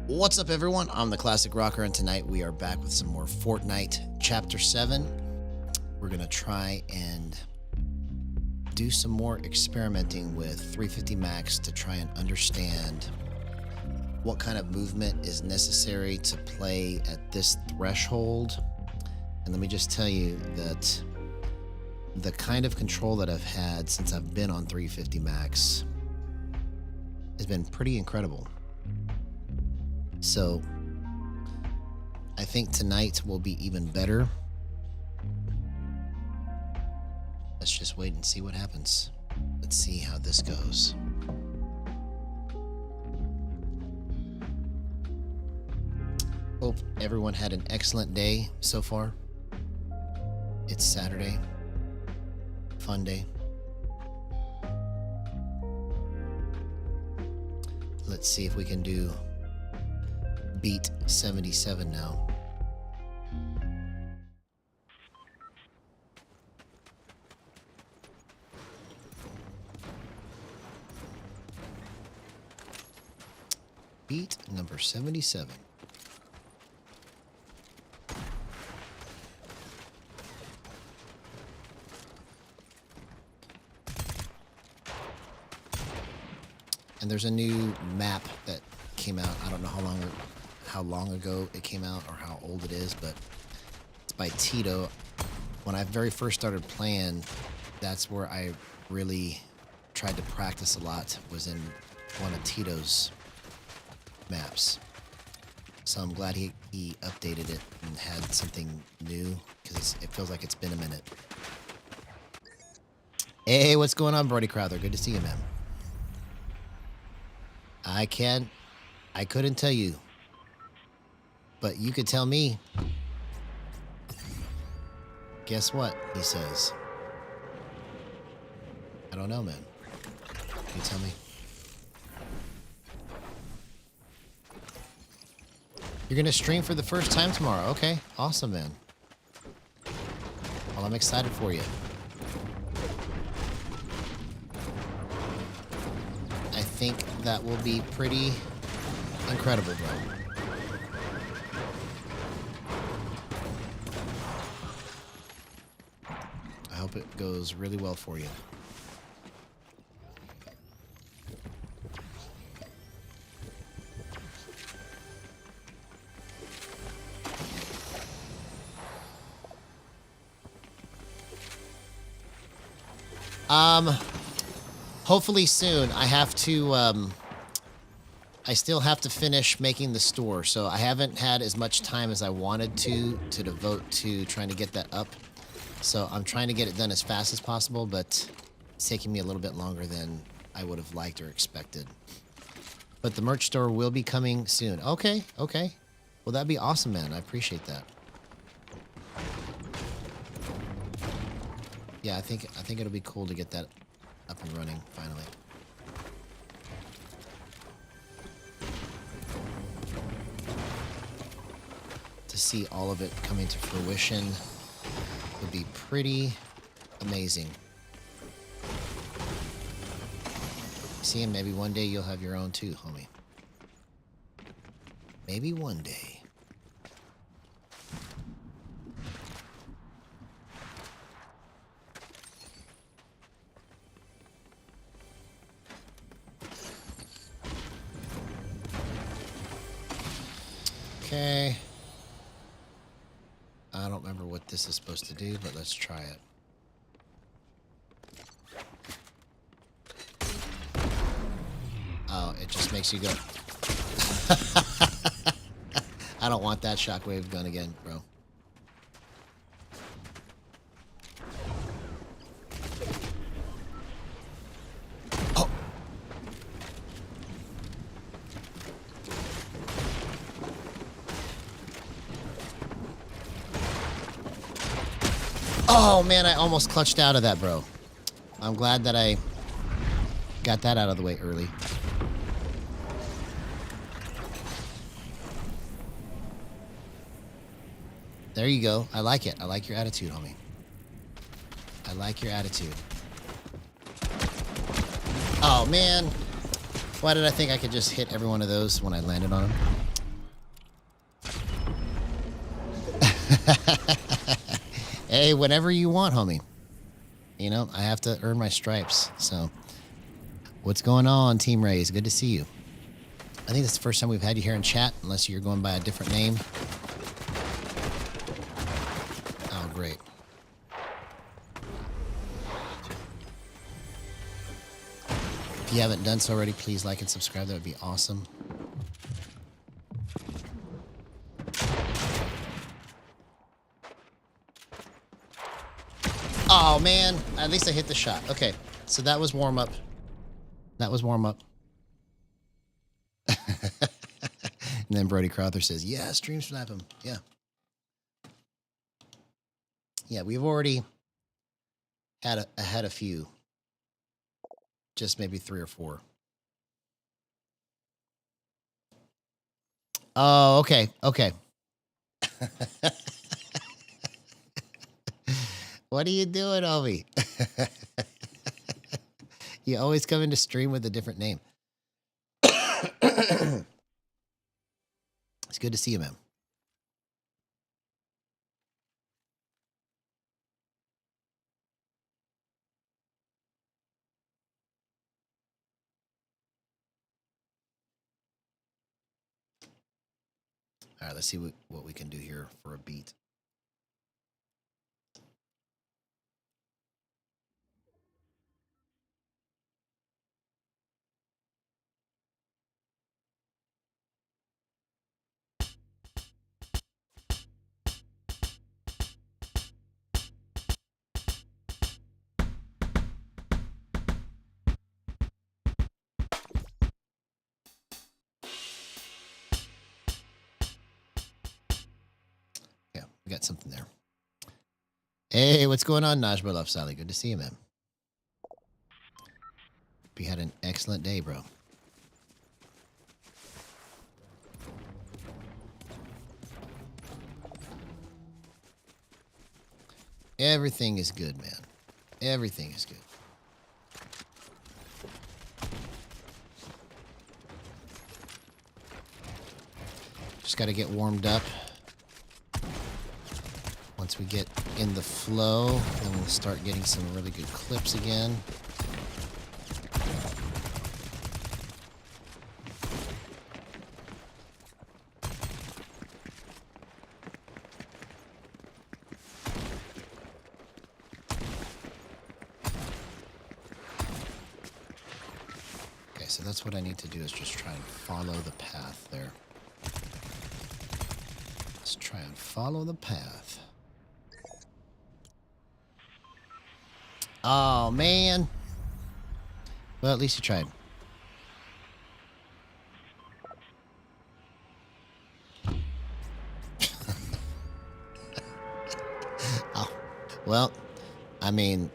What's up, everyone? I'm the Classic Rocker, and tonight we are back with some more Fortnite Chapter 7. We're going to try and do some more experimenting with 350 max to try and understand what kind of movement is necessary to play at this threshold. And let me just tell you that the kind of control that I've had since I've been on 350 max has been pretty incredible. So I think tonight will be even better. Let's just wait and see what happens. Let's see how this goes. Hope everyone had an excellent day so far. It's Saturday. Fun day. Let's see if we can do beat 77 now. Beat number 77. And there's a new map that came out. I don't know how long ago it came out or how old it is, but it's by Tito. When I very first started playing, that's where I really tried to practice a lot, was in one of Tito's maps. So I'm glad he updated it and had something new, because it feels like it's been a minute. Hey, what's going on, Brody Crowther? Good to see you, man. I couldn't tell you, but you could tell me. Guess what? He says. I don't know, man. Can you tell me? You're gonna stream for the first time tomorrow. Okay, awesome, man. Well, I'm excited for you. I think that will be pretty incredible, bro. I hope it goes really well for you. Hopefully soon. I have to, I still have to finish making the store, so I haven't had as much time as I wanted to devote to trying to get that up. So I'm trying to get it done as fast as possible, but it's taking me a little bit longer than I would have liked or expected. But the merch store will be coming soon. Okay, okay. Well, that'd be awesome, man. I appreciate that. Yeah, I think it'll be cool to get that up and running finally. To see all of it coming to fruition would be pretty amazing. See, and maybe one day you'll have your own too, homie. Maybe one day. Okay. I don't remember what this is supposed to do, but let's try it. Oh, it just makes you go. I don't want that shockwave gun again, bro. Oh. Oh, man, I almost clutched out of that, bro. I'm glad that I got that out of the way early. There you go. I like it. I like your attitude, homie. I like your attitude. Oh, man. Why did I think I could just hit every one of those when I landed on them? Hey, whatever you want, homie. You know, I have to earn my stripes. So, what's going on, Team Rays? Good to see you. I think that's the first time we've had you here in chat, unless you're going by a different name. Oh, great. If you haven't done so already, please like and subscribe. That would be awesome. Oh, man. At least I hit the shot. Okay. So that was warm up. That was warm up. And then Brody Crowther says, yeah, stream snap him. Yeah. Yeah, we've already had a few. Just maybe 3 or 4. Oh, okay. Okay. What are you doing, Ovi? You always come into stream with a different name. It's good to see you, man. All right, let's see what we can do here for a beat. Yeah, we got something there. Hey, what's going on, Najma Love Sally? Good to see you, man. Hope you had an excellent day, bro. Everything is good, man. Everything is good. Just got to get warmed up. Once we get in the flow, then we'll start getting some really good clips again. Okay, so that's what I need to do, is just try and follow the path there. Let's try and follow the path. Oh, man. Well, at least you tried. Oh, well, I mean,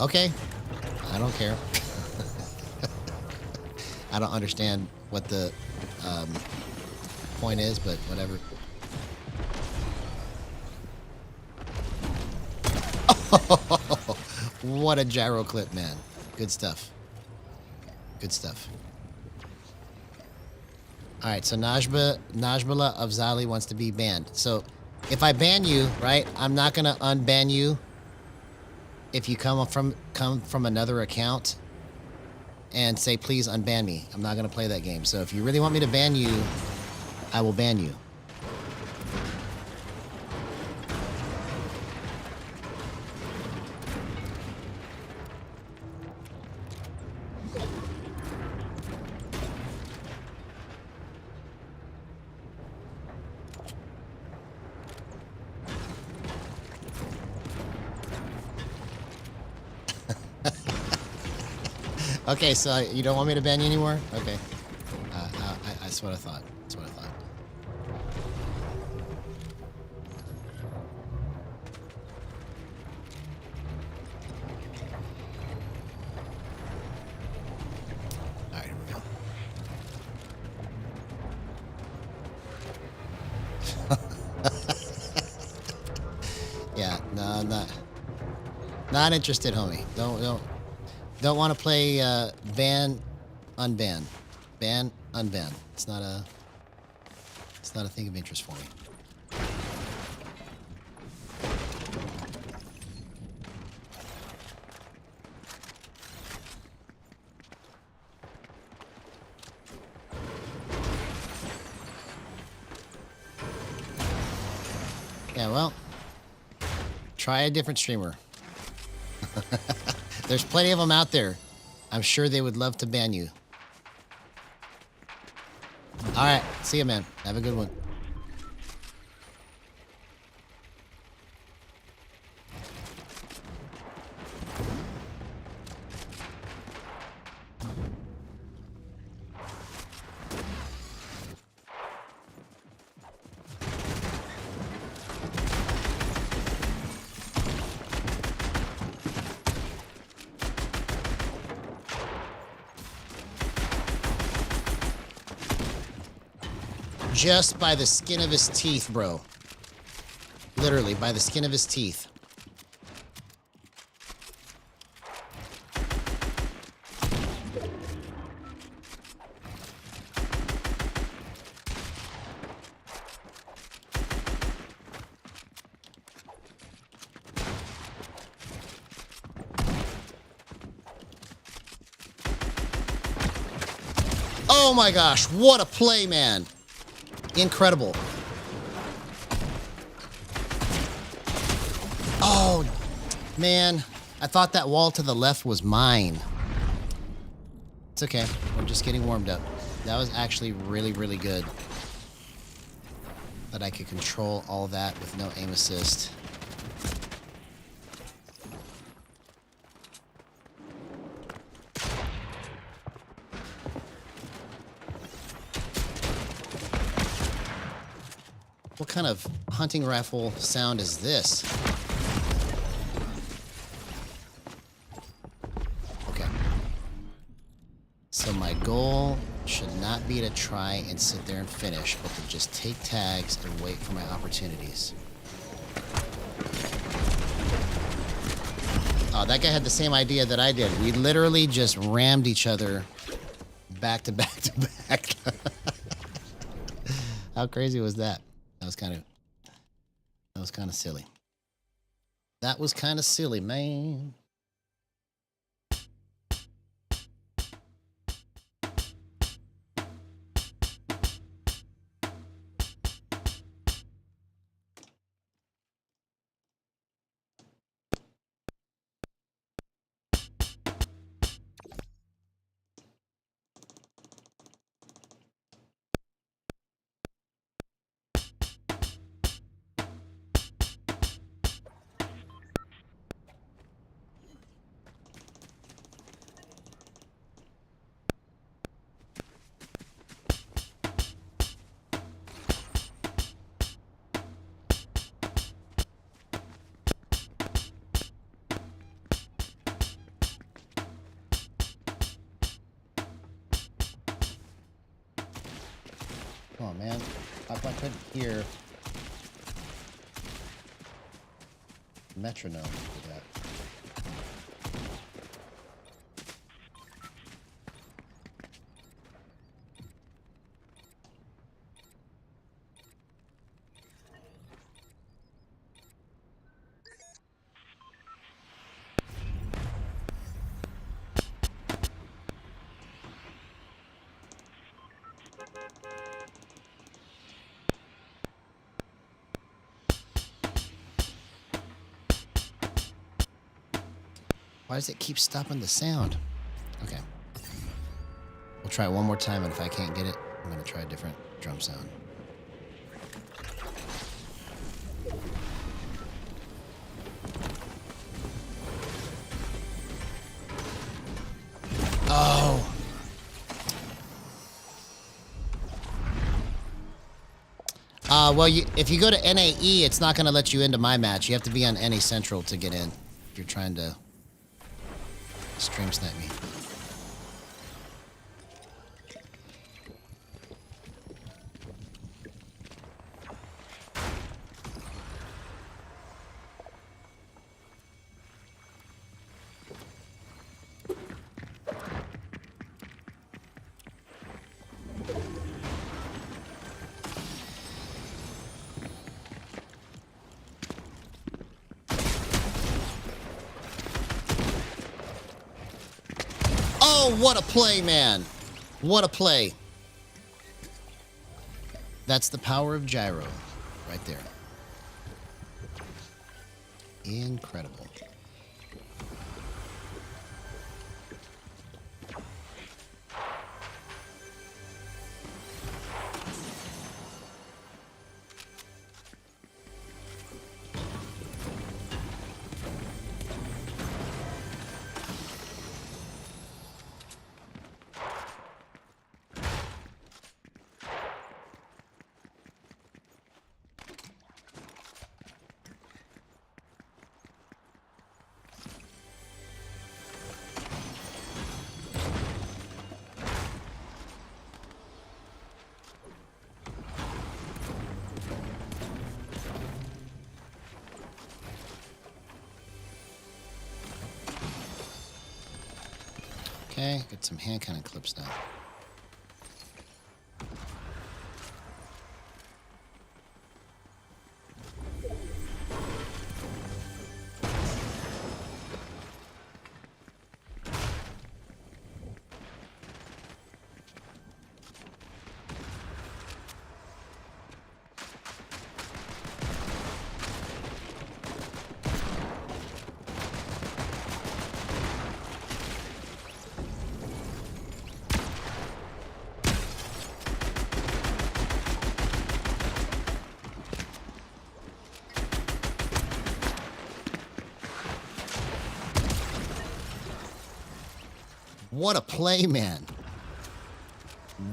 okay. I don't care. I don't understand what the point is, but whatever. What a gyro clip, man. Good stuff. Good stuff. All right, so Najmala Afzali wants to be banned. So if I ban you, right, I'm not going to unban you if you come from another account and say, please unban me. I'm not going to play that game. So if you really want me to ban you, I will ban you. Okay, so you don't want me to ban you anymore? Okay. That's what I thought. That's what I thought. All right, here we go. Yeah, no, not interested, homie. Don't. Don't want to play ban, unban. Ban, unban. It's not a thing of interest for me. Yeah, well, try a different streamer. There's plenty of them out there. I'm sure they would love to ban you. All right. See you, man. Have a good one. Just by the skin of his teeth, bro. Literally, by the skin of his teeth. Oh my gosh, what a play, man. Incredible. Oh, man. I thought that wall to the left was mine. It's okay. We're just getting warmed up. That was actually really, really good. That I could control all that with no aim assist. What kind of hunting rifle sound is this? Okay. So my goal should not be to try and sit there and finish, but to just take tags and wait for my opportunities. Oh, that guy had the same idea that I did. We literally just rammed each other back to back to back. How crazy was that? That was kind of silly. That was kind of silly, man. Oh man, I couldn't hear metronome for that. Why does it keep stopping the sound? Okay. We'll try it one more time, and if I can't get it, I'm going to try a different drum sound. Oh. Well, if you go to NAE, it's not going to let you into my match. You have to be on NA Central to get in if you're trying to stream snipe me. what a play, man. What a play. That's the power of Gyro right there. Incredible. Okay, get some hand cannon clips now. What a play, man.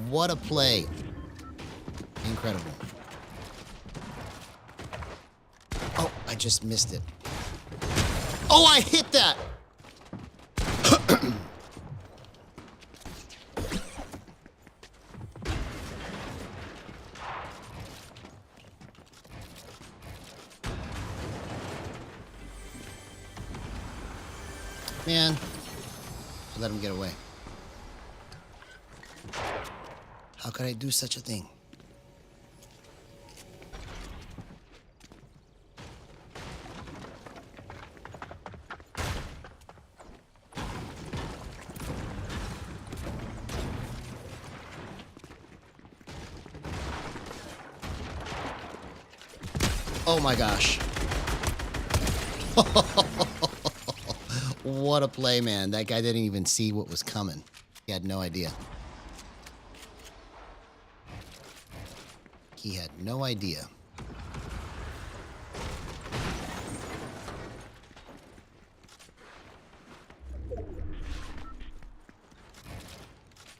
What a play. Incredible. Oh, I just missed it. Oh, I hit that. Man, I let him get away. How could I do such a thing? Oh my gosh. What a play, man. That guy didn't even see what was coming. He had no idea. He had no idea.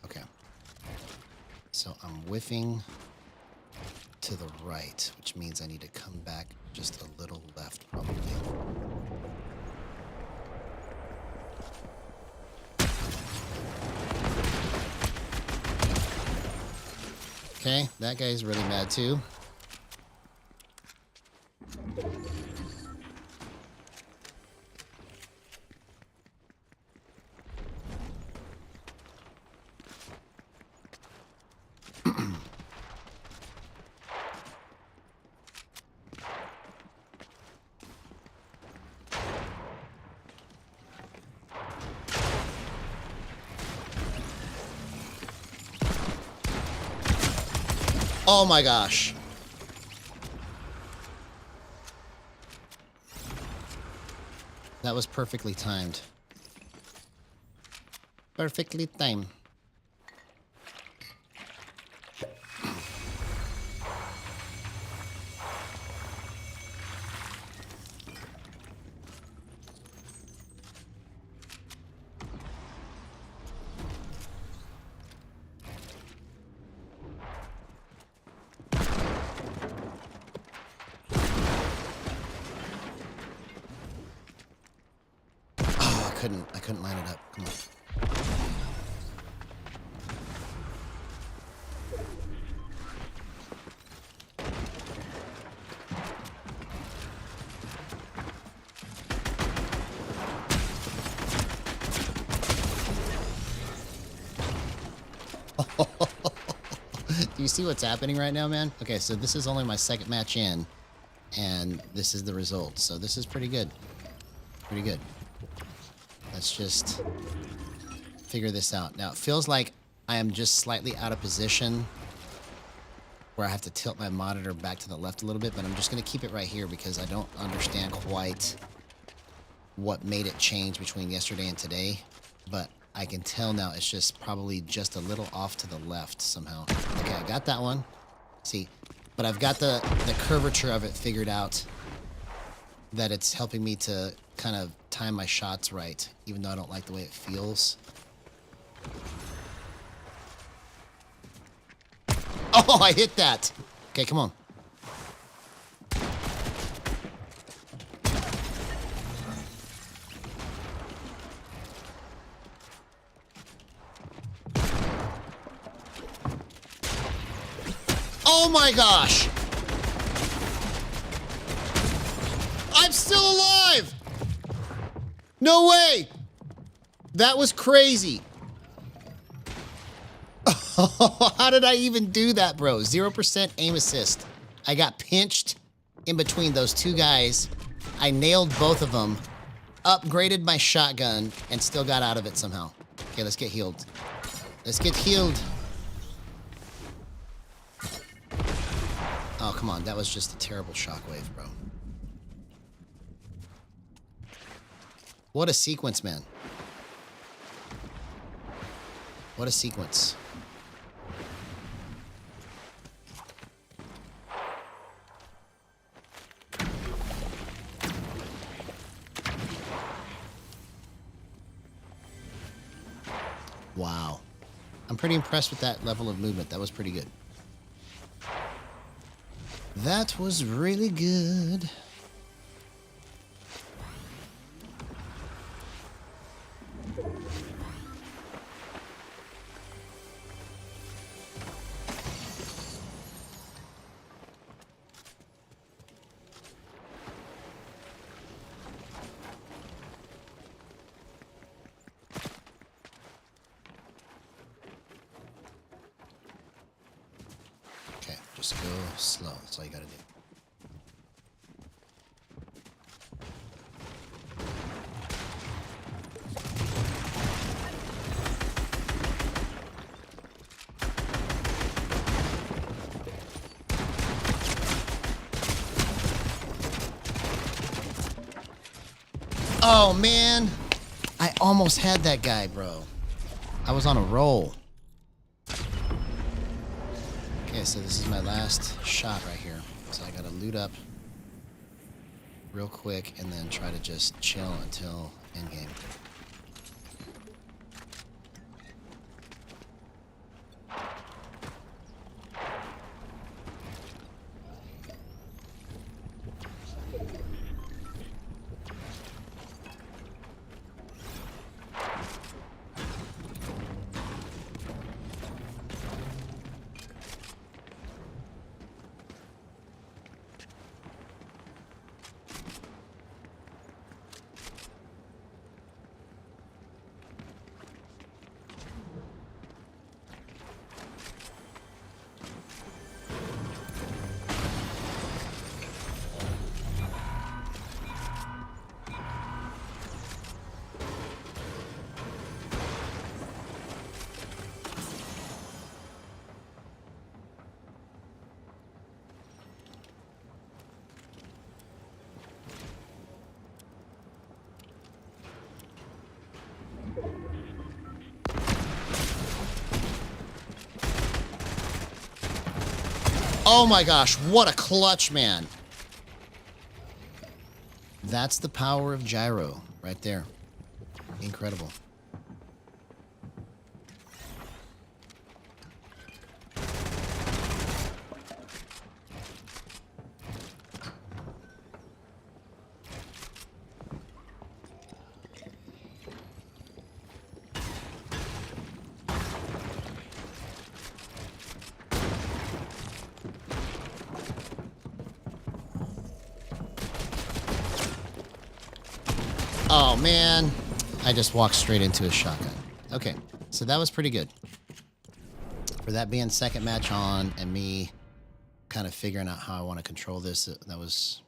Okay. So I'm whiffing to the right, which means I need to come back just a little left, probably. Okay, that guy's really mad too. Oh my gosh. That was perfectly timed. Perfectly timed. I couldn't line it up. Come on. Do you see what's happening right now, man? Okay, so this is only my second match in, and this is the result. So this is pretty good. Pretty good. Let's just figure this out. Now, it feels like I am just slightly out of position where I have to tilt my monitor back to the left a little bit, but I'm just going to keep it right here because I don't understand quite what made it change between yesterday and today. But I can tell now it's just probably just a little off to the left somehow. Okay, I got that one. See, but I've got the curvature of it figured out, that it's helping me to kind of time my shots right, even though I don't like the way it feels. Oh, I hit that. Okay, come on. Oh my gosh! I'm still alive! No way! That was crazy. How did I even do that, bro? 0% aim assist. I got pinched in between those two guys. I nailed both of them, upgraded my shotgun, and still got out of it somehow. Okay, let's get healed. Let's get healed. Oh, come on. That was just a terrible shockwave, bro. What a sequence, man. What a sequence. Wow. I'm pretty impressed with that level of movement. That was pretty good. That was really good. Okay, just go slow. That's all you gotta do. Oh, man. I almost had that guy, bro. I was on a roll. Okay, so this is my last shot right here. So I gotta loot up real quick and then try to just chill until endgame. Oh my gosh, what a clutch, man. That's the power of Gyro right there. Incredible. Oh, man. I just walked straight into a shotgun. Okay, so that was pretty good. For that being second match on and me kind of figuring out how I want to control this, that was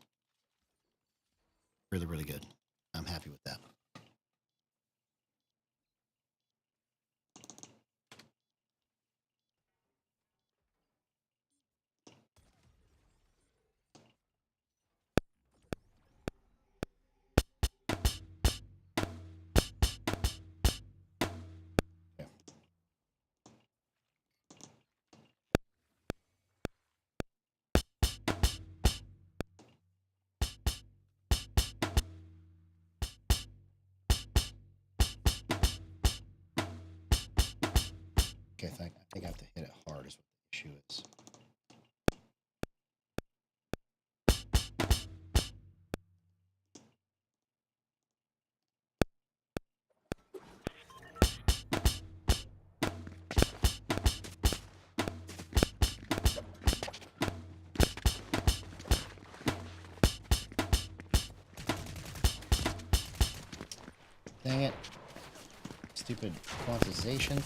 really, really good. I'm happy with that. Dang it. Stupid quantization.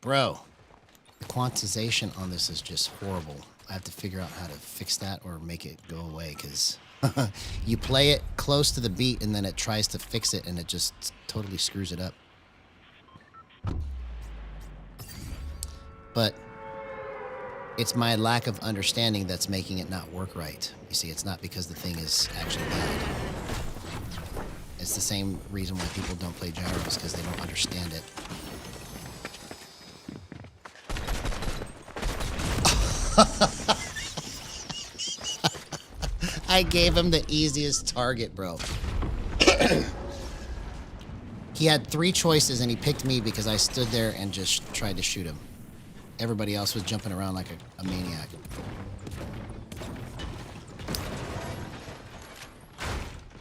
Bro, the quantization on this is just horrible. I have to figure out how to fix that or make it go away, because you play it close to the beat and then it tries to fix it and it just totally screws it up. But it's my lack of understanding that's making it not work right. You see, it's not because the thing is actually bad. It's the same reason why people don't play gyros, because they don't understand it. I gave him the easiest target, bro. He had 3 choices and he picked me because I stood there and just tried to shoot him. Everybody else was jumping around like a maniac.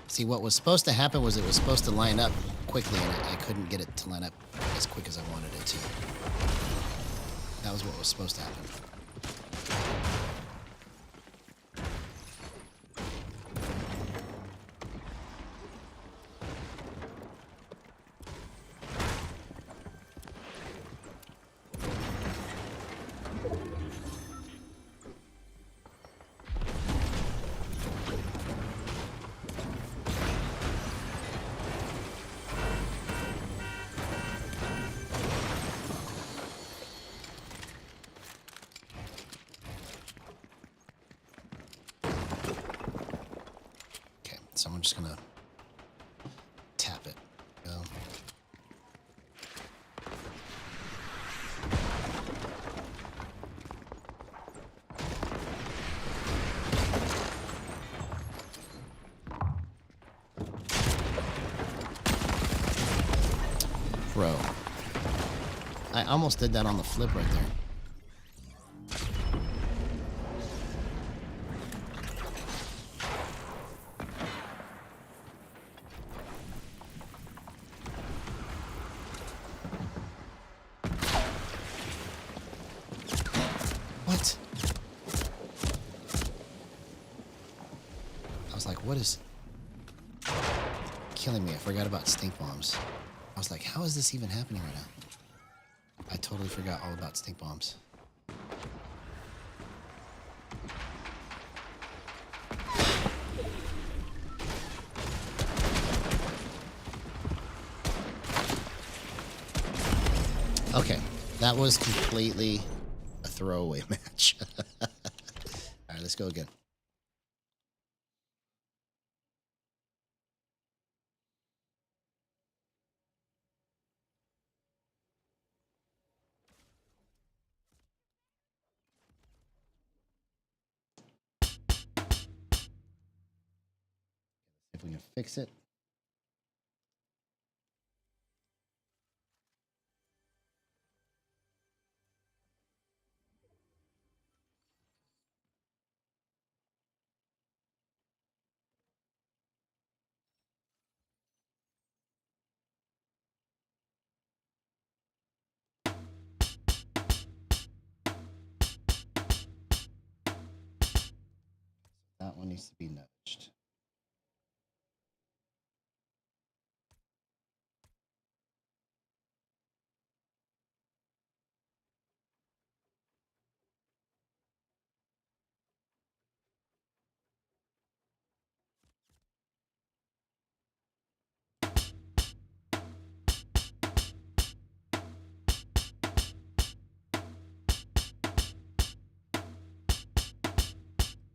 See, what was supposed to happen was it was supposed to line up quickly, and I couldn't get it to line up as quick as I wanted it to. That was what was supposed to happen. So I'm just gonna tap it. Go. Bro, I almost did that on the flip right there. What? I was like, what is killing me? I forgot about stink bombs. I was like, how is this even happening right now? I totally forgot all about stink bombs. Okay, that was completely a throwaway match. All right, let's go again. If we can fix it. That one needs to be nudged.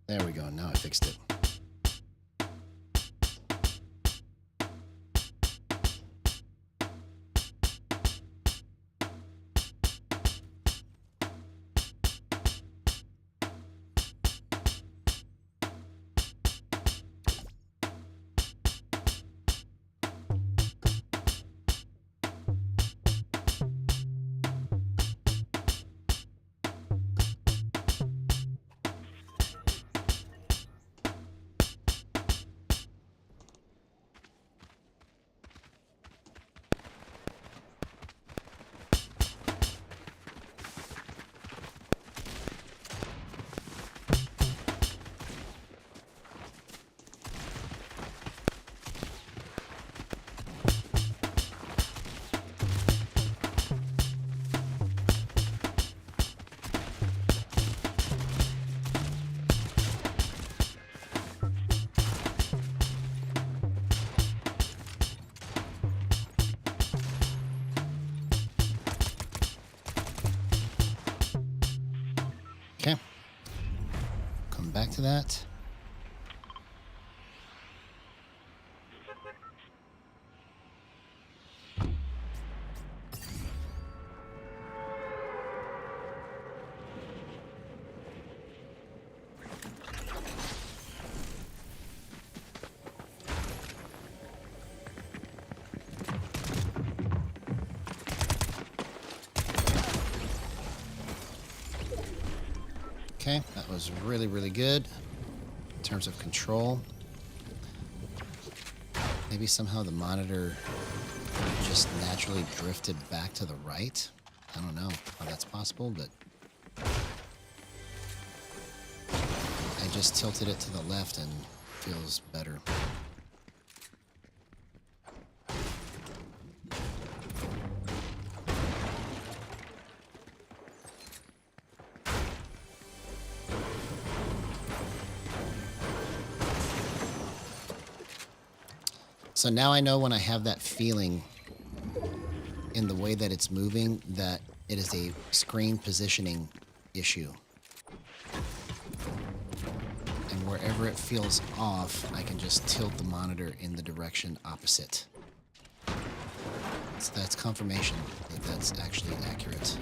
There we go. Now I fixed it. back to that. Okay, that was really, really good in terms of control. Maybe somehow the monitor just naturally drifted back to the right. I don't know how that's possible, but I just tilted it to the left and feels better. So now I know when I have that feeling in the way that it's moving that it is a screen positioning issue. And wherever it feels off, I can just tilt the monitor in the direction opposite. So that's confirmation that that's actually accurate.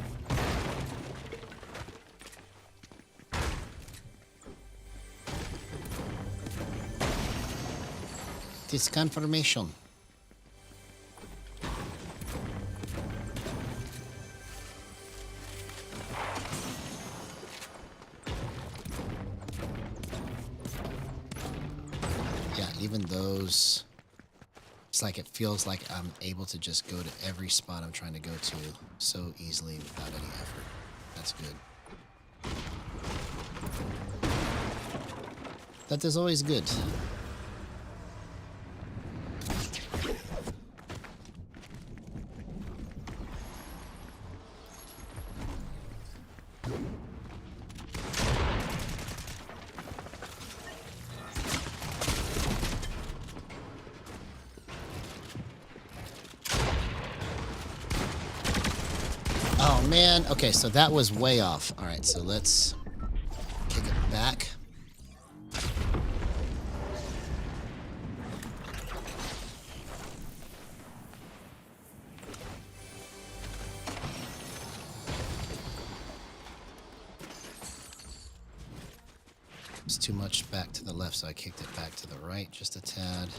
It's confirmation. Yeah, even those, it's like it feels like I'm able to just go to every spot I'm trying to go to so easily without any effort. That's good. That is always good. Oh, man. Okay, so that was way off. All right, so let's kick it back. It's too much back to the left, so I kicked it back to the right just a tad.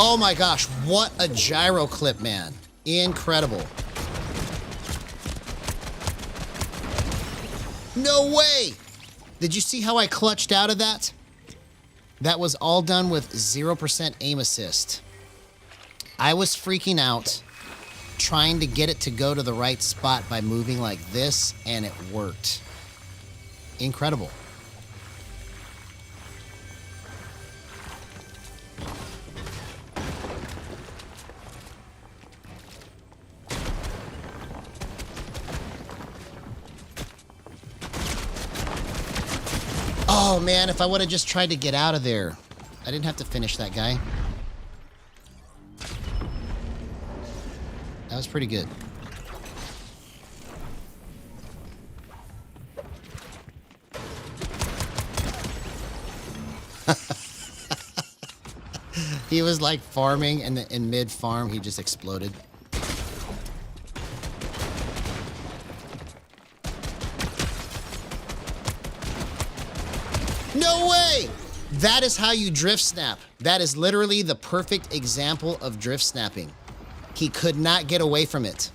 Oh my gosh, what a gyro clip, man. Incredible. No way! Did you see how I clutched out of that? That was all done with 0% aim assist. I was freaking out, trying to get it to go to the right spot by moving like this, and it worked. Incredible. Oh man, if I would have just tried to get out of there. I didn't have to finish that guy. That was pretty good. He was like farming, and in mid-farm, he just exploded. No way! That is how you drift snap. That is literally the perfect example of drift snapping. He could not get away from it.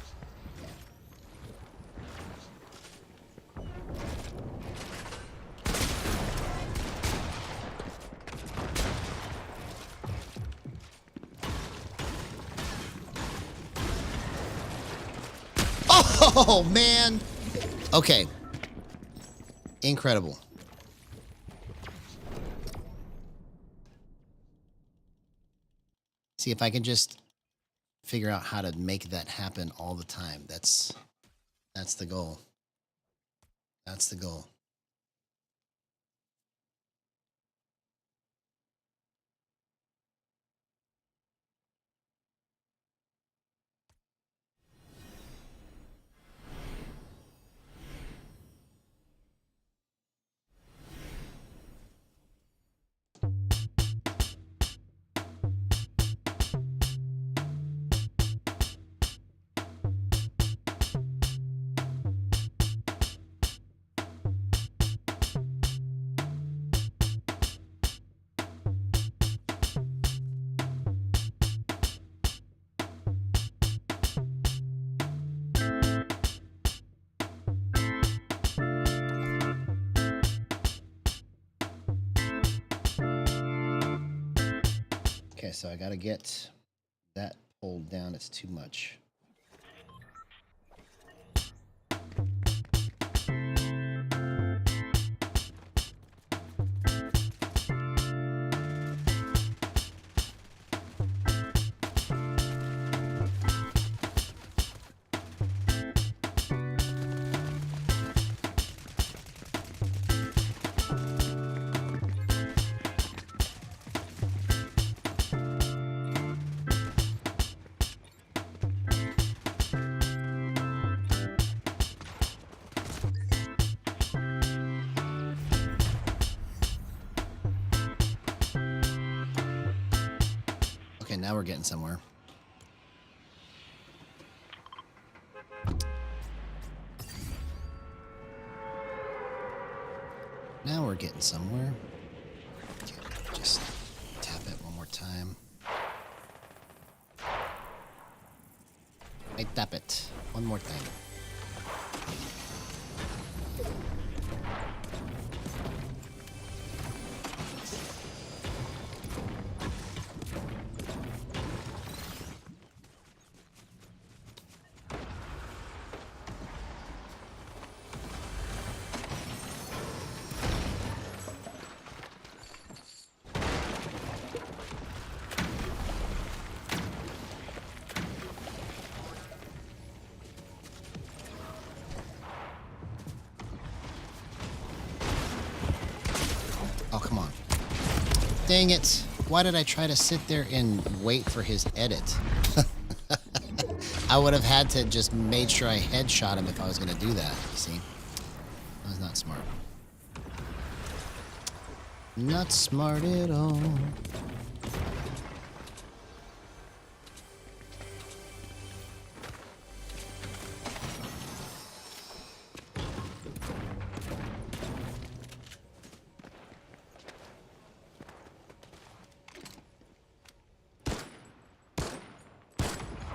Oh, man. Okay. Incredible. See if I can just figure out how to make that happen all the time. That's the goal. That's the goal. so I gotta get that pulled down. It's too much. Okay, now we're getting somewhere. Now we're getting somewhere. Okay, just tap it one more time. I tap it one more time. Oh, come on. Dang it. Why did I try to sit there and wait for his edit? I would have had to just made sure I headshot him if I was going to do that, you see? That was not smart. Not smart at all.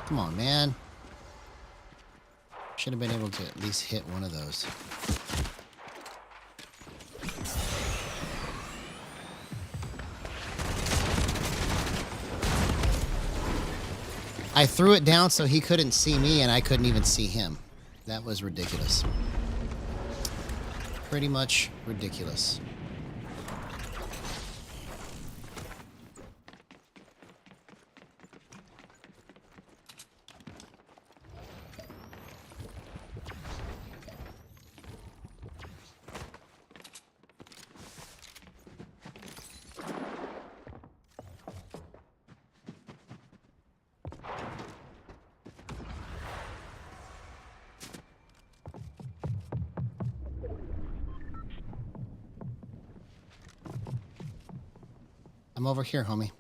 Come on, man. Should have been able to at least hit one of those. I threw it down so he couldn't see me and I couldn't even see him. That was ridiculous. Pretty much ridiculous. I'm over here, homie.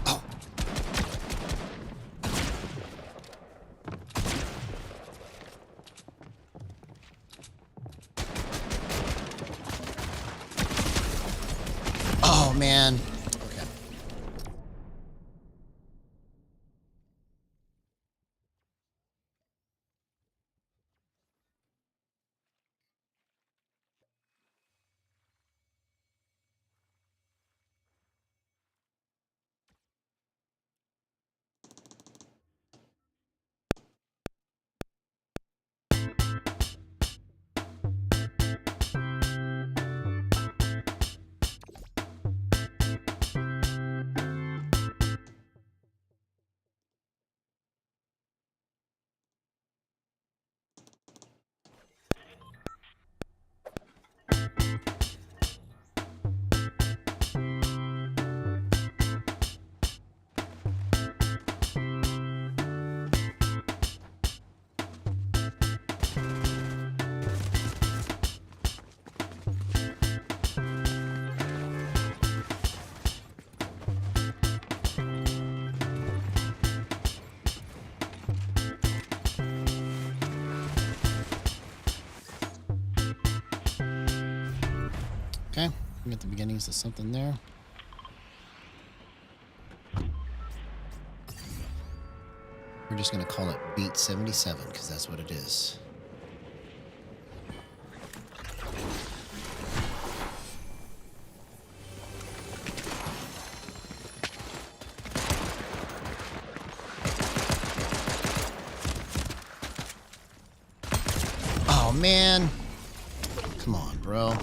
Oh. Oh, man. Okay. Okay, we got the beginnings of something there. We're just going to call it Beat 77 because that's what it is. man. Come on, bro.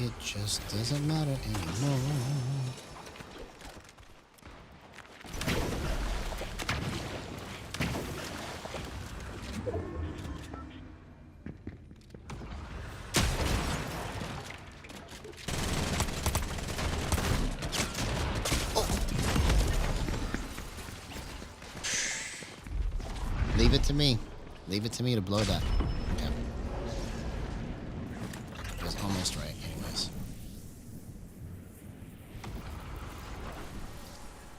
It just doesn't matter anymore. Oh. Leave it to me. Leave it to me to blow that. Okay. It was almost right.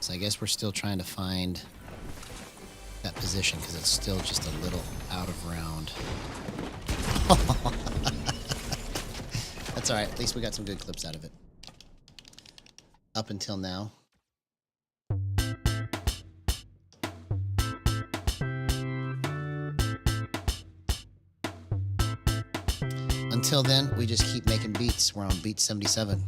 So I guess we're still trying to find that position because it's still just a little out of round. That's all right. At least we got some good clips out of it. Up until now. Until then, we just keep making beats. We're on beat 77.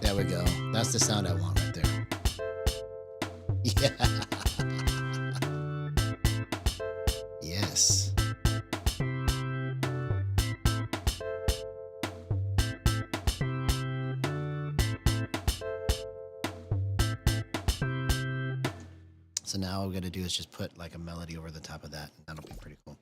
There we go. That's the sound I want right there. Yeah. Yes. So now all we're going to do is just put like a melody over the top of that, and that'll be pretty cool.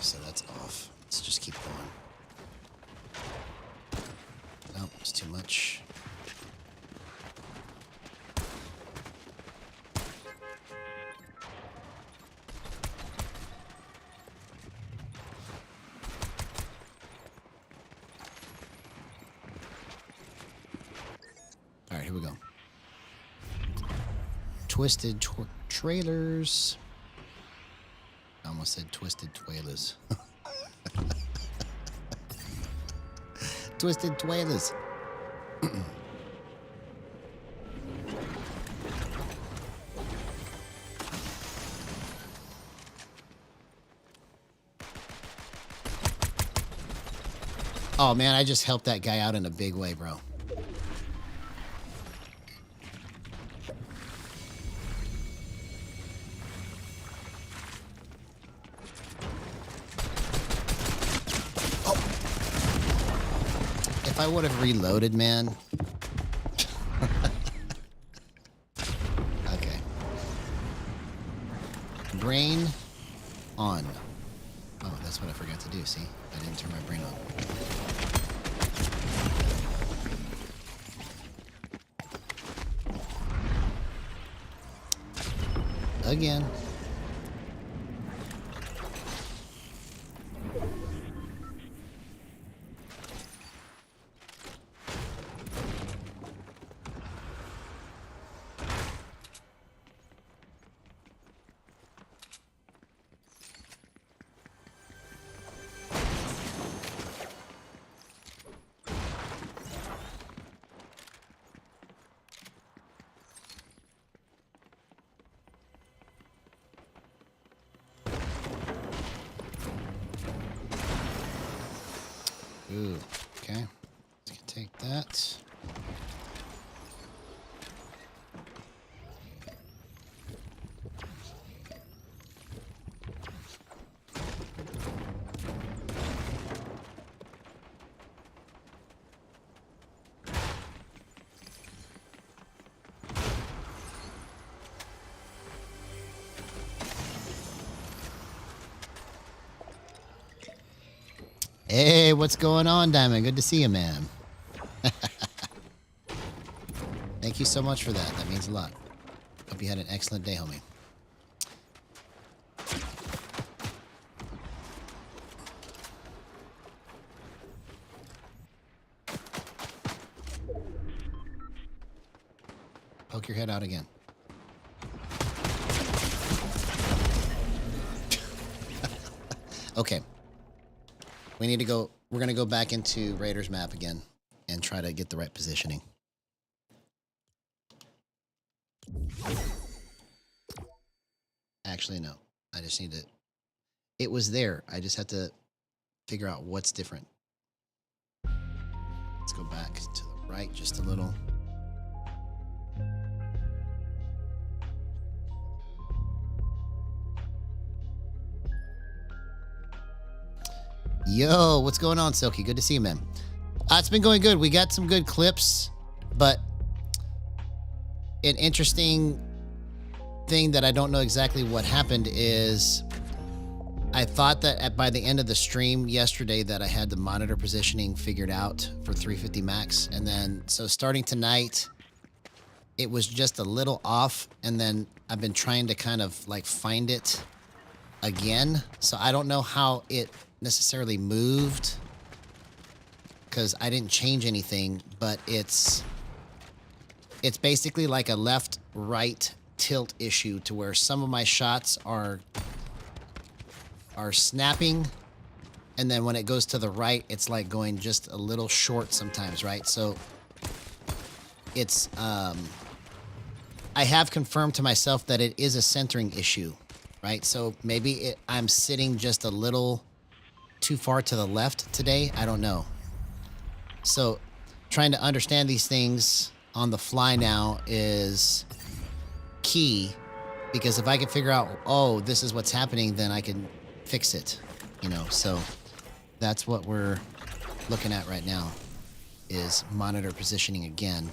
So that's off. Let's just keep going. Nope, it's too much. All right, here we go. Twisted trailers. I almost said twisted twailers. Twisted twailers. Oh man, I just helped that guy out in a big way, bro. If I would have reloaded, man. Okay. Brain on. Oh, that's what I forgot to do, see? I didn't turn my brain on. Again. Ooh, okay. Let's take that. Hey, what's going on, Diamond? Good to see you, man. Thank you so much for that. That means a lot. Hope you had an excellent day, homie. Poke your head out again. Okay. We need to go. We're going to go back into Raiders map again and try to get the right positioning. Actually, no. I just need to... It was there. I just have to figure out what's different. Let's go back to the right just a little. Yo, what's going on, Silky? Good to see you, man. It's been going good. We got some good clips, but an interesting thing that I don't know exactly what happened is I thought that by the end of the stream yesterday that I had the monitor positioning figured out for 350 max. And then, so starting tonight, it was just a little off. And then I've been trying to kind of like find it again. So I don't know how it necessarily moved because I didn't change anything, but it's basically like a left-right tilt issue to where some of my shots are snapping, and then when it goes to the right, it's like going just a little short sometimes, right? So it's I have confirmed to myself that it is a centering issue, right? So maybe I'm sitting just a little too far to the left today. I don't know. So trying to understand these things on the fly now is key, because if I can figure out, oh, this is what's happening, then I can fix it, you know? So that's what we're looking at right now, is monitor positioning again.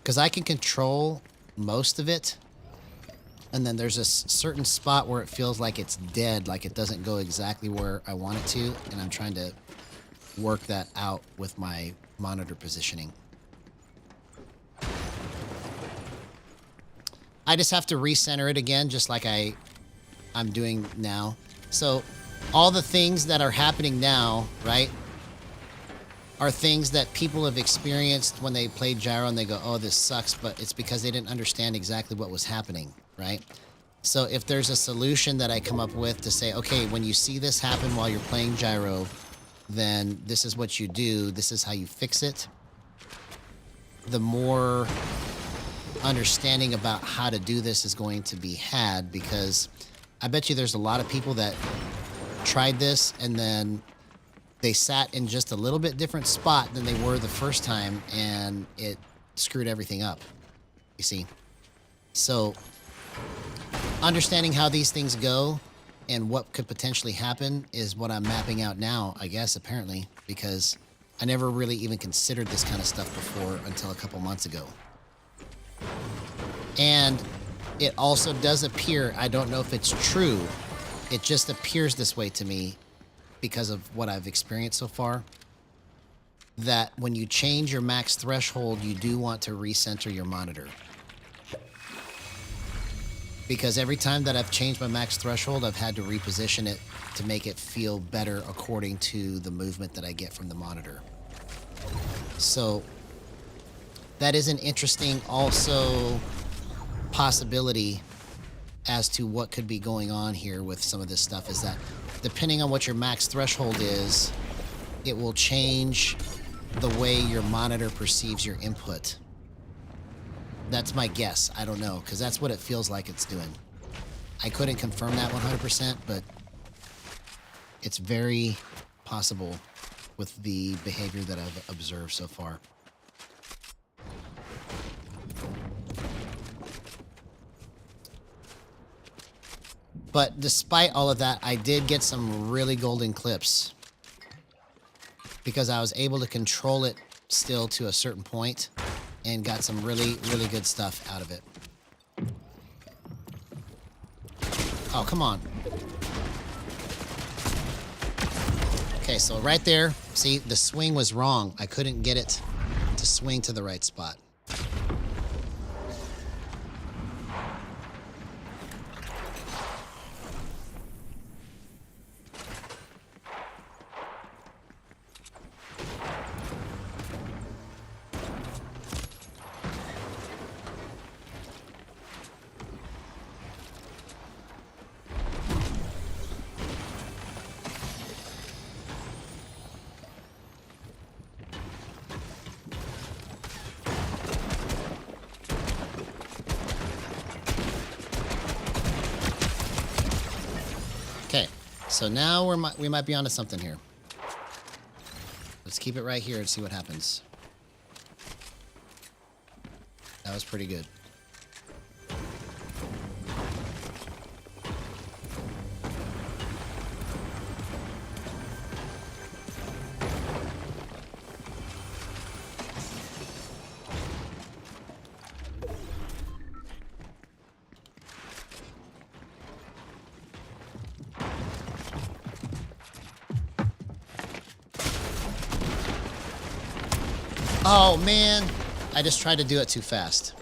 Because I can control most of it, and then there's a certain spot where it feels like it's dead, like it doesn't go exactly where I want it to, and I'm trying to work that out with my monitor positioning. I just have to recenter it again, just like I'm doing now. So all the things that are happening now, right, are things that people have experienced when they played Gyro and they go, oh, this sucks, but it's because they didn't understand exactly what was happening, right? So if there's a solution that I come up with to say, okay, when you see this happen while you're playing Gyro, then this is what you do, this is how you fix it, the more understanding about how to do this is going to be had, because I bet you there's a lot of people that tried this and then they sat in just a little bit different spot than they were the first time, and it screwed everything up, you see? So understanding how these things go and what could potentially happen is what I'm mapping out now, I guess, apparently, because I never really even considered this kind of stuff before until a couple months ago. And it also does appear, I don't know if it's true, it just appears this way to me because of what I've experienced so far, that when you change your max threshold, you do want to recenter your monitor. Because every time that I've changed my max threshold, I've had to reposition it to make it feel better according to the movement that I get from the monitor. So that is an interesting also possibility as to what could be going on here with some of this stuff, is that depending on what your max threshold is, it will change the way your monitor perceives your input. That's my guess. I don't know, because that's what it feels like it's doing. I couldn't confirm that 100%, but it's very possible with the behavior that I've observed so far. But despite all of that, I did get some really golden clips because I was able to control it still to a certain point and got some really, really good stuff out of it. Oh, come on. Okay, so right there, see, the swing was wrong. I couldn't get it to swing to the right spot. Okay, so now we might be onto something here. Let's keep it right here and see what happens. That was pretty good. Oh, man. I just tried to do it too fast.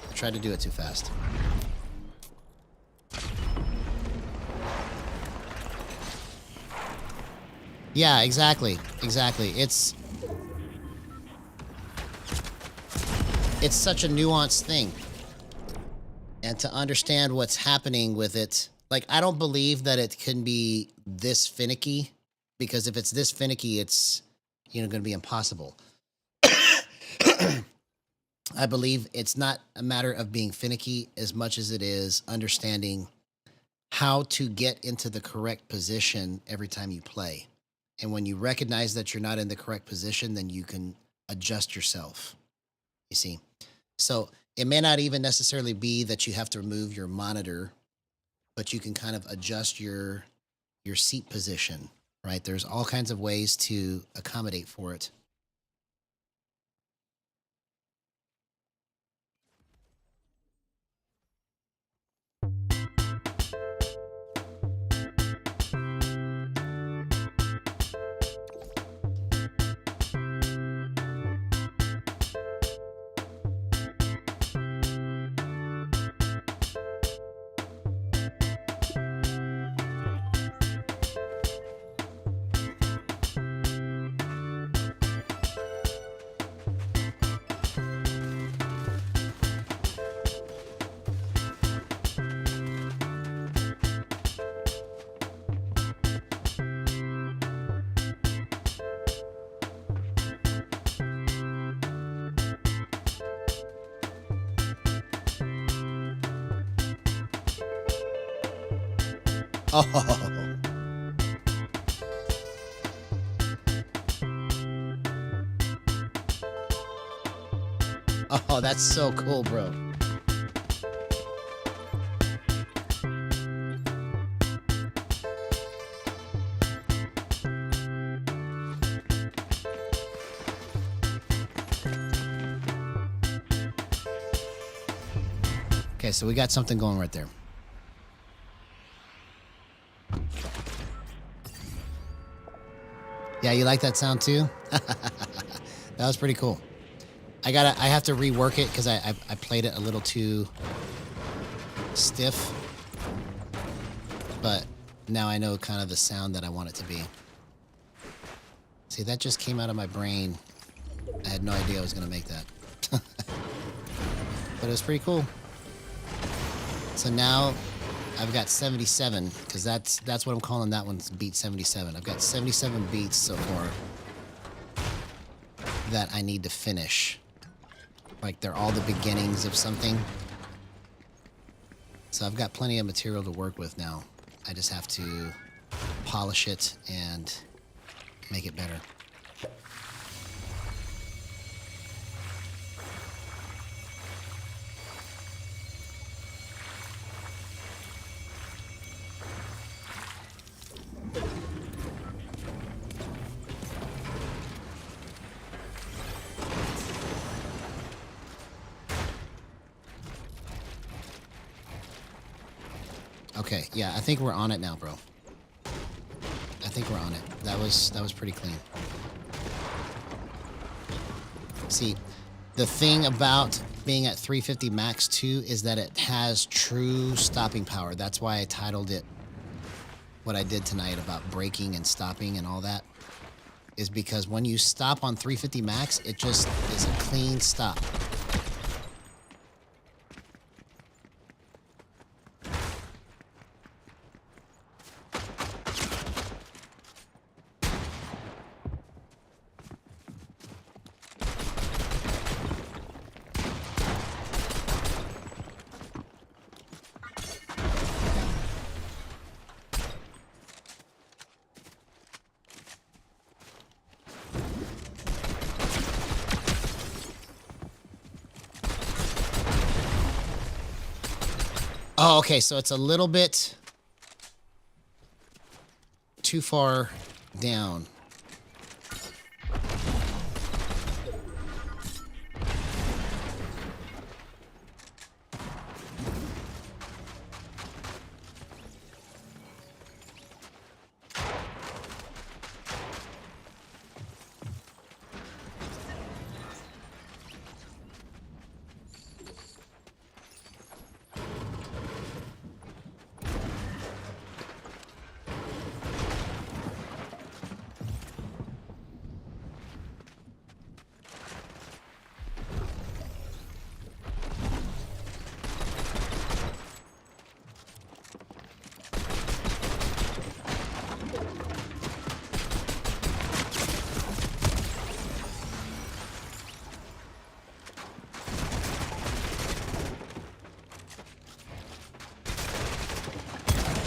Yeah, exactly. It's such a nuanced thing. And to understand what's happening with it, like, I don't believe that it can be this finicky, because if it's this finicky, it's, going to be impossible. I believe it's not a matter of being finicky as much as it is understanding how to get into the correct position every time you play. And when you recognize that you're not in the correct position, then you can adjust yourself. You see? So it may not even necessarily be that you have to remove your monitor, but you can kind of adjust your seat position, right? There's all kinds of ways to accommodate for it. Oh, oh, that's so cool, bro. Okay, so we got something going right there. Yeah, you like that sound too? That was pretty cool. I have to rework it because I played it a little too stiff. But now I know kind of the sound that I want it to be. See, that just came out of my brain. I had no idea I was going to make that. But it was pretty cool. So now I've got 77, because that's what I'm calling that one's beat 77. I've got 77 beats so far that I need to finish Like they're all the beginnings of something. So I've got plenty of material to work with now. I just have to polish it and make it better. Okay, yeah, I think we're on it now, bro. I think we're on it. That was pretty clean. See, the thing about being at 350 max 2 is that it has true stopping power. That's why I titled it what I did tonight about braking and stopping and all that. Is because when you stop on 350 max, it just is a clean stop. Oh, okay, so it's a little bit too far down.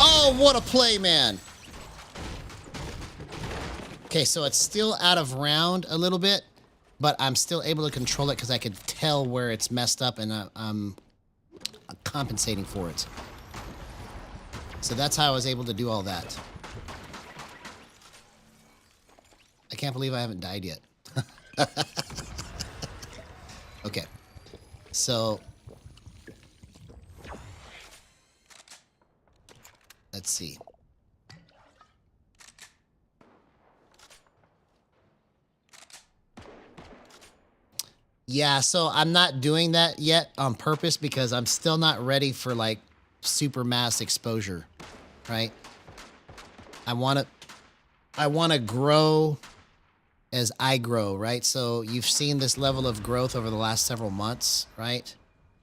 Oh, what a play, man. Okay, so it's still out of round a little bit, but I'm still able to control it because I could tell where it's messed up, and I'm compensating for it. So that's how I was able to do all that. I can't believe I haven't died yet. Okay, so let's see. Yeah, so I'm not doing that yet on purpose because I'm still not ready for like super mass exposure, right? I want to grow as I grow, right? So you've seen this level of growth over the last several months, right?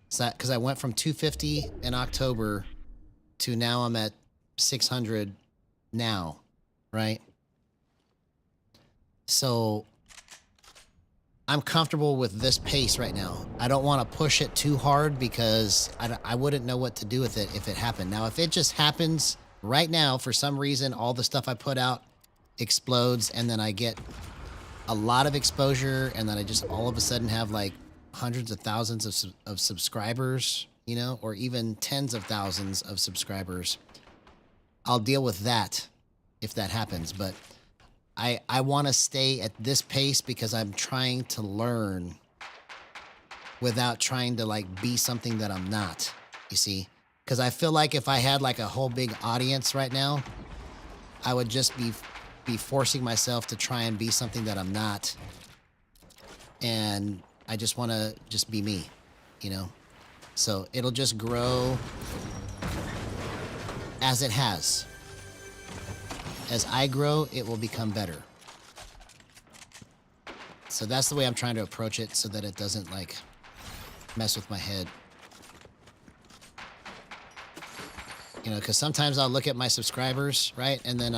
So because I went from 250 in October to now I'm at 600 now, right? So I'm comfortable with this pace right now. I don't want to push it too hard because I wouldn't know what to do with it if it happened. Now, if it just happens right now, for some reason, all the stuff I put out explodes and then I get a lot of exposure and then I just all of a sudden have like hundreds of thousands of subscribers, you know, or even tens of thousands of subscribers, I'll deal with that if that happens. But I want to stay at this pace because I'm trying to learn without trying to like be something that I'm not, you see? Because I feel like if I had like a whole big audience right now, I would just be forcing myself to try and be something that I'm not. And I just want to just be me, you know? So it'll just grow as it has. As I grow, it will become better. So that's the way I'm trying to approach it so that it doesn't like mess with my head. You know, because sometimes I'll look at my subscribers, right? And then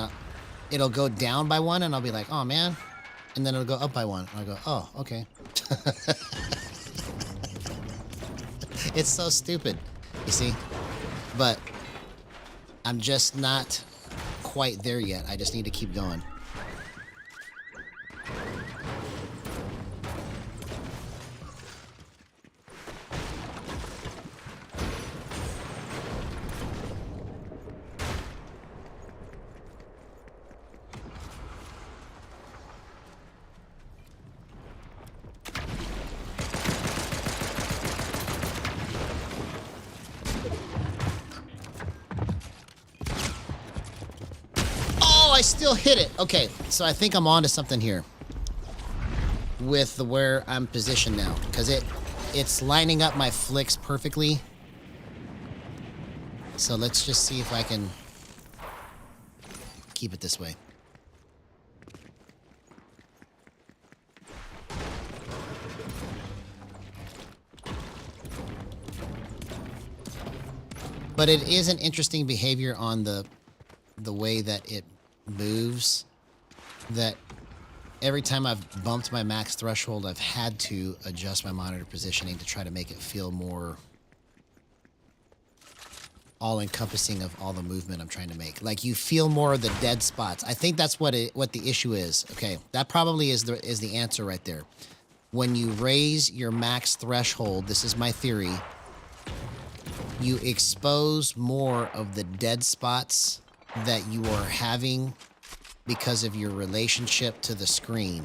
it'll go down by one and I'll be like, oh man. And then it'll go up by one. And I'll go, oh, okay. It's so stupid, you see? But I'm just not quite there yet. I just need to keep going. I still hit it. Okay, so I think I'm onto something here with the where I'm positioned now, because it's lining up my flicks perfectly. So let's just see if I can keep it this way. But it is an interesting behavior on the way that it moves, that every time I've bumped my max threshold, I've had to adjust my monitor positioning to try to make it feel more all-encompassing of all the movement I'm trying to make. Like, you feel more of the dead spots. I think that's what the issue is. Okay, that probably is the answer right there. When you raise your max threshold, this is my theory, you expose more of the dead spots that you are having because of your relationship to the screen.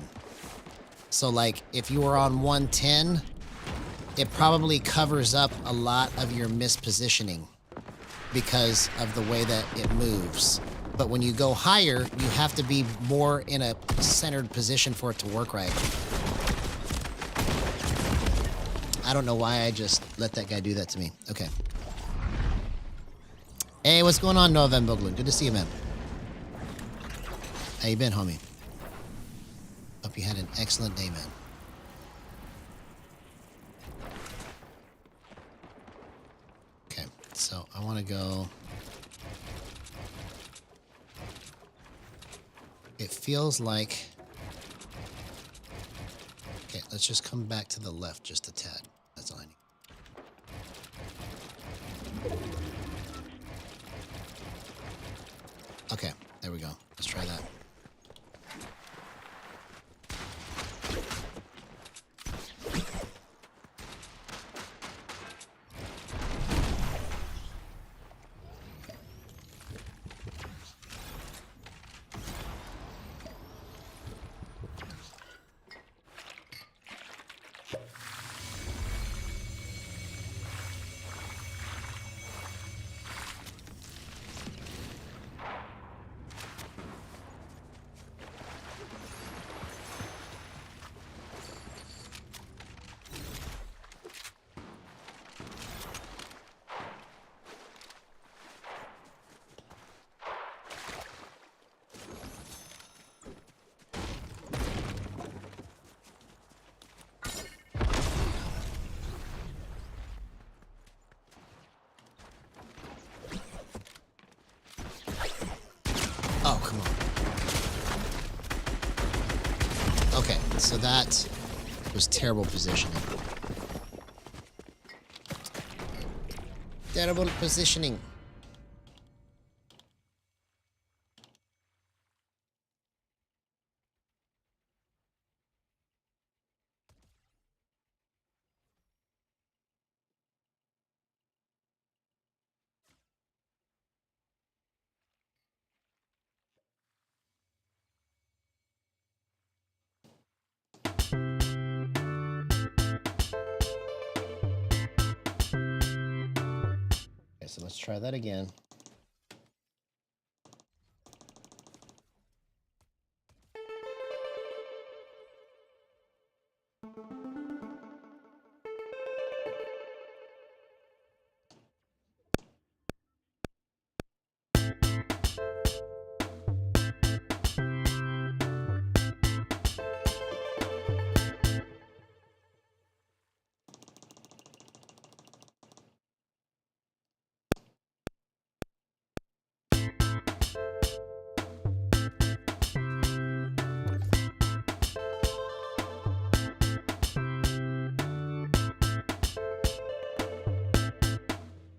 So like if you were on 110, it probably covers up a lot of your mispositioning because of the way that it moves. But when you go higher, you have to be more in a centered position for it to work right. I don't know why I just let that guy do that to me. Okay. Hey, what's going on, Noah Van Boglin? Good to see you, man. How you been, homie? Hope you had an excellent day, man. Okay, so I want to go... It feels like... Okay, let's just come back to the left just a tad. That's all I need. Okay, there we go. Let's try that. Oh, come on. Okay, so that was terrible positioning. Terrible positioning. Okay, so let's try that again.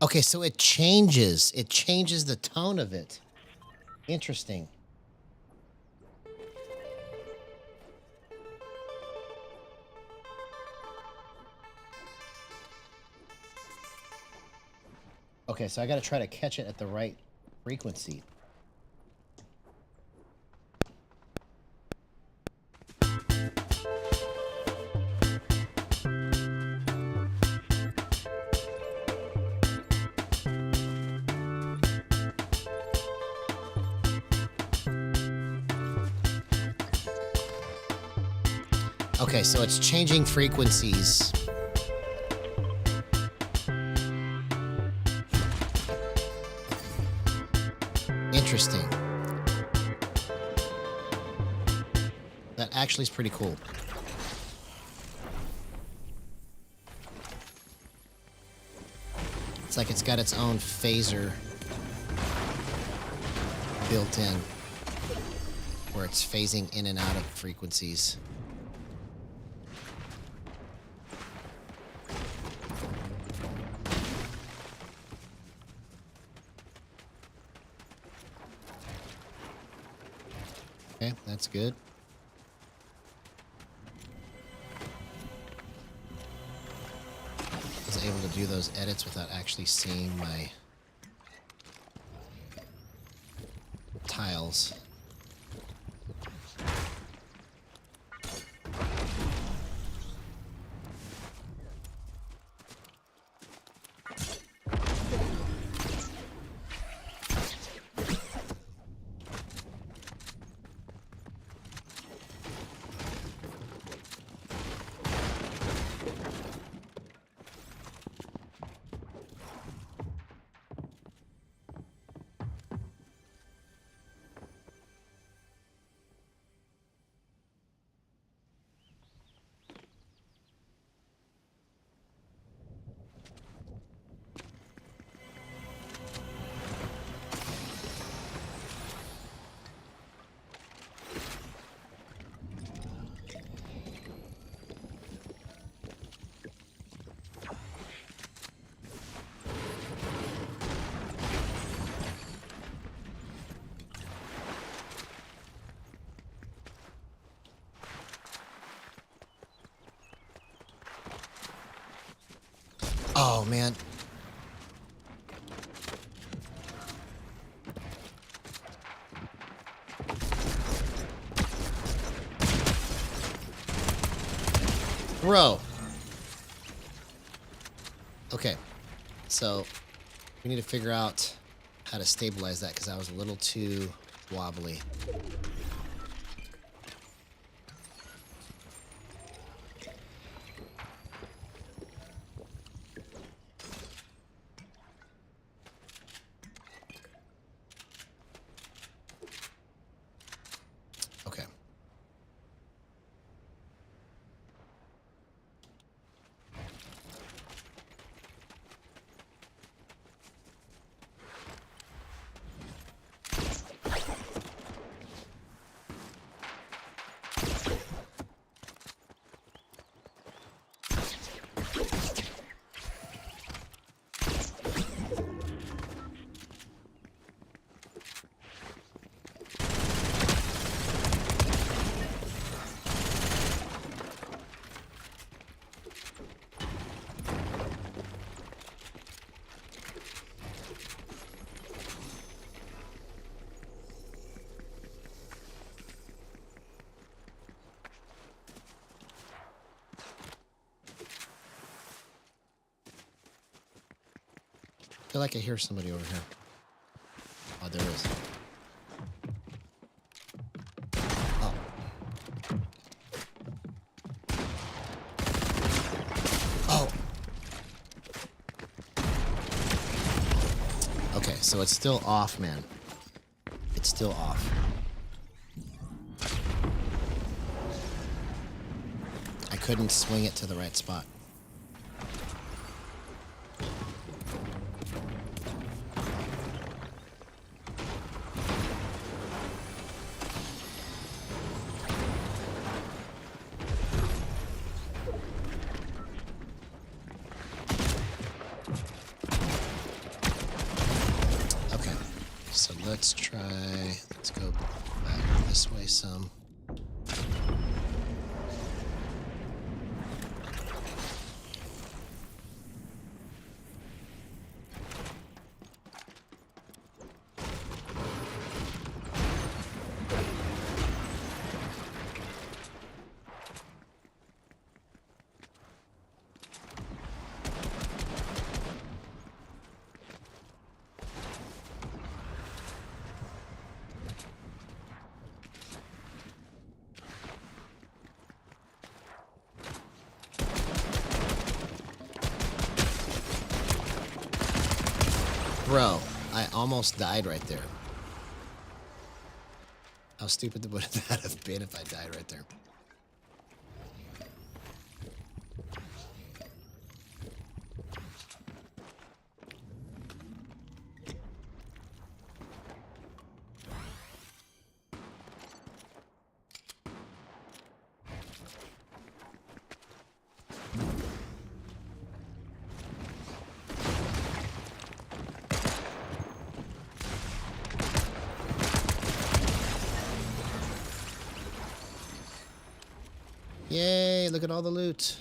Okay, so it changes. It changes the tone of it. Interesting. Okay, so I got to try to catch it at the right frequency. Okay, so it's changing frequencies. Interesting. That actually is pretty cool. It's like it's got its own phaser built in, where it's phasing in and out of frequencies. Okay, that's good. I was able to do those edits without actually seeing my tiles. Oh, man. Bro. Okay. So, we need to figure out how to stabilize that because I was a little too wobbly. Okay. I feel like I hear somebody over here. Oh, there is. Oh. Oh. Okay, so it's still off, man. It's still off. I couldn't swing it to the right spot. So let's go back this way some. Bro, I almost died right there. How stupid would that have been if I died right there? Yay, look at all the loot.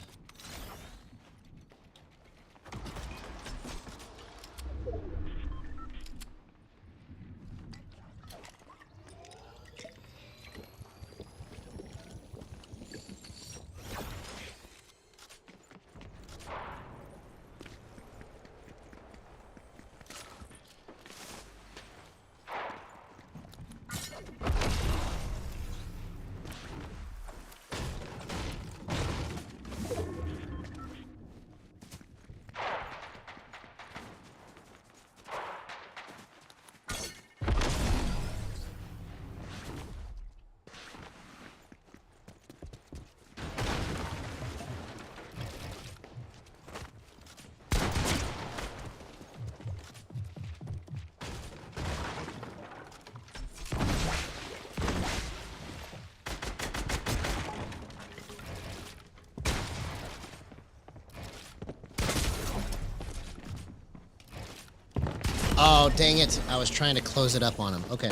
Oh, dang it. I was trying to close it up on him. Okay.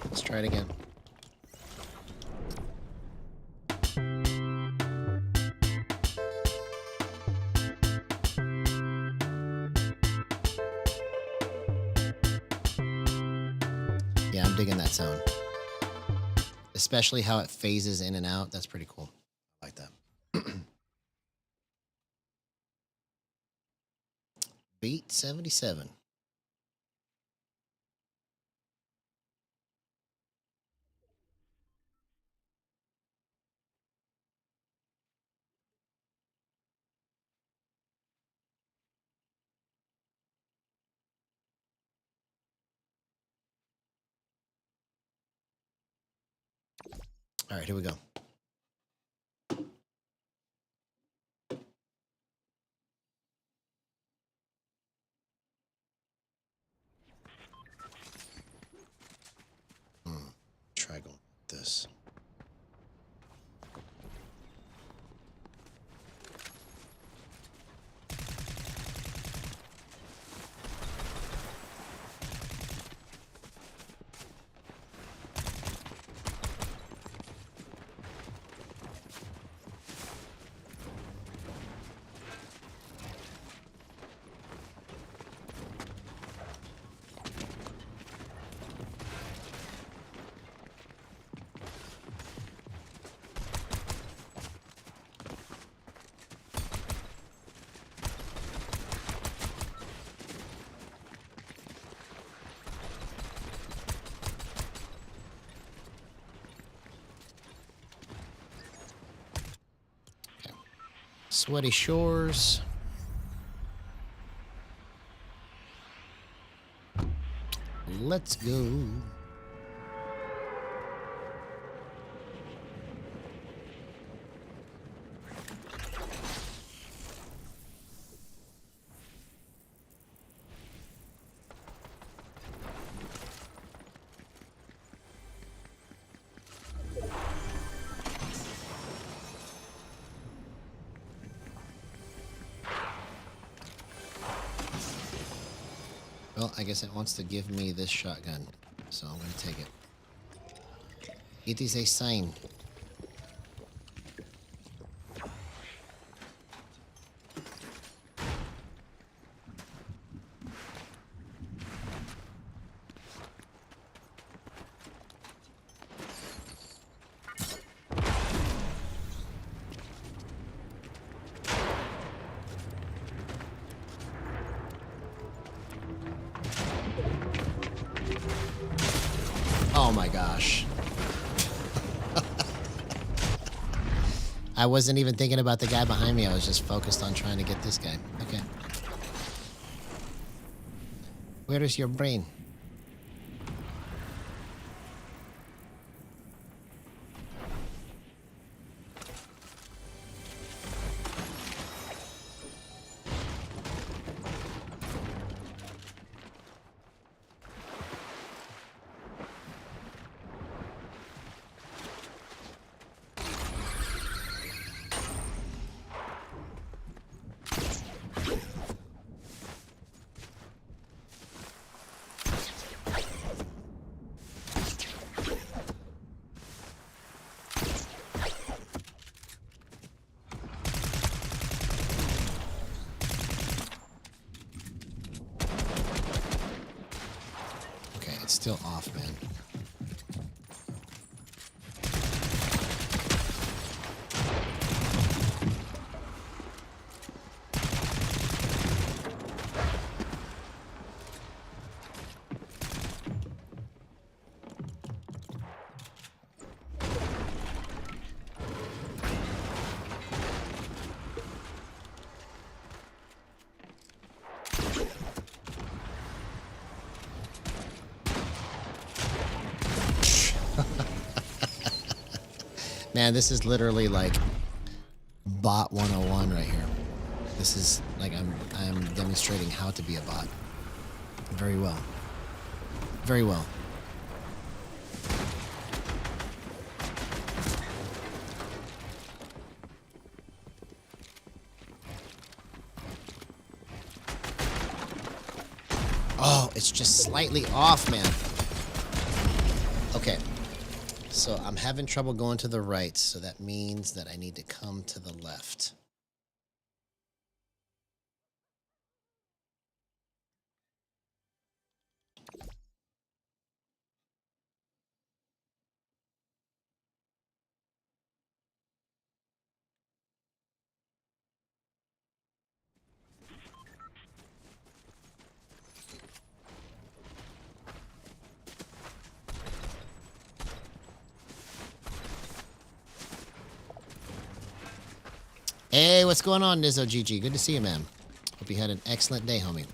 Let's try it again. Yeah, I'm digging that sound. Especially how it phases in and out. That's pretty cool. I like that. Beat 77. All right, here we go. Try going with this. Sweaty Shores. Let's go. Well, I guess it wants to give me this shotgun, so I'm going to take it. It is a sign. Oh my gosh. I wasn't even thinking about the guy behind me. I was just focused on trying to get this guy. Okay. Where is your brain? It's still off, man. Man, this is literally like bot 101 right here. This is like I'm demonstrating how to be a bot. Very well. Very well. Oh, it's just slightly off, man. Okay. So I'm having trouble going to the right, so that means that I need to come to the left. Hey, what's going on, Nizzo GG? Good to see you, man. Hope you had an excellent day, homie.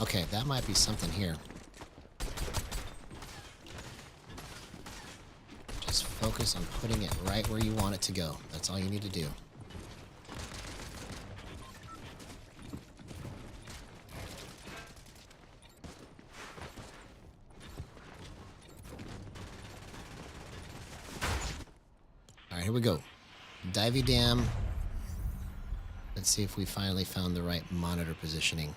Okay, that might be something here. Just focus on putting it right where you want it to go. That's all you need to do. All right, here we go. Divey Dam. Let's see if we finally found the right monitor positioning.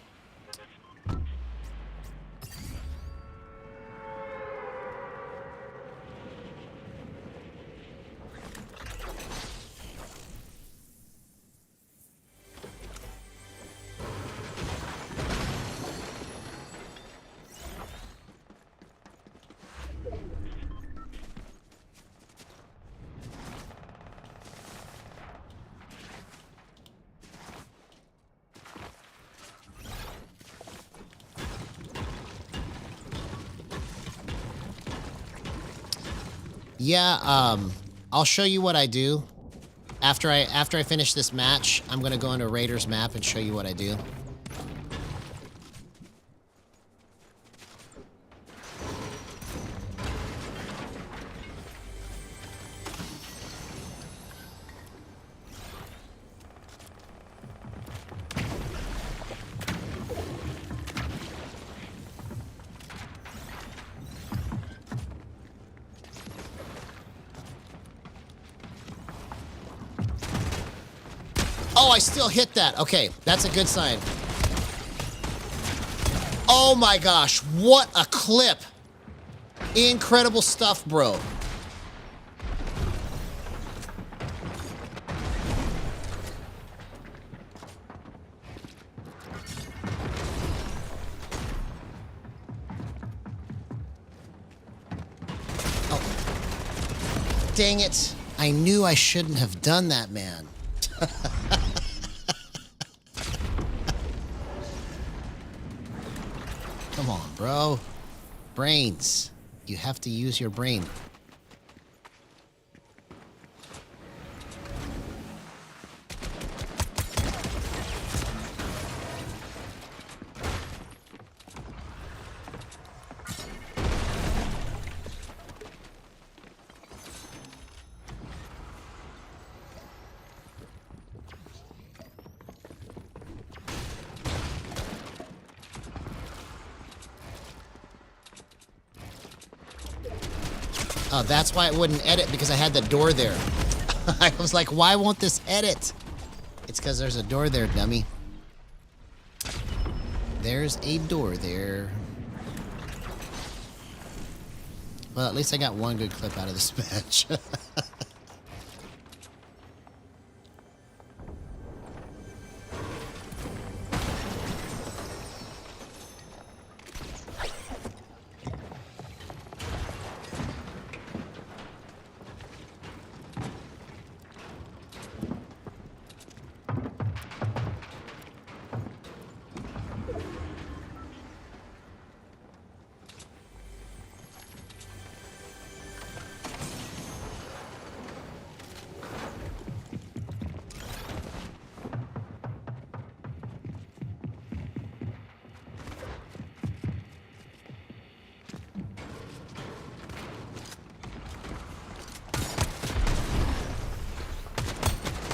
Yeah, I'll show you what I do. After I finish this match, I'm gonna go into Raiders map and show you what I do. Oh, I still hit that. Okay, that's a good sign. Oh my gosh, what a clip. Incredible stuff, bro. Oh, dang it. I knew I shouldn't have done that, man. Come on, bro. Brains. You have to use your brain. Oh, that's why it wouldn't edit, because I had the door there. I was like, why won't this edit? It's because there's a door there, dummy. There's a door there. Well, at least I got one good clip out of this match.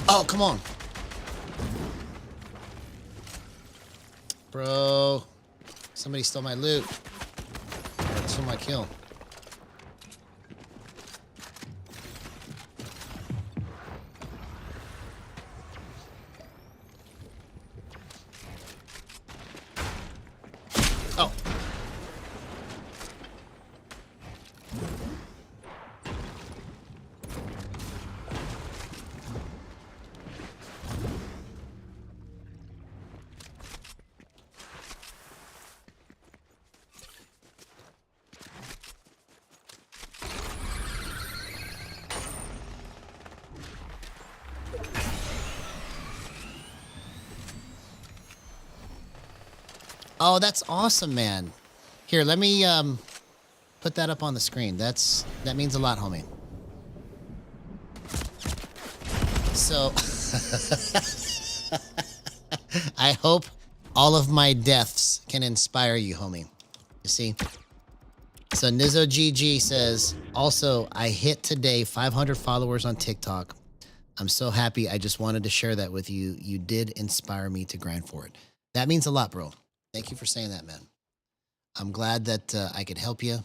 Oh, come on. Bro. Somebody stole my loot. Or stole my kill. Oh. Oh, that's awesome, man. Here, let me put that up on the screen. That means a lot, homie. So I hope all of my deaths can inspire you, homie. You see? So Nizzo GG says, also, I hit today 500 followers on TikTok. I'm so happy. I just wanted to share that with you. You did inspire me to grind for it. That means a lot, bro. Thank you for saying that, man. I'm glad that I could help you.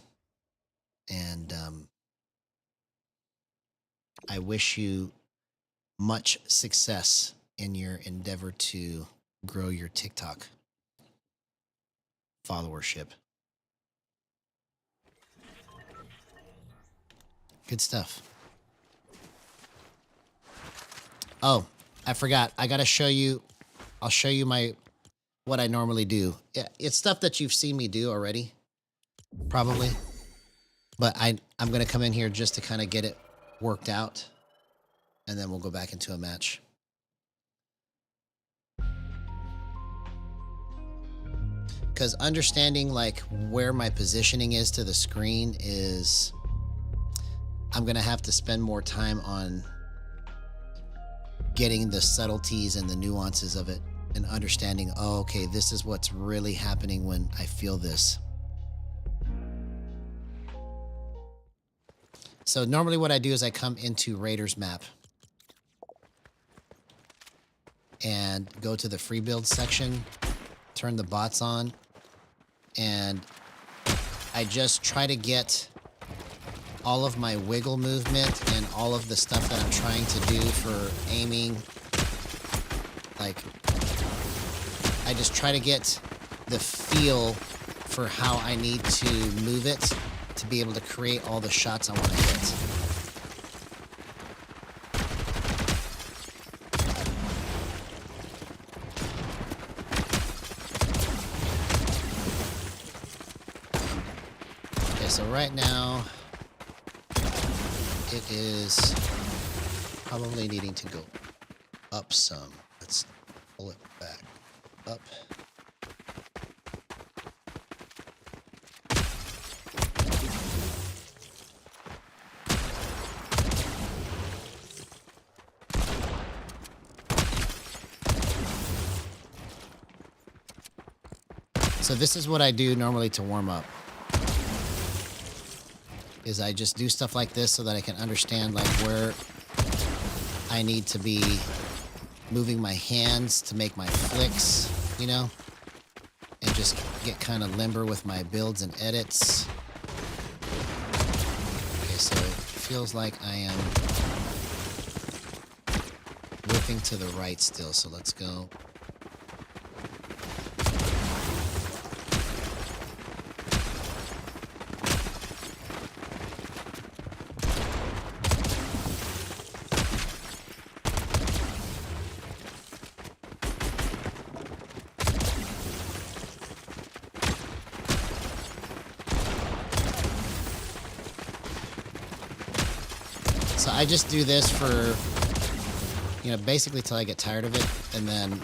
And I wish you much success in your endeavor to grow your TikTok followership. Good stuff. Oh, I forgot. I got to show you. I'll show you what I normally do. Yeah, it's stuff that you've seen me do already, probably. But I'm going to come in here just to kind of get it worked out. And then we'll go back into a match. Because understanding like where my positioning is to the screen is, I'm going to have to spend more time on getting the subtleties and the nuances of it and understanding, oh, okay, this is what's really happening when I feel this. So normally what I do is I come into Raiders map and go to the free build section, turn the bots on, and I just try to get all of my wiggle movement and all of the stuff that I'm trying to do for aiming Like, I just try to get the feel for how I need to move it to be able to create all the shots I want to hit. Okay, so right now it is probably needing to go up some. Let's pull it back up. So this is what I do normally to warm up. Is I just do stuff like this so that I can understand like where I need to be moving my hands to make my flicks, you know? And just get kind of limber with my builds and edits. Okay, so it feels like I am whipping to the right still, so let's go. So I just do this for, you know, basically till I get tired of it, and then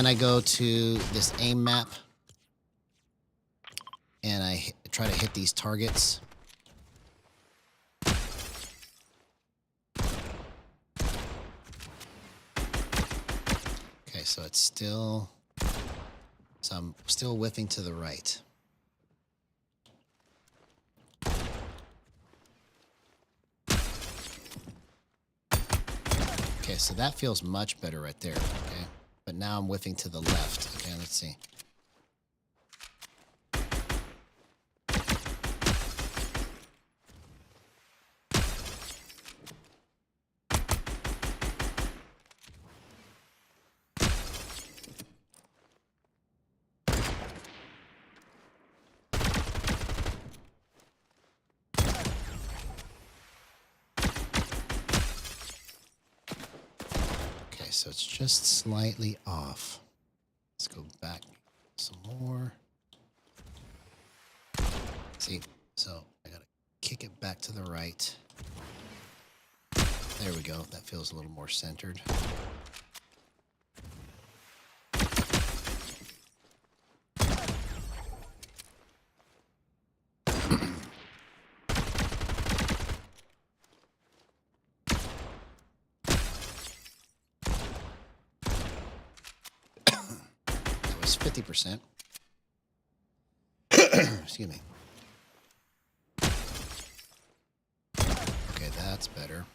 I go to this aim map, and I try to hit these targets. Okay, so it's still... So I'm still whiffing to the right. Okay, so that feels much better right there, okay? But now I'm whiffing to the left. Okay, let's see. So it's just slightly off. Let's go back some more. See, so I gotta kick it back to the right. There we go. That feels a little more centered. That was 50%. Excuse me. Okay, that's better.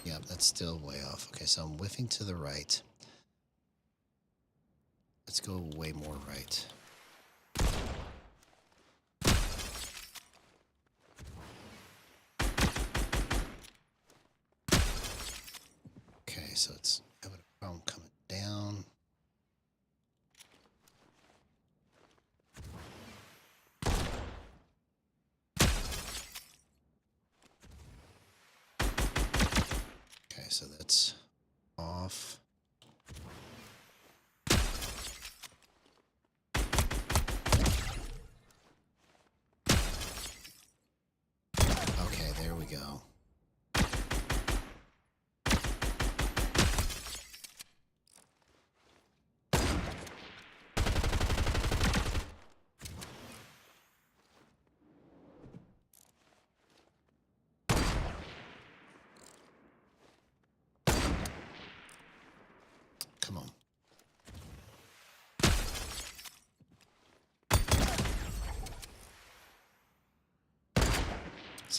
Yeah, that's still way off. Okay, so I'm whiffing to the right. Let's go way more right. Okay, so it's having a problem coming down. Okay, so that's off. Okay, there we go.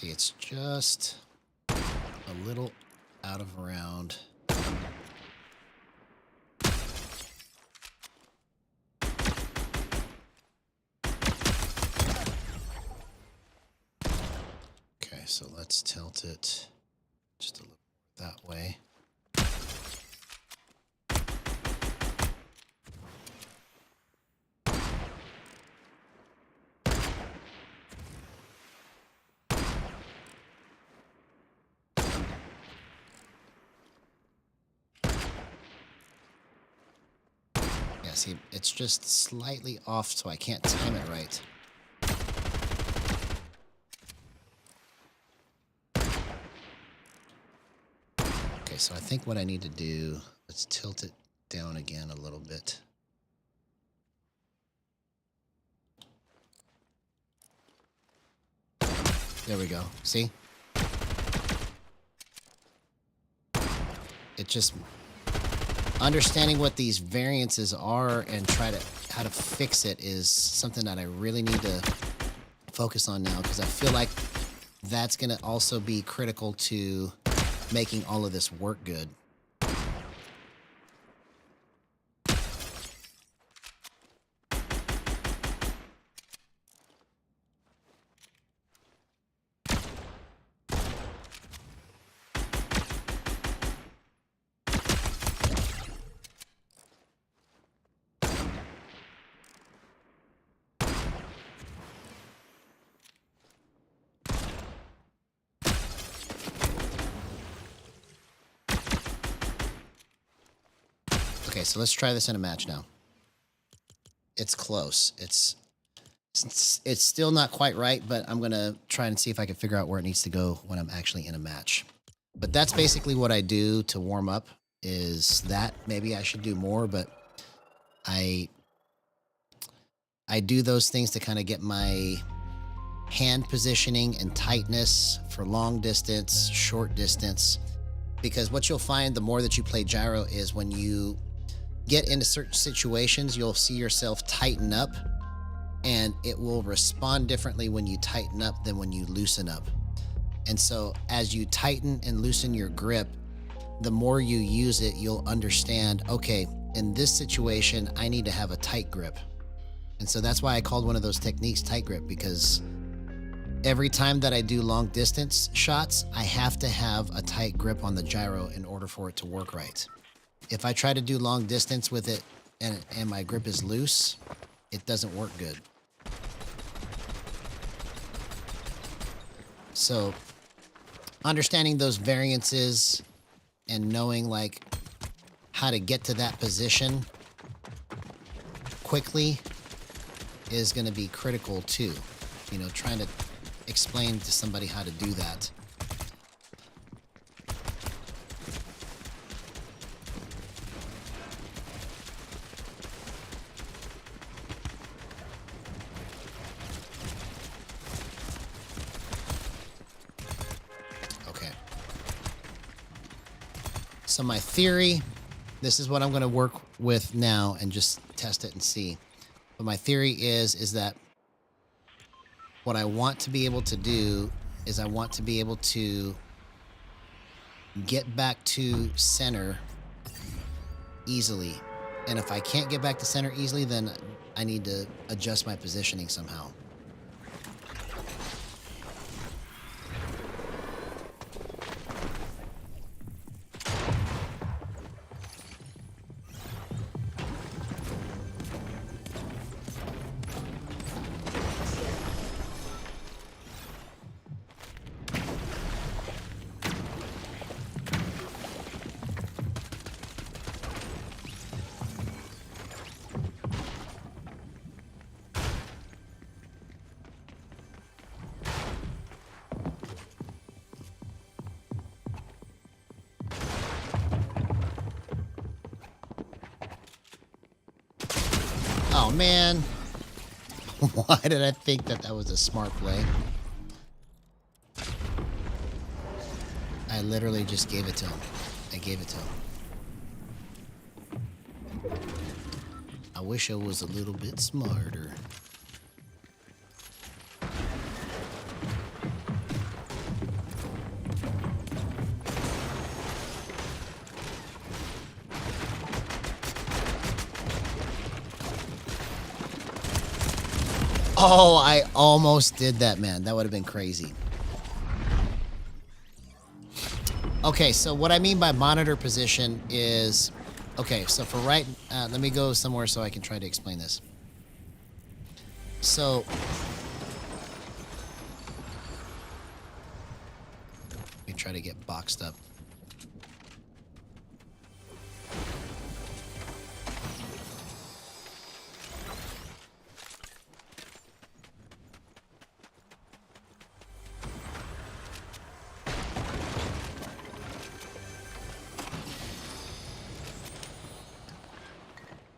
See, it's just a little out of round. Okay, so let's tilt it just a little that way. See, it's just slightly off, so I can't time it right. Okay, so I think what I need to do, let's tilt it down again a little bit. There we go. See? It just... Understanding what these variances are and how to fix it is something that I really need to focus on now, because I feel like that's going to also be critical to making all of this work good. Okay, so let's try this in a match now. It's close. It's still not quite right, but I'm going to try and see if I can figure out where it needs to go when I'm actually in a match. But that's basically what I do to warm up, is that. Maybe I should do more, but I do those things to kind of get my hand positioning and tightness for long distance, short distance. Because what you'll find the more that you play Gyro is when you get into certain situations, you'll see yourself tighten up, and it will respond differently when you tighten up than when you loosen up. And so as you tighten and loosen your grip, the more you use it, you'll understand, okay, in this situation, I need to have a tight grip. And so that's why I called one of those techniques tight grip, because every time that I do long distance shots, I have to have a tight grip on the Gyro in order for it to work right. If I try to do long distance with it and my grip is loose, it doesn't work good. So understanding those variances and knowing like how to get to that position quickly is going to be critical too. You know, trying to explain to somebody how to do that. So my theory, this is what I'm going to work with now and just test it and see. But my theory is that what I want to be able to do is I want to be able to get back to center easily. And if I can't get back to center easily, then I need to adjust my positioning somehow. Oh, man. Why did I think that that was a smart play? I literally just gave it to him. I gave it to him. I wish I was a little bit smarter. Oh, I almost did that, man. That would have been crazy. Okay, so what I mean by monitor position is... Okay, so for right... let me go somewhere so I can try to explain this. So... Let me try to get boxed up.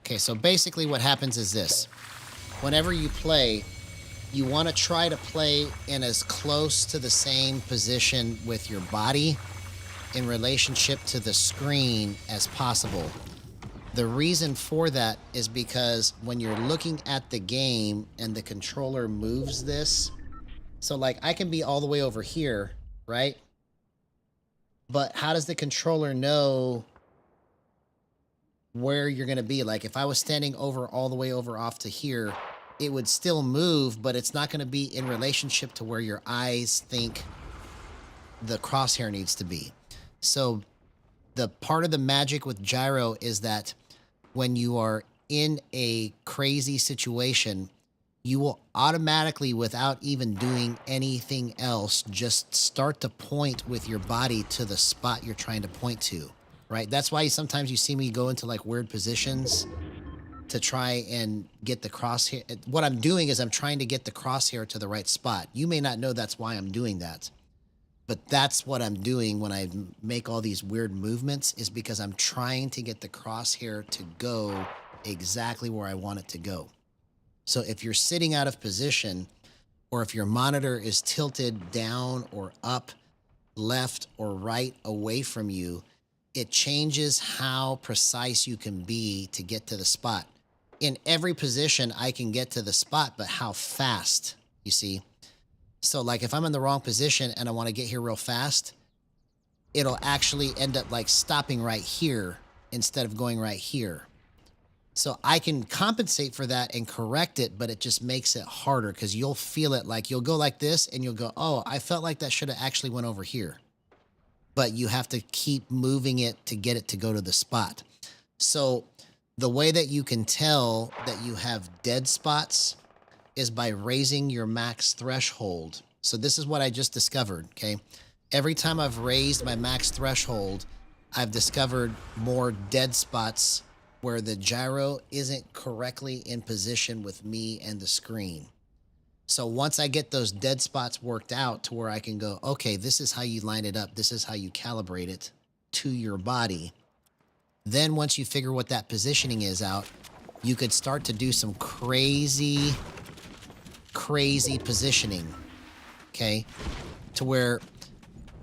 Okay, so basically what happens is this. Whenever you play, you want to try to play in as close to the same position with your body in relationship to the screen as possible. The reason for that is because when you're looking at the game and the controller moves this, so like I can be all the way over here, right? But how does the controller know where you're going to be? Like if I was standing over all the way over off to here, it would still move, but it's not going to be in relationship to where your eyes think the crosshair needs to be. So the part of the magic with Gyro is that when you are in a crazy situation, you will automatically, without even doing anything else, just start to point with your body to the spot you're trying to point to. Right? That's why sometimes you see me go into like weird positions to try and get the crosshair. What I'm doing is I'm trying to get the crosshair to the right spot. You may not know that's why I'm doing that, but that's what I'm doing when I make all these weird movements, is because I'm trying to get the crosshair to go exactly where I want it to go. So if you're sitting out of position, or if your monitor is tilted down or up, left or right away from you, it changes how precise you can be to get to the spot. In every position, I can get to the spot, but how fast, you see? So like if I'm in the wrong position and I want to get here real fast, it'll actually end up like stopping right here instead of going right here. So I can compensate for that and correct it, but it just makes it harder because you'll feel it. Like you'll go like this and you'll go, oh, I felt like that should have actually went over here. But you have to keep moving it to get it to go to the spot. So the way that you can tell that you have dead spots is by raising your max threshold. So this is what I just discovered, okay? Every time I've raised my max threshold, I've discovered more dead spots where the gyro isn't correctly in position with me and the screen. So once I get those dead spots worked out to where I can go, okay, this is how you line it up, this is how you calibrate it to your body. Then once you figure what that positioning is out, you could start to do some crazy positioning, okay? To where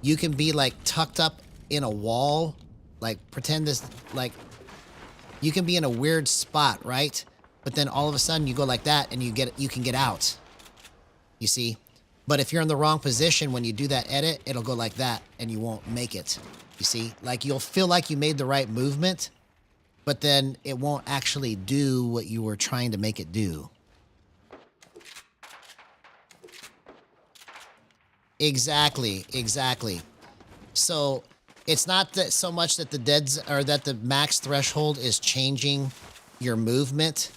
you can be like tucked up in a wall, like pretend this, like you can be in a weird spot, right? But then all of a sudden you go like that and you can get out. You see? But if you're in the wrong position, when you do that edit, it'll go like that and you won't make it. You see? Like you'll feel like you made the right movement, but then it won't actually do what you were trying to make it do. Exactly. So it's not that so much that the max threshold is changing your movement,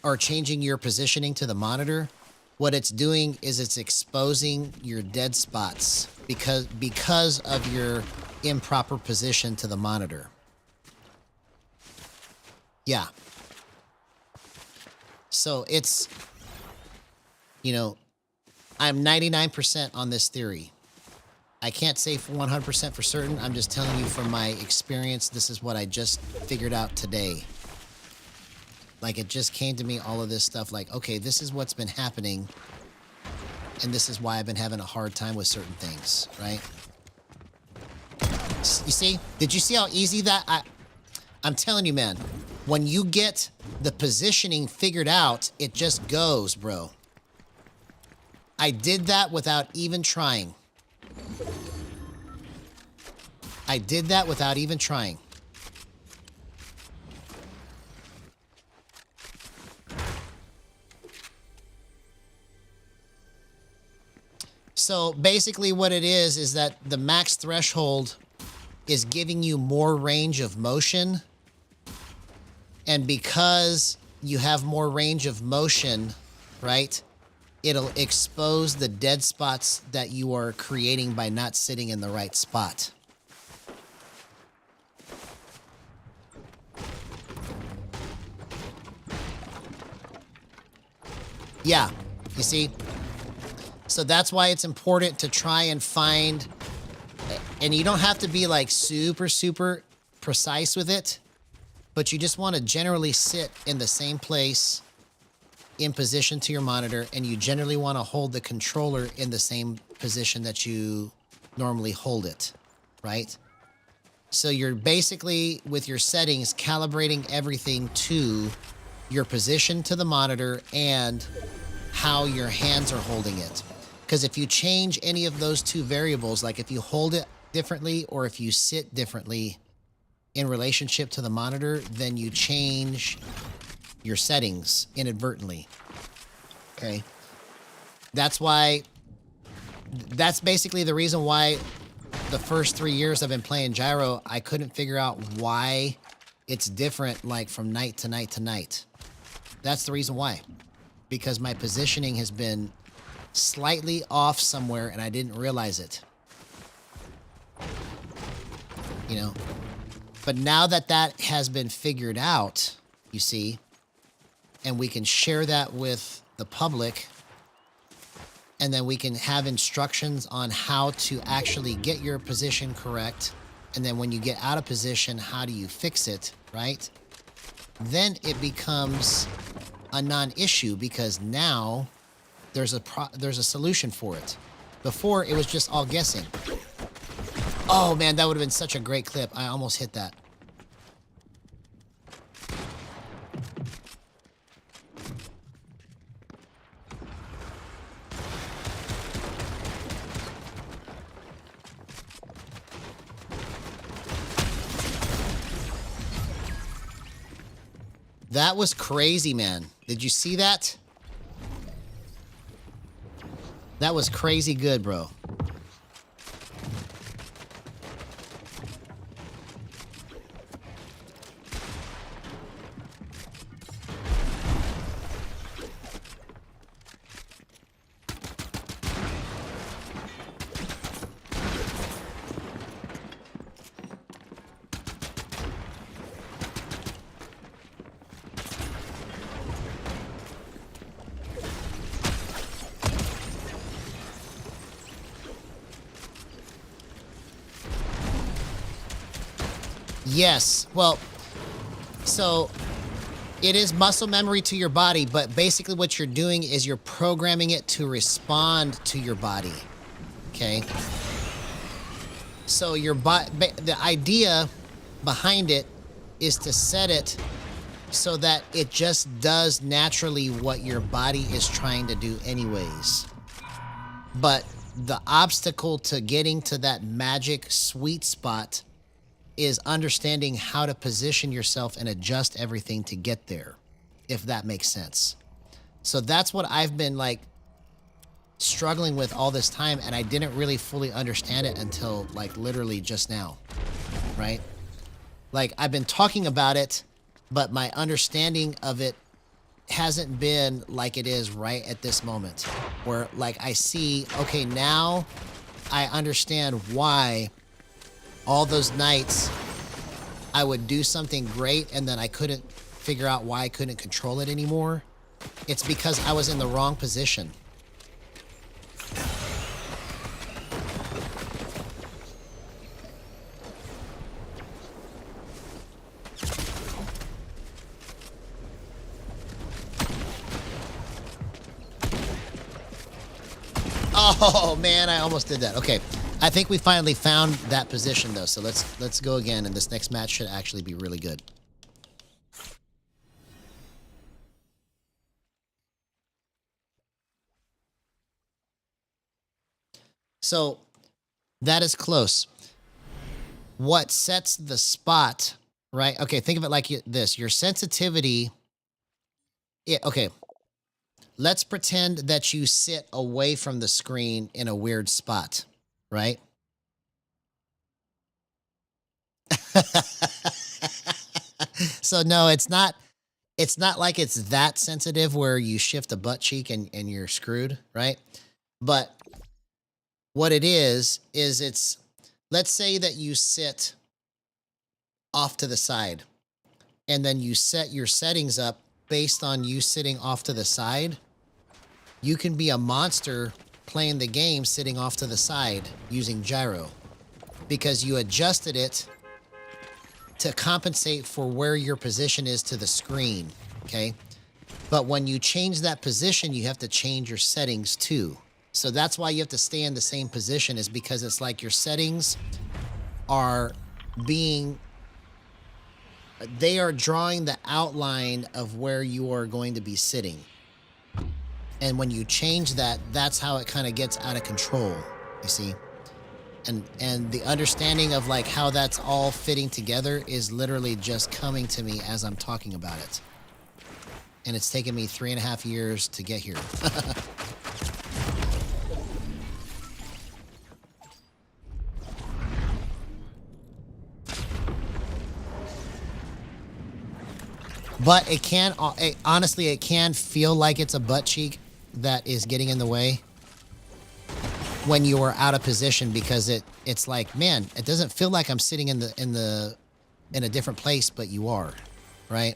or changing your positioning to the monitor. What it's doing is it's exposing your dead spots because of your improper position to the monitor. Yeah. So it's, you know, I'm 99% on this theory. I can't say for 100% for certain. I'm just telling you from my experience, this is what I just figured out today. Like it just came to me, all of this stuff, like, okay, this is what's been happening. And this is why I've been having a hard time with certain things, right? You see? Did you see how easy that? I'm telling you, man, when you get the positioning figured out, it just goes, bro. I did that without even trying. I did that without even trying. So basically what it is that the max threshold is giving you more range of motion. And because you have more range of motion, right, it'll expose the dead spots that you are creating by not sitting in the right spot. Yeah, you see? So that's why it's important to try and find, and you don't have to be like super, super precise with it, but you just want to generally sit in the same place in position to your monitor, and you generally want to hold the controller in the same position that you normally hold it, right? So you're basically, with your settings, calibrating everything to your position to the monitor and how your hands are holding it. Because if you change any of those two variables, like if you hold it differently or if you sit differently in relationship to the monitor, then you change your settings inadvertently. Okay. That's basically the reason why the first 3 years I've been playing Gyro, I couldn't figure out why it's different, like from night to night to night. That's the reason why. Because my positioning has been slightly off somewhere and I didn't realize it. You know? But now that that has been figured out, you see, and we can share that with the public, and then we can have instructions on how to actually get your position correct. And then when you get out of position, how do you fix it, right? Then it becomes a non-issue because now there's a solution for it. Before, it was just all guessing. Oh man, that would have been such a great clip. I almost hit that. That was crazy, man. Did you see that? That was crazy good, bro. Yes. Well, so it is muscle memory to your body, but basically what you're doing is you're programming it to respond to your body. Okay. So the idea behind it is to set it so that it just does naturally what your body is trying to do anyways. But the obstacle to getting to that magic sweet spot is understanding how to position yourself and adjust everything to get there, if that makes sense. So that's what I've been like struggling with all this time, and I didn't really fully understand it until like literally just now, right? Like I've been talking about it, but my understanding of it hasn't been like it is right at this moment, where like I see, okay, now I understand why all those nights I would do something great and then I couldn't figure out why I couldn't control it anymore. It's because I was in the wrong position. Oh man, I almost did that. Okay. I think we finally found that position though, so let's go again, and this next match should actually be really good. So that is close. What sets the spot, right? Okay, think of it like this. Your sensitivity, okay. let's pretend that you sit away from the screen in a weird spot, right? So no, it's not like it's that sensitive where you shift a butt cheek and you're screwed, right? But what it is it's, let's say that you sit off to the side and then you set your settings up based on you sitting off to the side. You can be a monster playing the game sitting off to the side using gyro because you adjusted it to compensate for where your position is to the screen, okay? But when you change that position, you have to change your settings too. So that's why you have to stay in the same position, is because it's like your settings are they are drawing the outline of where you are going to be sitting. And when you change that, that's how it kind of gets out of control, you see? And the understanding of like how that's all fitting together is literally just coming to me as I'm talking about it. And it's taken me 3.5 years to get here. But it can, honestly, it can feel like it's a butt cheek that is getting in the way when you are out of position, because it's like, man, it doesn't feel like I'm sitting in a different place, but you are, right?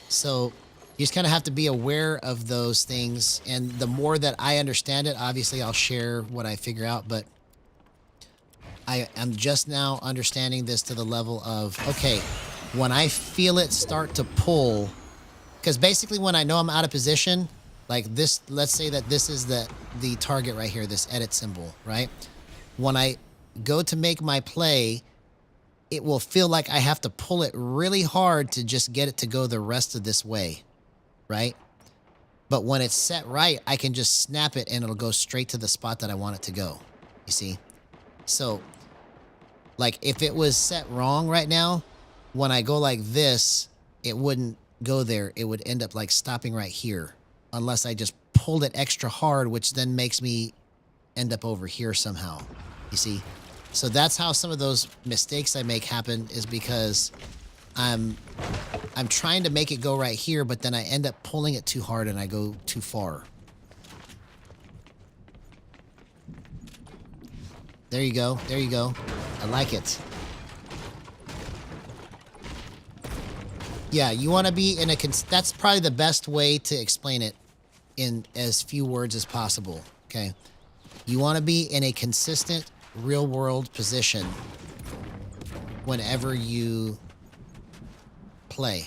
So you just kind of have to be aware of those things. And the more that I understand it, obviously I'll share what I figure out, but I'm just now understanding this to the level of, okay, when I feel it start to pull, because basically when I know I'm out of position, like this, let's say that this is the target right here, this edit symbol, right? When I go to make my play, it will feel like I have to pull it really hard to just get it to go the rest of this way, right? But when it's set right, I can just snap it and it'll go straight to the spot that I want it to go, you see? So, like if it was set wrong right now, when I go like this, it wouldn't go there. It would end up like stopping right here, unless I just pulled it extra hard, which then makes me end up over here somehow, you see? So that's how some of those mistakes I make happen, is because I'm trying to make it go right here, but then I end up pulling it too hard and I go too far. There you go. There you go. I like it. Yeah, you want to be in a... That's probably the best way to explain it in as few words as possible, okay? You want to be in a consistent, real-world position whenever you play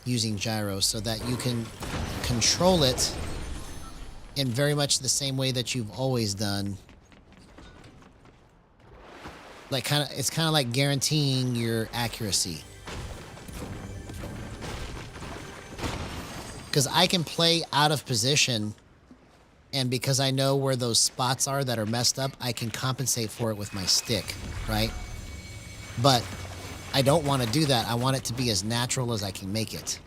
using gyro, so that you can control it in very much the same way that you've always done. Like it's kind of like guaranteeing your accuracy. Because I can play out of position, and because I know where those spots are that are messed up, I can compensate for it with my stick, right? But I don't want to do that. I want it to be as natural as I can make it.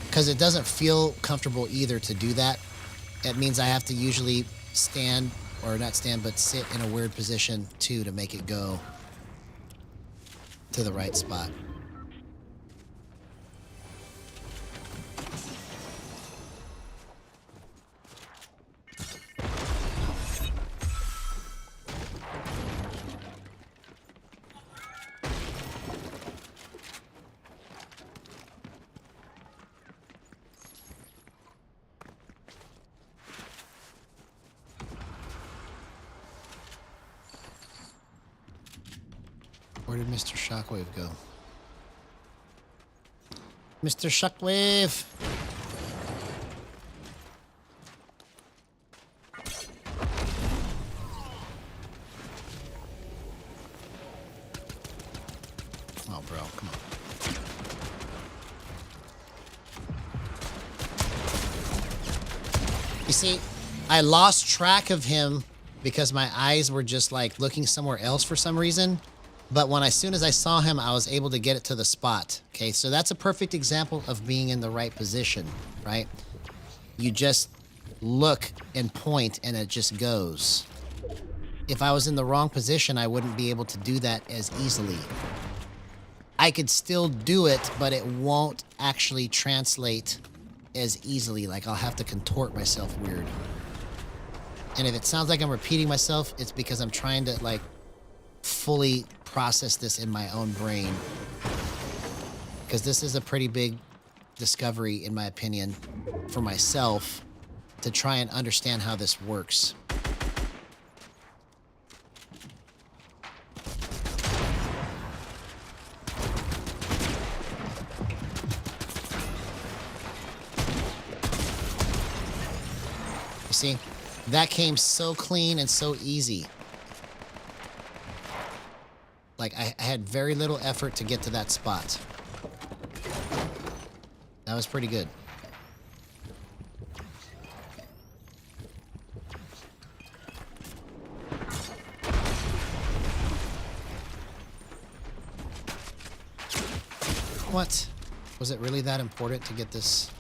Because it doesn't feel comfortable either to do that. It means I have to usually stand, or not stand, but sit in a weird position too to make it go to the right spot. Where did Mr. Shockwave go? Mr. Shockwave! Oh, bro, come on. You see, I lost track of him because my eyes were just like looking somewhere else for some reason. But as soon as I saw him, I was able to get it to the spot. Okay, so that's a perfect example of being in the right position, right? You just look and point and it just goes. If I was in the wrong position, I wouldn't be able to do that as easily. I could still do it, but it won't actually translate as easily. Like, I'll have to contort myself weird. And if it sounds like I'm repeating myself, it's because I'm trying to, like, fully process this in my own brain. Because this is a pretty big discovery, in my opinion, for myself to try and understand how this works. See, that came so clean and so easy. Like, I had very little effort to get to that spot. That was pretty good. What? Was it really that important to get this?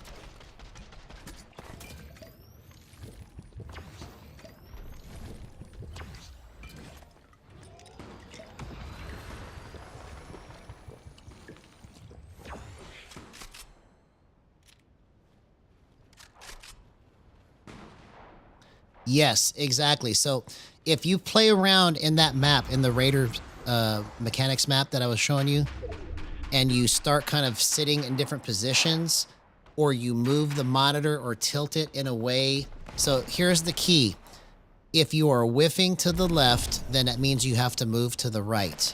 Yes, exactly. So if you play around in that map, in the Raider mechanics map that I was showing you, and you start kind of sitting in different positions, or you move the monitor or tilt it in a way. So here's the key. If you are whiffing to the left, then that means you have to move to the right.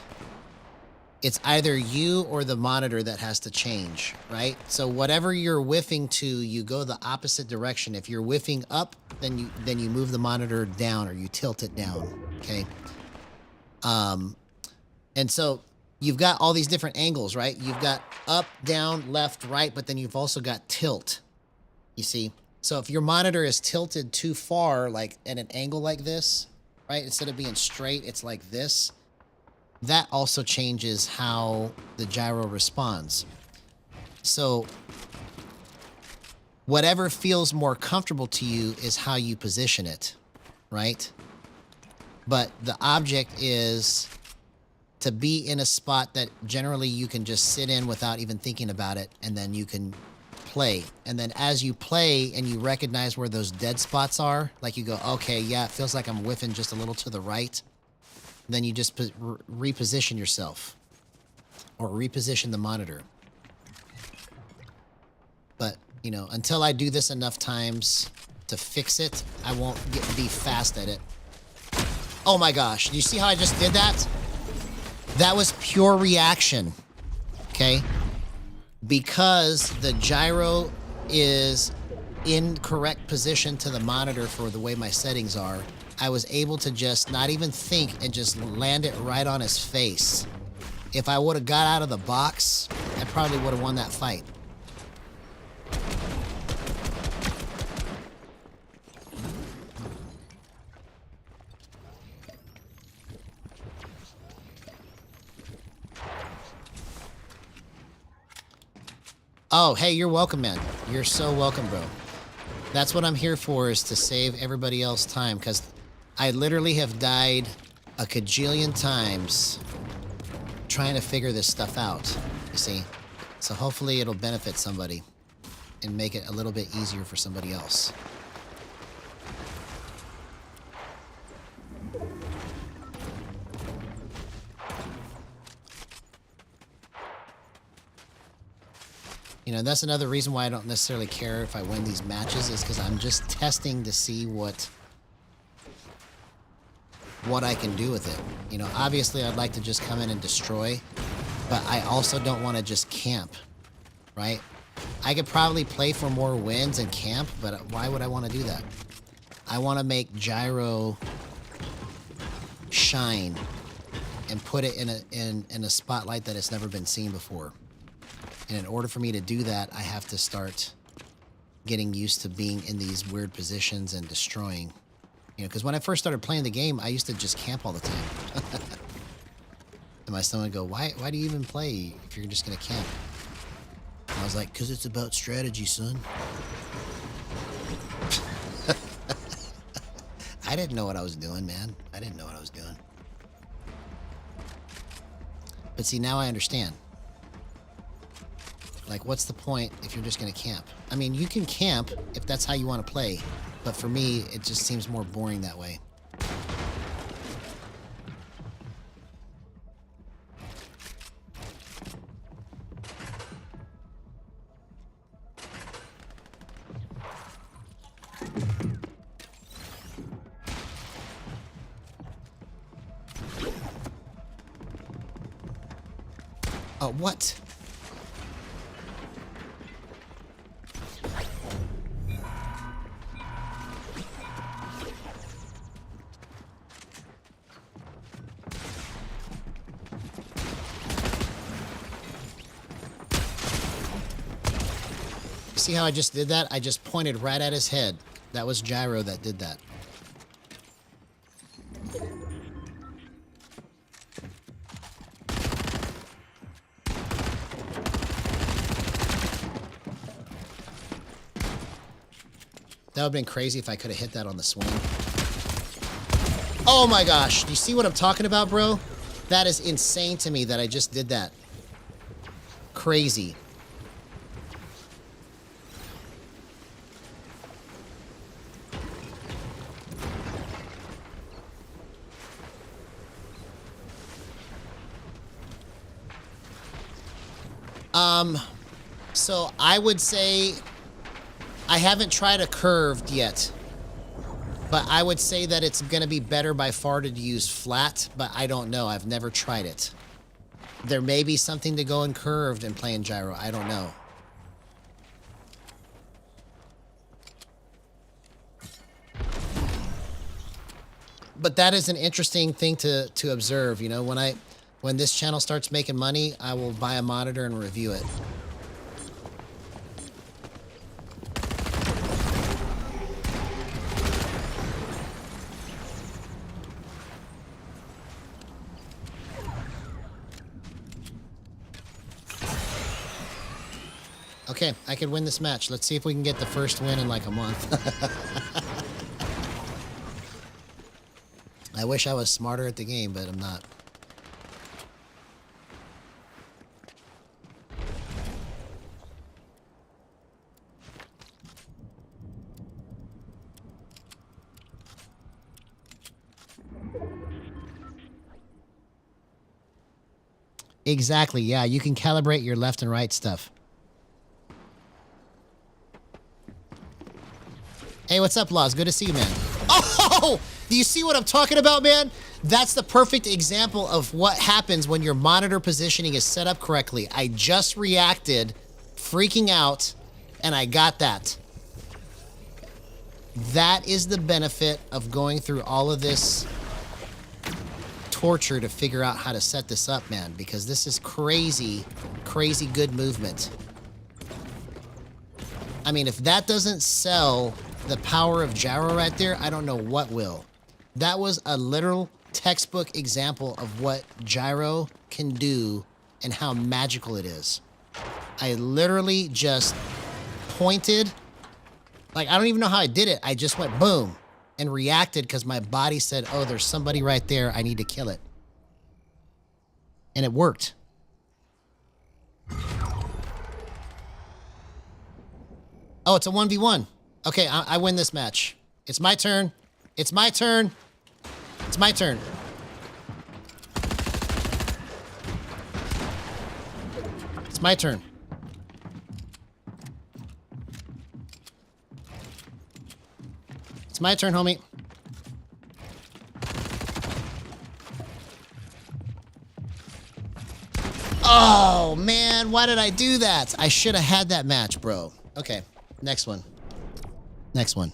It's either you or the monitor that has to change, right? So whatever you're whiffing to, you go the opposite direction. If you're whiffing up, then you move the monitor down, or you tilt it down, okay? And so you've got all these different angles, right? You've got up, down, left, right, but then you've also got tilt, you see? So if your monitor is tilted too far, like at an angle like this, right? Instead of being straight, it's like this. That also changes how the gyro responds. So whatever feels more comfortable to you is how you position it, right? But the object is to be in a spot that generally you can just sit in without even thinking about it, and then you can play. And then as you play and you recognize where those dead spots are, like you go, okay, yeah, it feels like I'm whiffing just a little to the right. Then you just reposition yourself, or reposition the monitor. But, you know, until I do this enough times to fix it, I won't be fast at it. Oh my gosh, you see how I just did that? That was pure reaction, okay? Because the gyro is in correct position to the monitor for the way my settings are, I was able to just not even think and just land it right on his face. If I would have got out of the box, I probably would have won that fight. Oh, hey, you're welcome, man. You're so welcome, bro. That's what I'm here for, is to save everybody else time, because I literally have died a cajillion times trying to figure this stuff out, you see? So hopefully it'll benefit somebody and make it a little bit easier for somebody else. You know, that's another reason why I don't necessarily care if I win these matches, is because I'm just testing to see what I can do with it. You know, obviously I'd like to just come in and destroy, but I also don't want to just camp, right? I could probably play for more wins and camp, but why would I want to do that? I want to make Gyro shine and put it in a spotlight that it's never been seen before. And in order for me to do that, I have to start getting used to being in these weird positions and destroying. You know, because when I first started playing the game, I used to just camp all the time. And my son would go, why do you even play if you're just going to camp? And I was like, because it's about strategy, son. I didn't know what I was doing, man. I didn't know what I was doing. But see, now I understand. Like, what's the point if you're just going to camp? I mean, you can camp if that's how you want to play. But for me, it just seems more boring that way. Oh, what? See how I just did that? I just pointed right at his head. That was Gyro that did that. That would have been crazy if I could have hit that on the swing. Oh my gosh. Do you see what I'm talking about, bro? That is insane to me that I just did that. Crazy. So I would say I haven't tried a curved yet, but I would say that it's going to be better by far to use flat, but I don't know. I've never tried it. There may be something to go in curved and playing gyro. I don't know. But that is an interesting thing to observe. You know, when this channel starts making money, I will buy a monitor and review it. Okay, I could win this match. Let's see if we can get the first win in like a month. I wish I was smarter at the game, but I'm not. Exactly, yeah. You can calibrate your left and right stuff. Hey, what's up, Laws? Good to see you, man. Oh, do you see what I'm talking about, man? That's the perfect example of what happens when your monitor positioning is set up correctly. I just reacted, freaking out, and I got that. That is the benefit of going through all of this torture to figure out how to set this up, man, because this is crazy, crazy good movement. I mean, if that doesn't sell the power of gyro right there, I don't know what will. That was a literal textbook example of what gyro can do and how magical it is. I literally just pointed, like, I don't even know how I did it. I just went boom and reacted because my body said, oh, there's somebody right there. I need to kill it. And it worked. Oh, it's a 1v1. Okay, I win this match. It's my turn. It's my turn. It's my turn. It's my turn. It's my turn, homie. Oh, man, why did I do that? I should have had that match, bro. Okay, next one. Next one.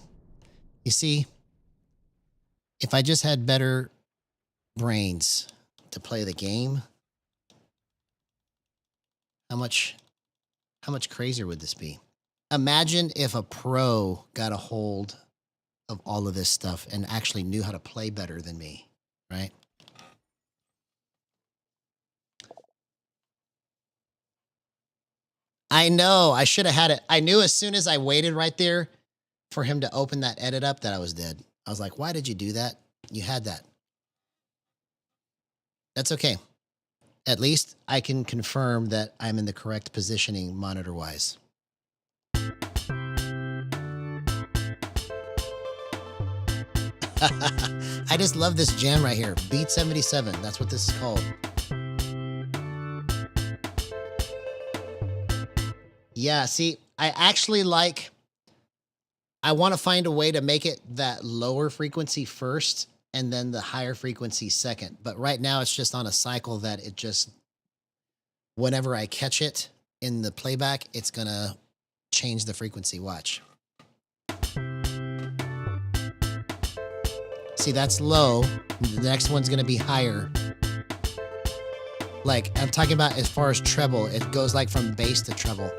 You see, if I just had better brains to play the game, how much crazier would this be? Imagine if a pro got a hold of all of this stuff and actually knew how to play better than me, right? I know. I should have had it. I knew as soon as I waited right there for him to open that edit up that I was dead. I was like, why did you do that? You had that. That's okay. At least I can confirm that I'm in the correct positioning monitor-wise. I just love this jam right here. Beat 77. That's what this is called. Yeah, see, I actually like... I want to find a way to make it that lower frequency first and then the higher frequency second. But right now it's just on a cycle that it just... Whenever I catch it in the playback, it's going to change the frequency. Watch. See, that's low. The next one's going to be higher. Like, I'm talking about as far as treble. It goes like from bass to treble.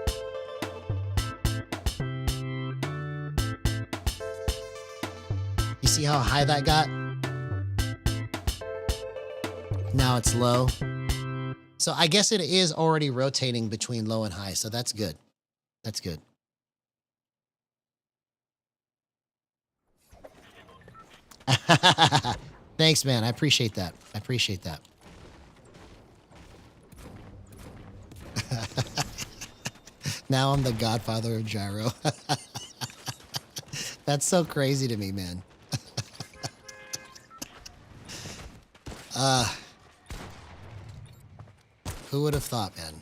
You see how high that got? Now it's low. So I guess it is already rotating between low and high. So that's good. That's good. Thanks, man. I appreciate that. I appreciate that. Now I'm the godfather of gyro. That's so crazy to me, man. Who would have thought, man?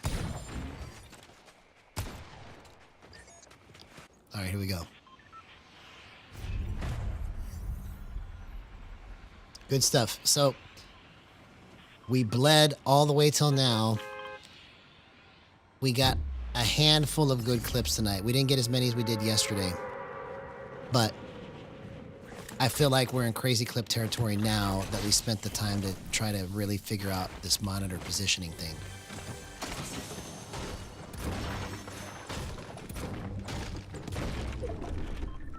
All right, here we go. Good stuff. So we bled all the way till now. We got a handful of good clips tonight. We didn't get as many as we did yesterday, but I feel like we're in crazy clip territory now that we spent the time to try to really figure out this monitor positioning thing.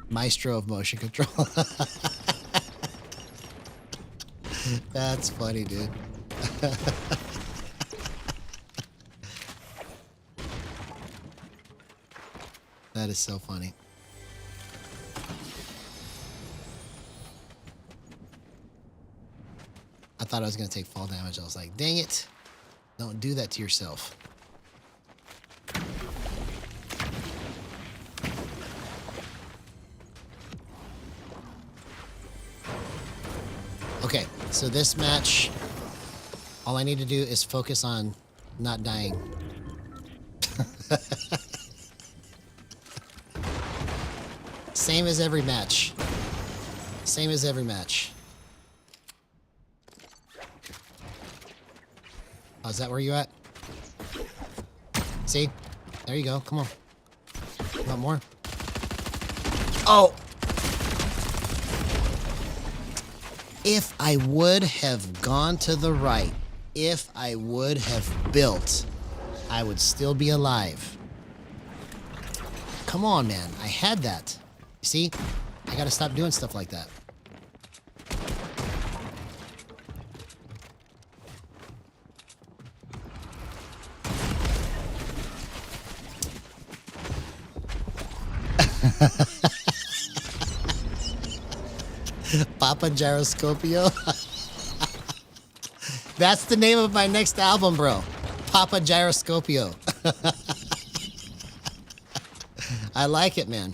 Maestro of motion control. That's funny, dude. That is so funny. I thought I was going to take fall damage. I was like, dang it. Don't do that to yourself. Okay, so this match, all I need to do is focus on not dying. Same as every match. Same as every match. Oh, is that where you at? See? There you go. Come on. Want more? Oh! If I would have gone to the right, if I would have built, I would still be alive. Come on, man. I had that. You see? I gotta stop doing stuff like that. Papa Gyroscopio. That's the name of my next album, bro. Papa Gyroscopio. I like it, man.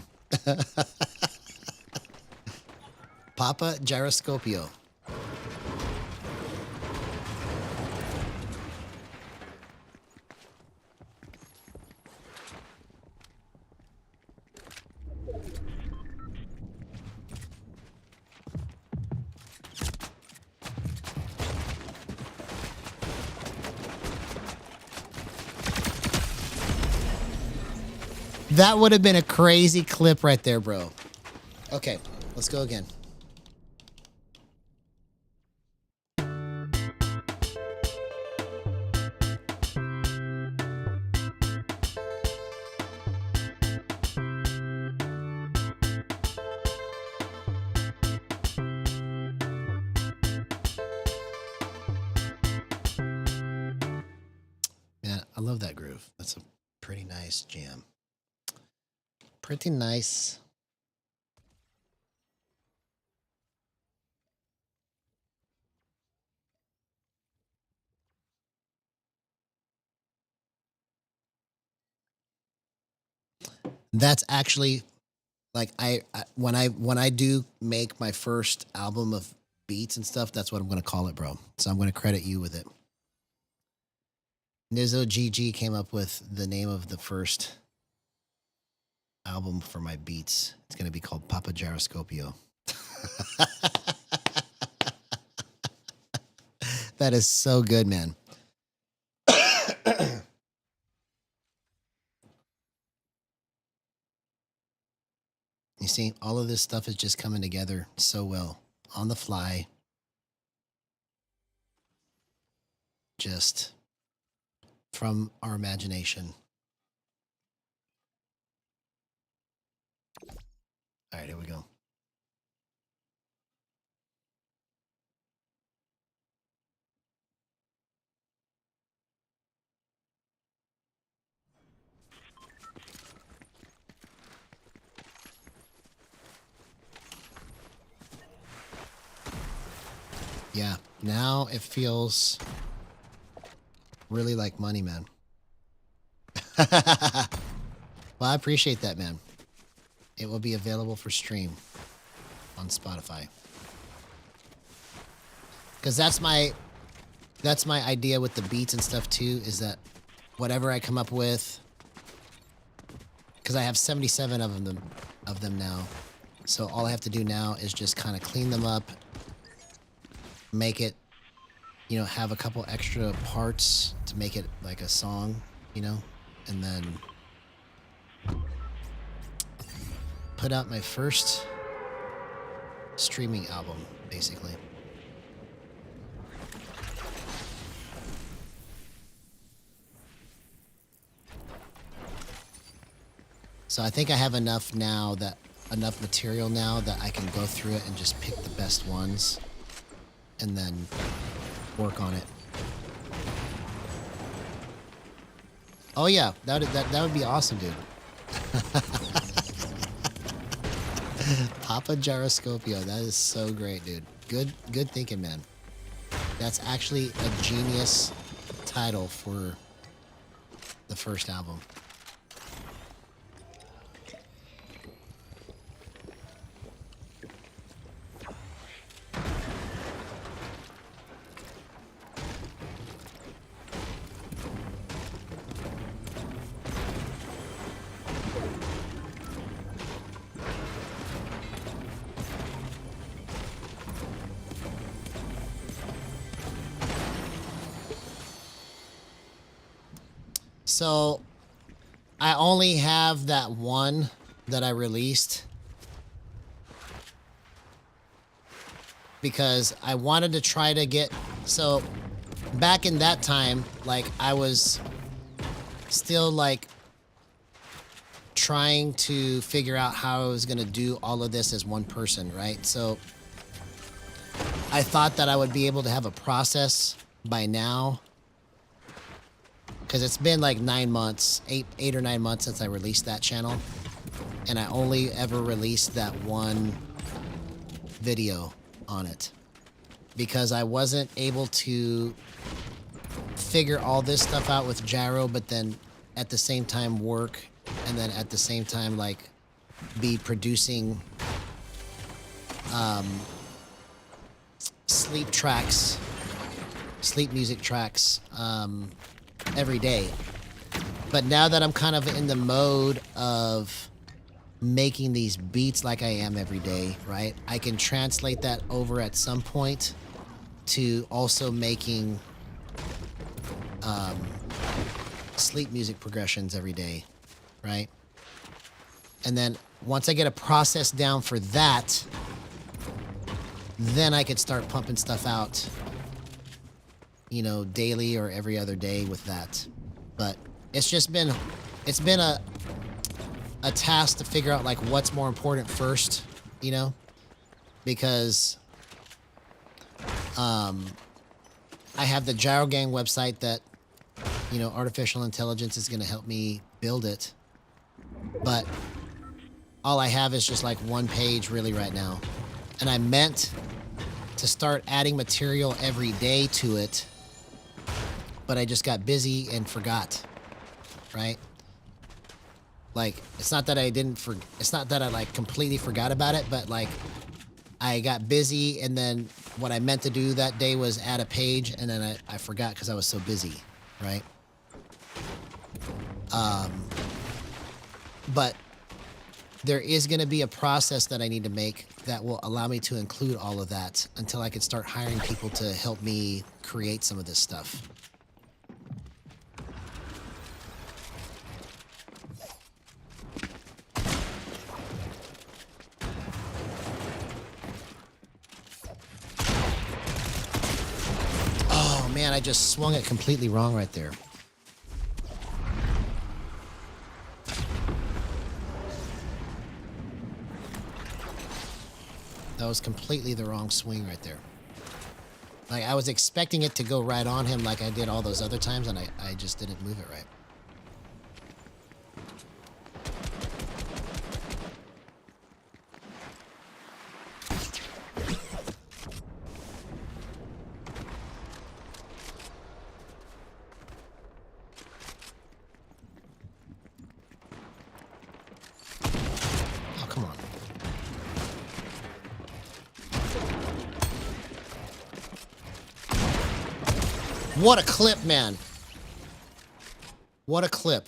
Papa Gyroscopio. That would have been a crazy clip right there, bro. Okay, let's go again. Man, I love that groove. That's a Pretty nice jam. Pretty nice. That's actually like when I do make my first album of beats and stuff, that's what I'm gonna call it, bro. So I'm gonna credit you with it. Nizzo GG came up with the name of the first album for my beats. It's gonna be called Papa Gyroscopio. That is so good, man. You see, all of this stuff is just coming together so well on the fly. Just from our imagination. All right, here we go. Yeah, now it feels really like money, man. Well, I appreciate that, man. It will be available for stream on Spotify. Because that's my idea with the beats and stuff too, is that whatever I come up with, because I have 77 of them now. So all I have to do now is just kind of clean them up, make it, you know, have a couple extra parts to make it like a song, you know, and then put out my first streaming album, basically. So I think I have enough material now that I can go through it and just pick the best ones and then work on it. Oh yeah, that would be awesome, dude. Papa Gyroscopio, that is so great, dude. Good thinking, man. That's actually a genius title for the first album. So I only have that one that I released because I wanted to try to get, so back in that time, like I was still like trying to figure out how I was going to do all of this as one person, right? So I thought that I would be able to have a process by now, because it's been like 9 months, eight or 9 months since I released that channel, and I only ever released that one video on it because I wasn't able to figure all this stuff out with Gyro, but then at the same time work, and then at the same time like be producing sleep music tracks every day. But now that I'm kind of in the mode of making these beats like I am every day, right? I can translate that over at some point to also making sleep music progressions every day, right? And then once I get a process down for that, then I could start pumping stuff out, you know, daily or every other day with that. But it's been a task to figure out like what's more important first, you know, because I have the Gyro Gang website that, you know, artificial intelligence is going to help me build it. But all I have is just like one page really right now. And I meant to start adding material every day to it, but I just got busy and forgot, right? Like, it's not that I it's not that I like completely forgot about it, but like I got busy, and then what I meant to do that day was add a page, and then I forgot because I was so busy, right? But there is going to be a process that I need to make that will allow me to include all of that until I can start hiring people to help me create some of this stuff. Oh man, I just swung it completely wrong right there. That was completely the wrong swing right there. Like, I was expecting it to go right on him like I did all those other times, and I just didn't move it right. Oh, come on. What a clip, man. What a clip.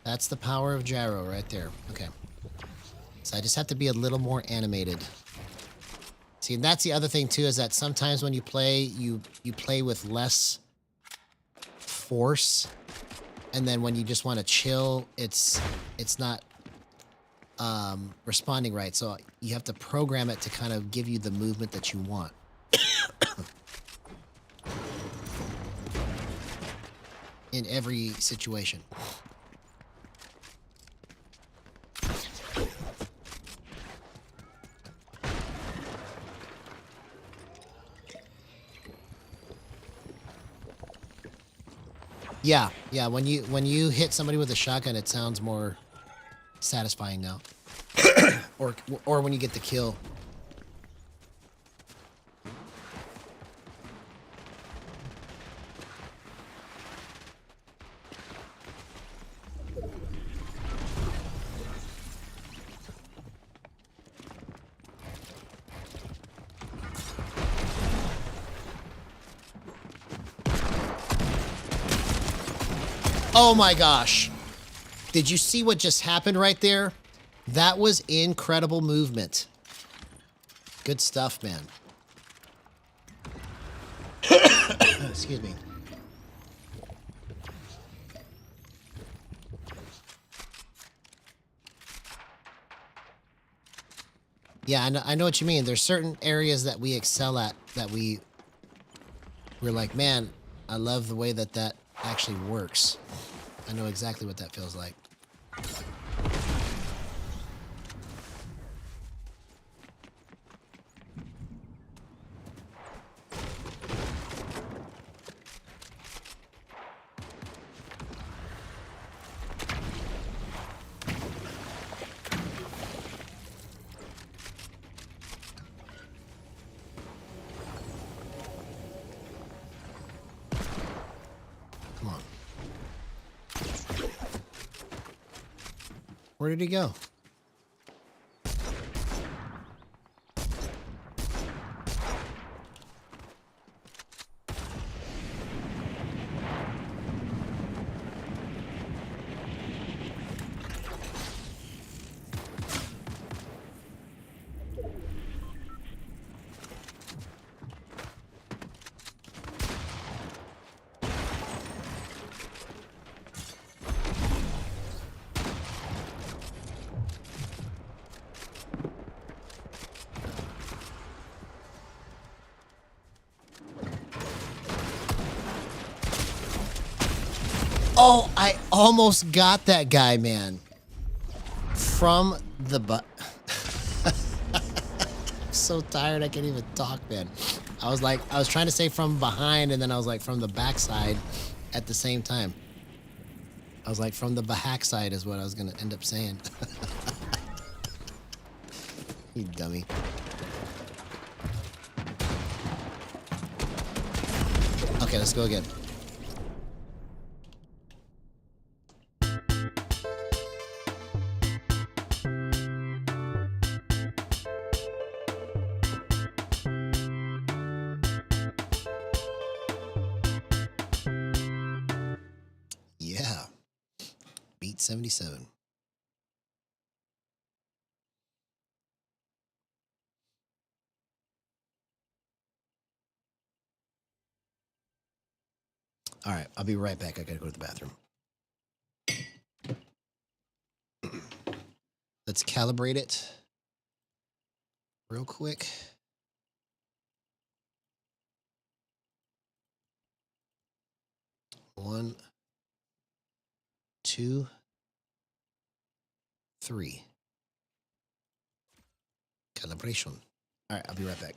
That's the power of Gyro right there. Okay. So I just have to be a little more animated. See, and that's the other thing too, is that sometimes when you play, you play with less force, and then when you just want to chill, it's not responding right. So you have to program it to kind of give you the movement that you want. In every situation. Yeah, when you hit somebody with a shotgun, it sounds more satisfying now. or when you get the kill. Oh my gosh. Did you see what just happened right there? That was incredible movement. Good stuff, man. Excuse me. Yeah, I know what you mean. There's certain areas that we excel at that we're like, man, I love the way that actually works. I know exactly what that feels like. Come on. Where did he go? Oh, I almost got that guy, man. From the butt. I'm so tired I can't even talk, man. I was trying to say from behind, and then I was like from the backside at the same time. I was like, from the back side is what I was going to end up saying. You dummy. Okay, let's go again. Yeah. Beat 77. All right, I'll be right back. I gotta go to the bathroom. Let's calibrate it real quick. One, two, three. Calibration. All right, I'll be right back.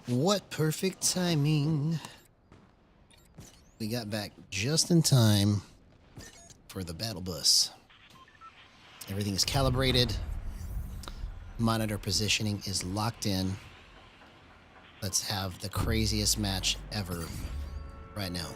What perfect timing. We got back just in time for the battle bus. Everything is calibrated. Monitor positioning is locked in. Let's have the craziest match ever right now.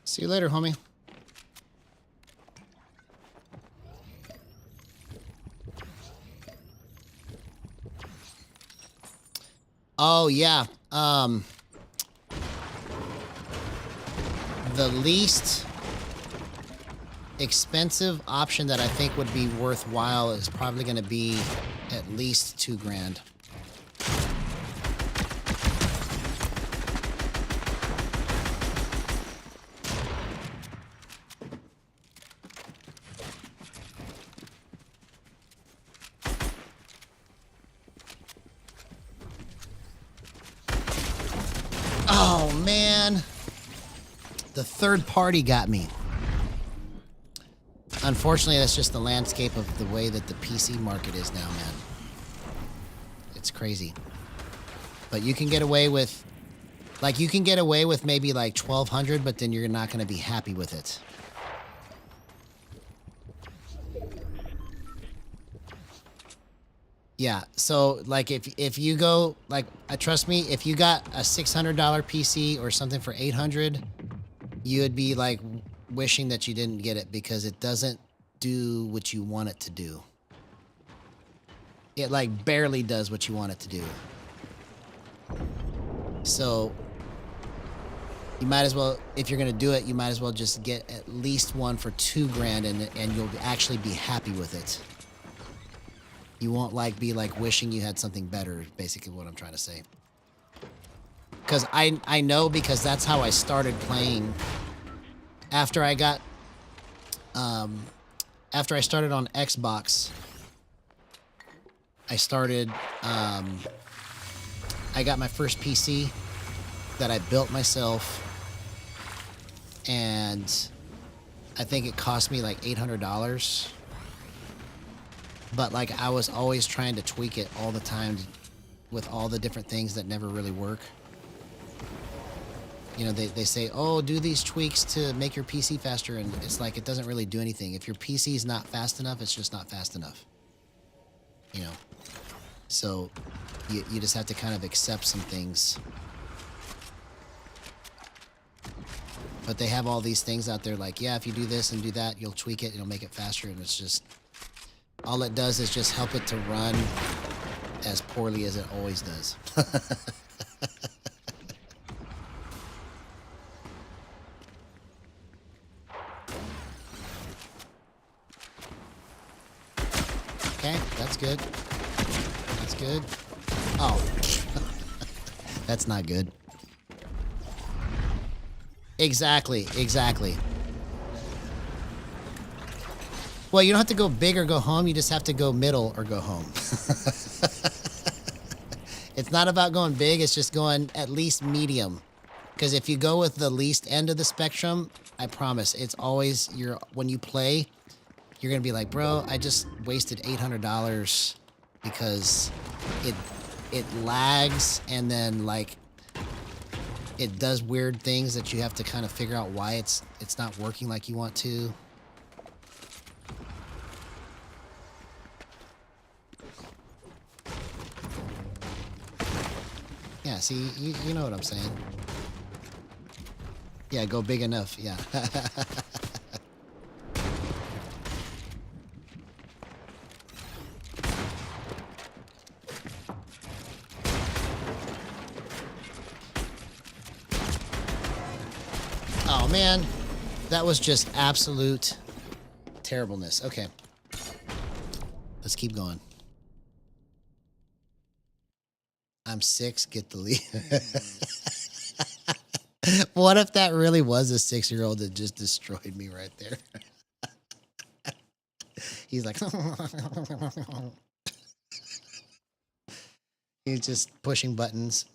See you later, homie. Oh, yeah. The least expensive option that I think would be worthwhile is probably going to be at least $2,000. Oh, man. The third party got me. Unfortunately, that's just the landscape of the way that the PC market is now, man. It's crazy. But you can get away with, like, you can get away with maybe like 1,200, but then you're not going to be happy with it. Yeah, so like if you go, like, trust me, if you got a $600 PC or something for 800, you would be like wishing that you didn't get it because it doesn't do what you want it to do. It like barely does what you want it to do. So you might as well, if you're gonna do it, you might as well just get at least one for $2,000 and you'll actually be happy with it. You won't like be like wishing you had something better, basically what I'm trying to say. Because I know, because that's how I started playing. After I got, after I started on Xbox, I started, I got my first PC that I built myself, and I think it cost me like $800. But like I was always trying to tweak it all the time with all the different things that never really work. You know, they say, oh, do these tweaks to make your PC faster, and it's like it doesn't really do anything. If your PC is not fast enough, it's just not fast enough. You know, so you just have to kind of accept some things. But they have all these things out there like, yeah, if you do this and do that, you'll tweak it, it'll make it faster, and it's just, all it does is just help it to run as poorly as it always does. Okay, that's good. That's good. Oh. That's not good. Exactly, exactly. Well, you don't have to go big or go home. You just have to go middle or go home. It's not about going big. It's just going at least medium. Because if you go with the least end of the spectrum, I promise, it's always, when you play, you're going to be like, bro, I just wasted $800 because it lags, and then like it does weird things that you have to kind of figure out why it's not working like you want to. Yeah, see, you know what I'm saying. Yeah, go big enough, yeah. Oh, man. That was just absolute terribleness. Okay. Let's keep going. I'm 6, get the lead. What if that really was a 6-year-old that just destroyed me right there? He's like... He's just pushing buttons.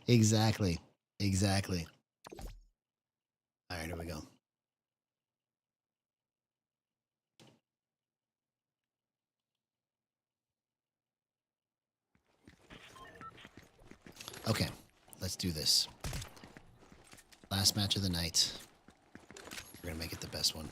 Exactly. Exactly. All right, here we go. Okay, let's do this. Last match of the night. We're gonna make it the best one.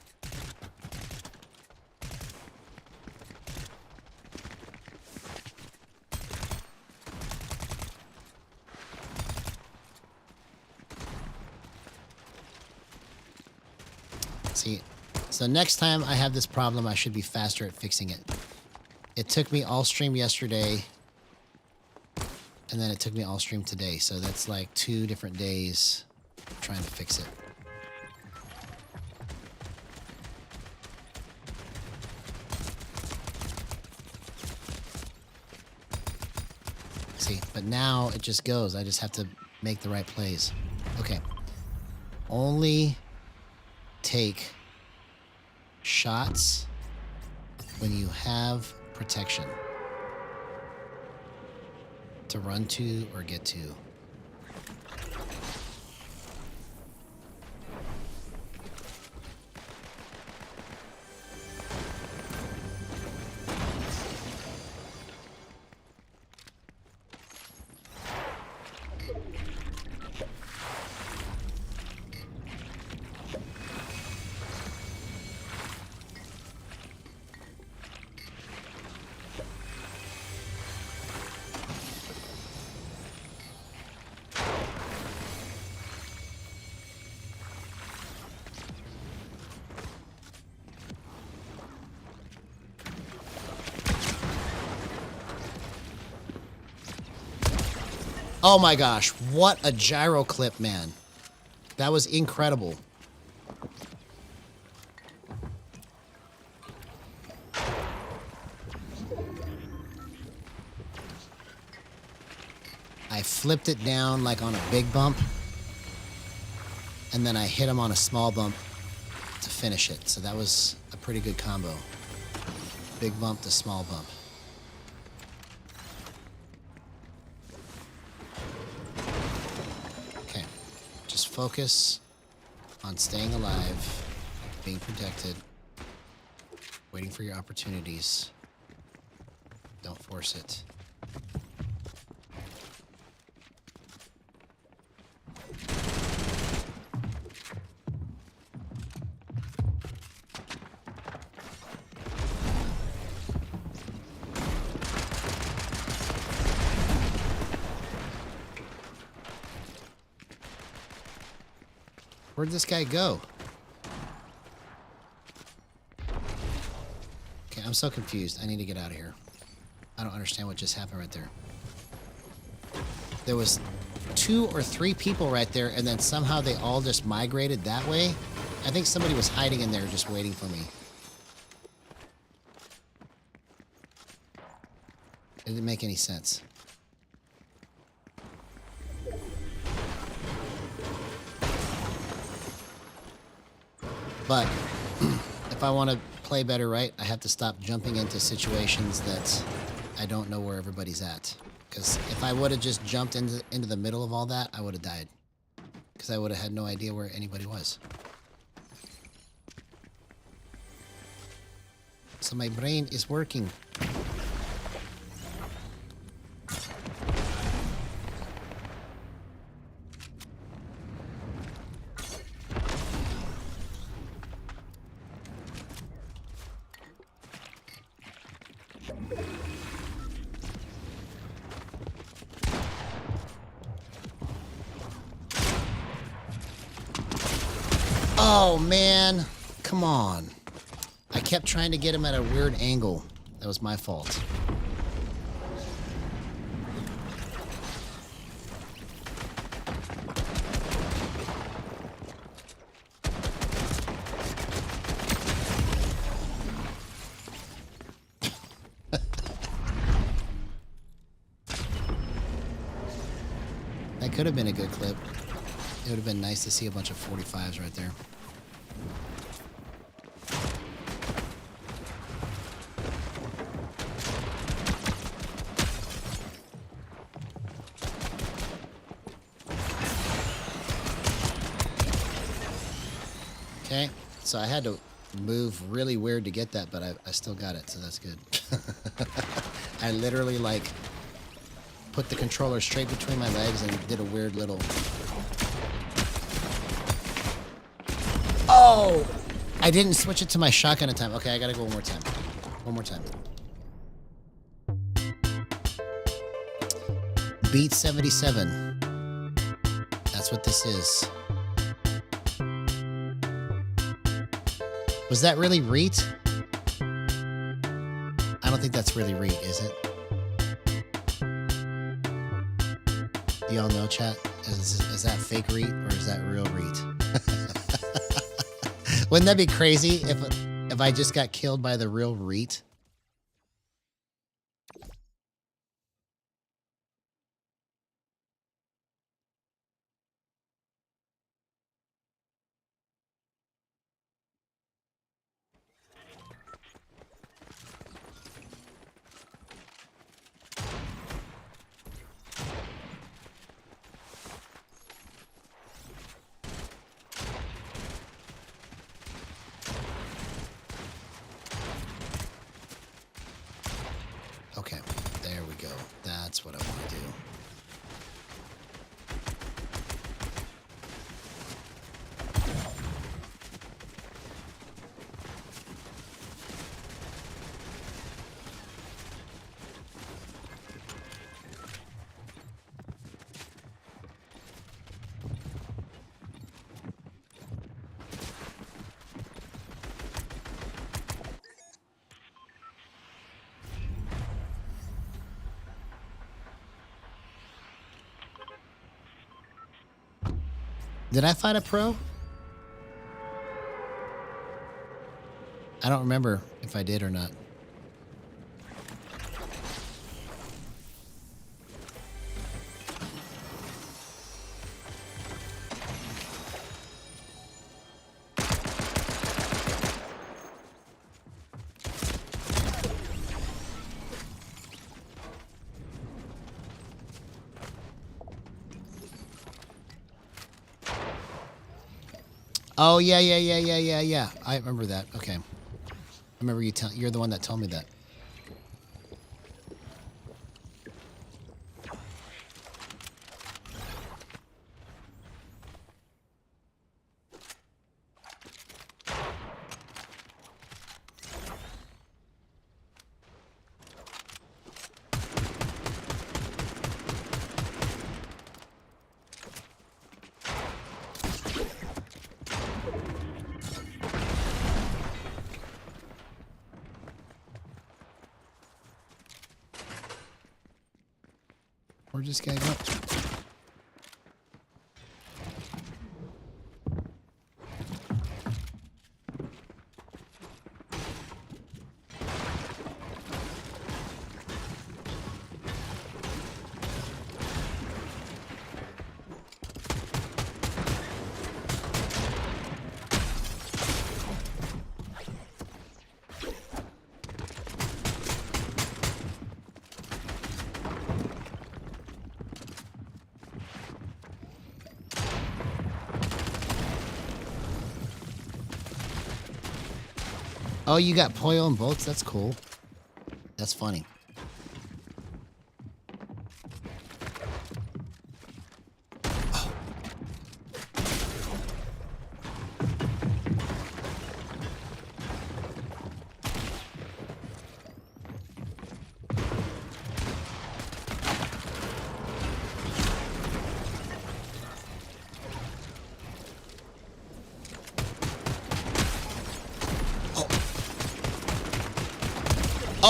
See, so next time I have this problem, I should be faster at fixing it. It took me all stream yesterday, and then it took me all stream today, so that's like 2 different days trying to fix it. But now it just goes. I just have to make the right plays. Okay. Only take shots when you have protection to run to or get to. Oh my gosh, what a gyro clip, man. That was incredible. I flipped it down like on a big bump, and then I hit him on a small bump to finish it. So that was a pretty good combo. Big bump to small bump. Focus on staying alive, being protected, waiting for your opportunities. Don't force it. Where'd this guy go? Okay, I'm so confused. I need to get out of here. I don't understand what just happened right there. There was 2 or 3 people right there, and then somehow they all just migrated that way. I think somebody was hiding in there just waiting for me. It didn't make any sense. But if I want to play better, right, I have to stop jumping into situations that I don't know where everybody's at. Because if I would have just jumped into the middle of all that, I would have died. Because I would have had no idea where anybody was. So my brain is working. Oh, man. Come on. I kept trying to get him at a weird angle. That was my fault. That could have been a good clip. It would have been nice to see a bunch of 45s right there. Okay, so I had to move really weird to get that, but I still got it, so that's good. I literally, like, put the controller straight between my legs and did a weird little... Oh! I didn't switch it to my shotgun in time. Okay, I gotta go one more time. One more time. Beat 77. That's what this is. Was that really Reet? I don't think that's really Reet, is it? Do y'all know, chat? Is that fake Reet or is that real Reet? Wouldn't that be crazy if I just got killed by the real Reet? go. That's what I want to do. Did I fight a pro? I don't remember if I did or not. Oh, yeah. I remember that. Okay. I remember you're the one that told me that. Where'd this guy go? Oh, you got Poyo and bolts? That's cool. That's funny.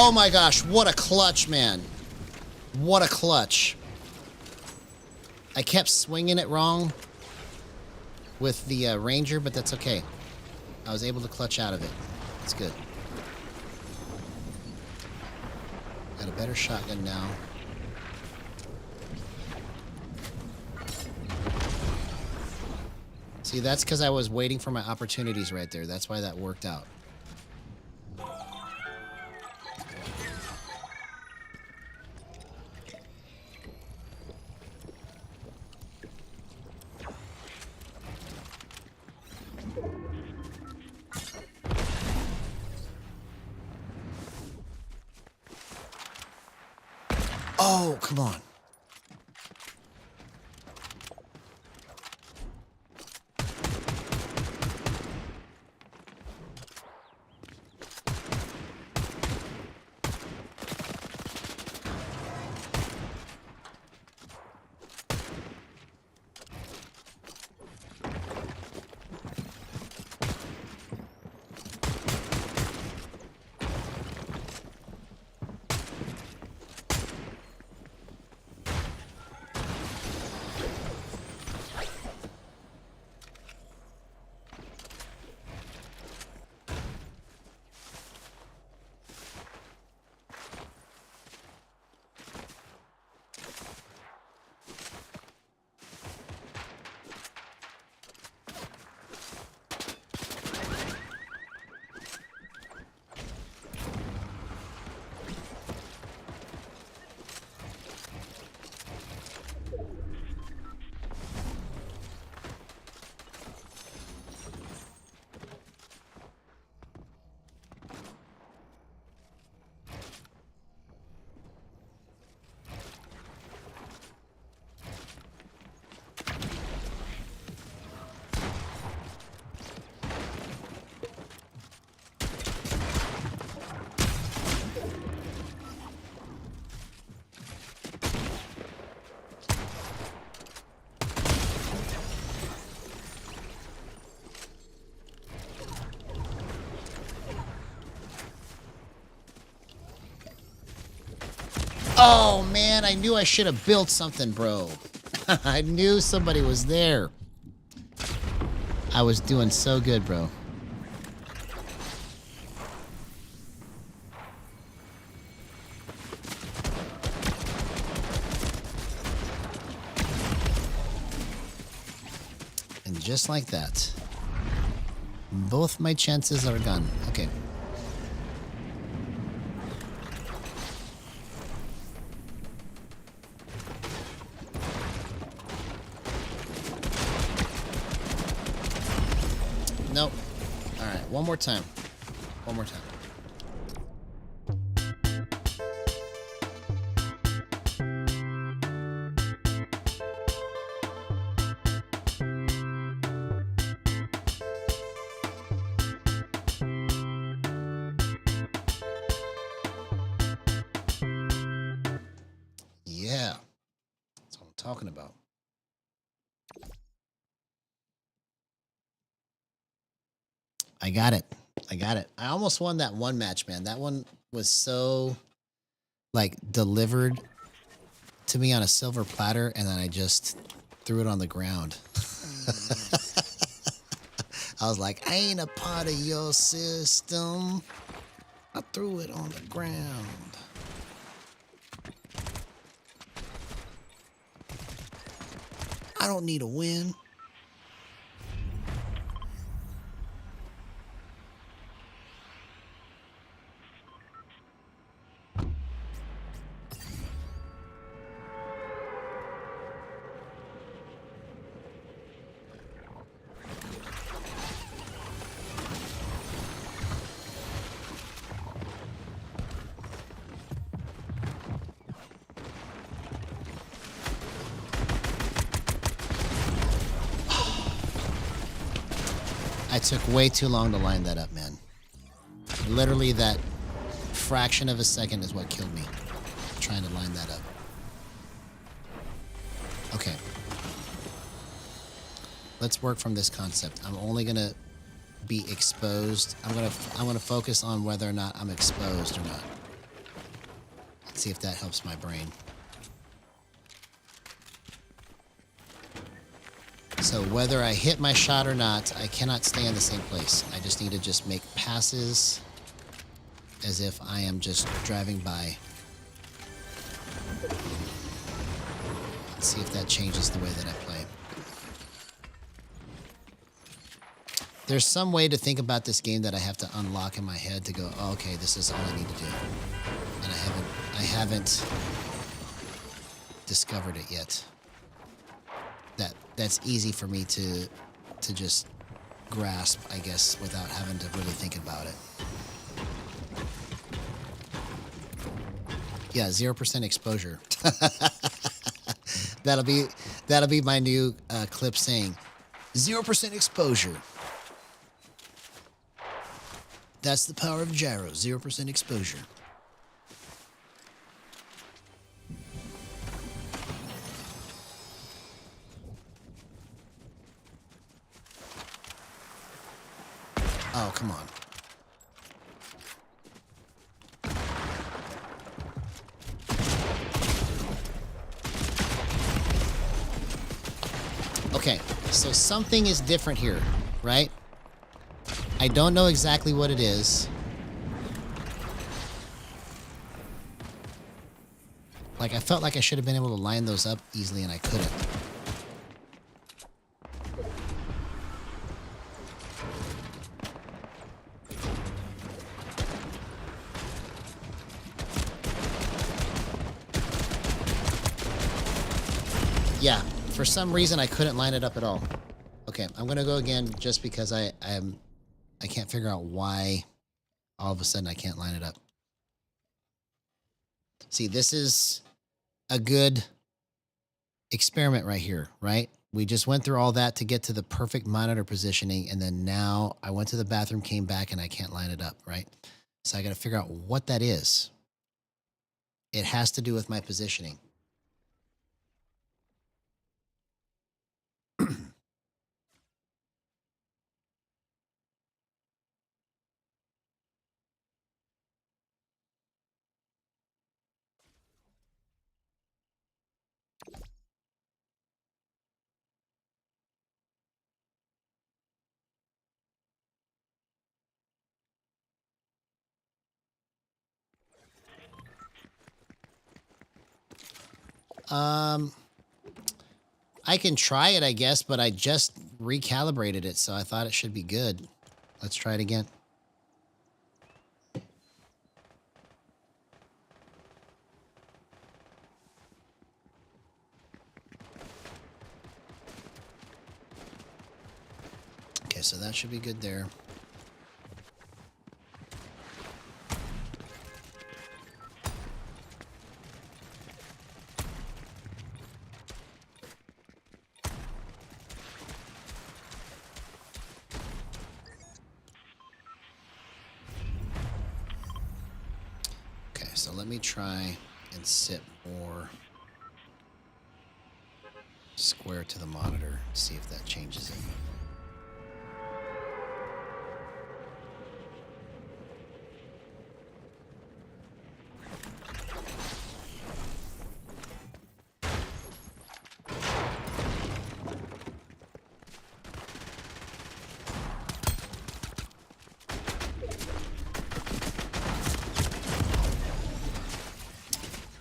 Oh my gosh, what a clutch, man. What a clutch. I kept swinging it wrong with the Ranger, but that's okay. I was able to clutch out of it. It's good. Got a better shotgun now. See, that's because I was waiting for my opportunities right there. That's why that worked out. Oh, come on. Oh, man, I knew I should have built something, bro. I knew somebody was there. I was doing so good, bro. And just like that, both my chances are gone. Okay. Nope. All right, one more time. One more time. Yeah, that's what I'm talking about. I got it. I got it. I almost won that one match, man. That one was so, like, delivered to me on a silver platter, and then I just threw it on the ground. I was like, I ain't a part of your system. I threw it on the ground. I don't need a win. I took way too long to line that up, man. Literally that fraction of a second is what killed me, trying to line that up. Okay. Let's work from this concept. I'm only gonna be exposed. I'm gonna focus on whether or not I'm exposed or not. Let's see if that helps my brain. So whether I hit my shot or not, I cannot stay in the same place. I just need to just make passes as if I am just driving by. Let's see if that changes the way that I play. There's some way to think about this game that I have to unlock in my head to go, oh, okay, this is all I need to do. And I haven't discovered it yet. That's easy for me to just grasp, I guess, without having to really think about it. Yeah, 0% exposure. That'll be my new clip saying 0% exposure. That's the power of Gyro, 0% exposure. Oh, come on. Okay, so something is different here, right? I don't know exactly what it is. Like, I felt like I should have been able to line those up easily, and I couldn't. Yeah, for some reason I couldn't line it up at all. Okay, I'm gonna go again just because I can't figure out why all of a sudden I can't line it up. See, this is a good experiment right here, right? We just went through all that to get to the perfect monitor positioning, and then now I went to the bathroom, came back, and I can't line it up, right? So I got to figure out what that is. It has to do with my positioning. I can try it, I guess, but I just recalibrated it, so I thought it should be good. Let's try it again. Okay, so that should be good there. Okay, so let me try and sit more square to the monitor, see if that changes it.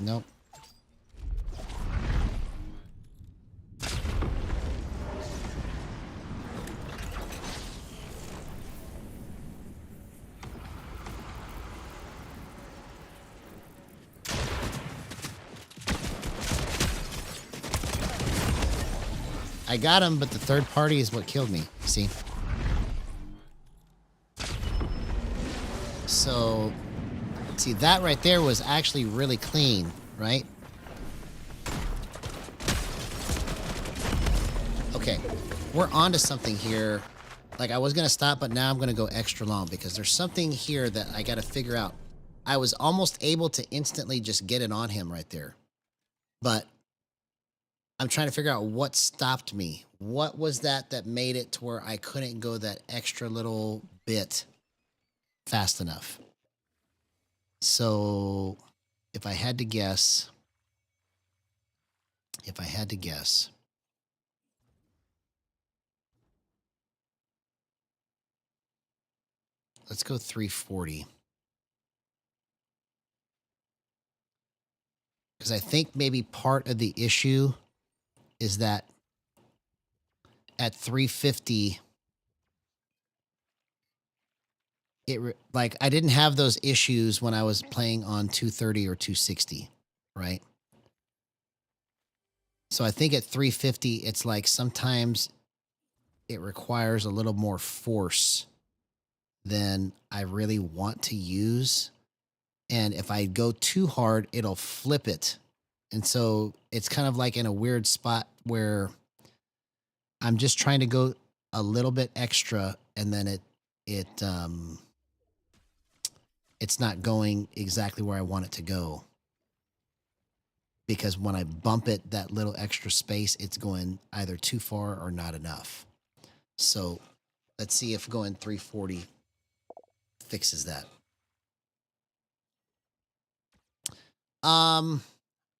Nope. I got him, but the third party is what killed me. See? So, see, that right there was actually really clean, right? Okay, we're onto something here. Like, I was going to stop, but now I'm going to go extra long because there's something here that I got to figure out. I was almost able to instantly just get it on him right there. But I'm trying to figure out what stopped me. What was that made it to where I couldn't go that extra little bit fast enough? So if I had to guess, let's go 340. Because I think maybe part of the issue is that at 350, like I didn't have those issues when I was playing on 230 or 260, right? So I think at 350, it's like sometimes it requires a little more force than I really want to use. And if I go too hard, it'll flip it. And so it's kind of like in a weird spot where I'm just trying to go a little bit extra and then it's not going exactly where I want it to go. Because when I bump it that little extra space, it's going either too far or not enough. So let's see if going 340 fixes that.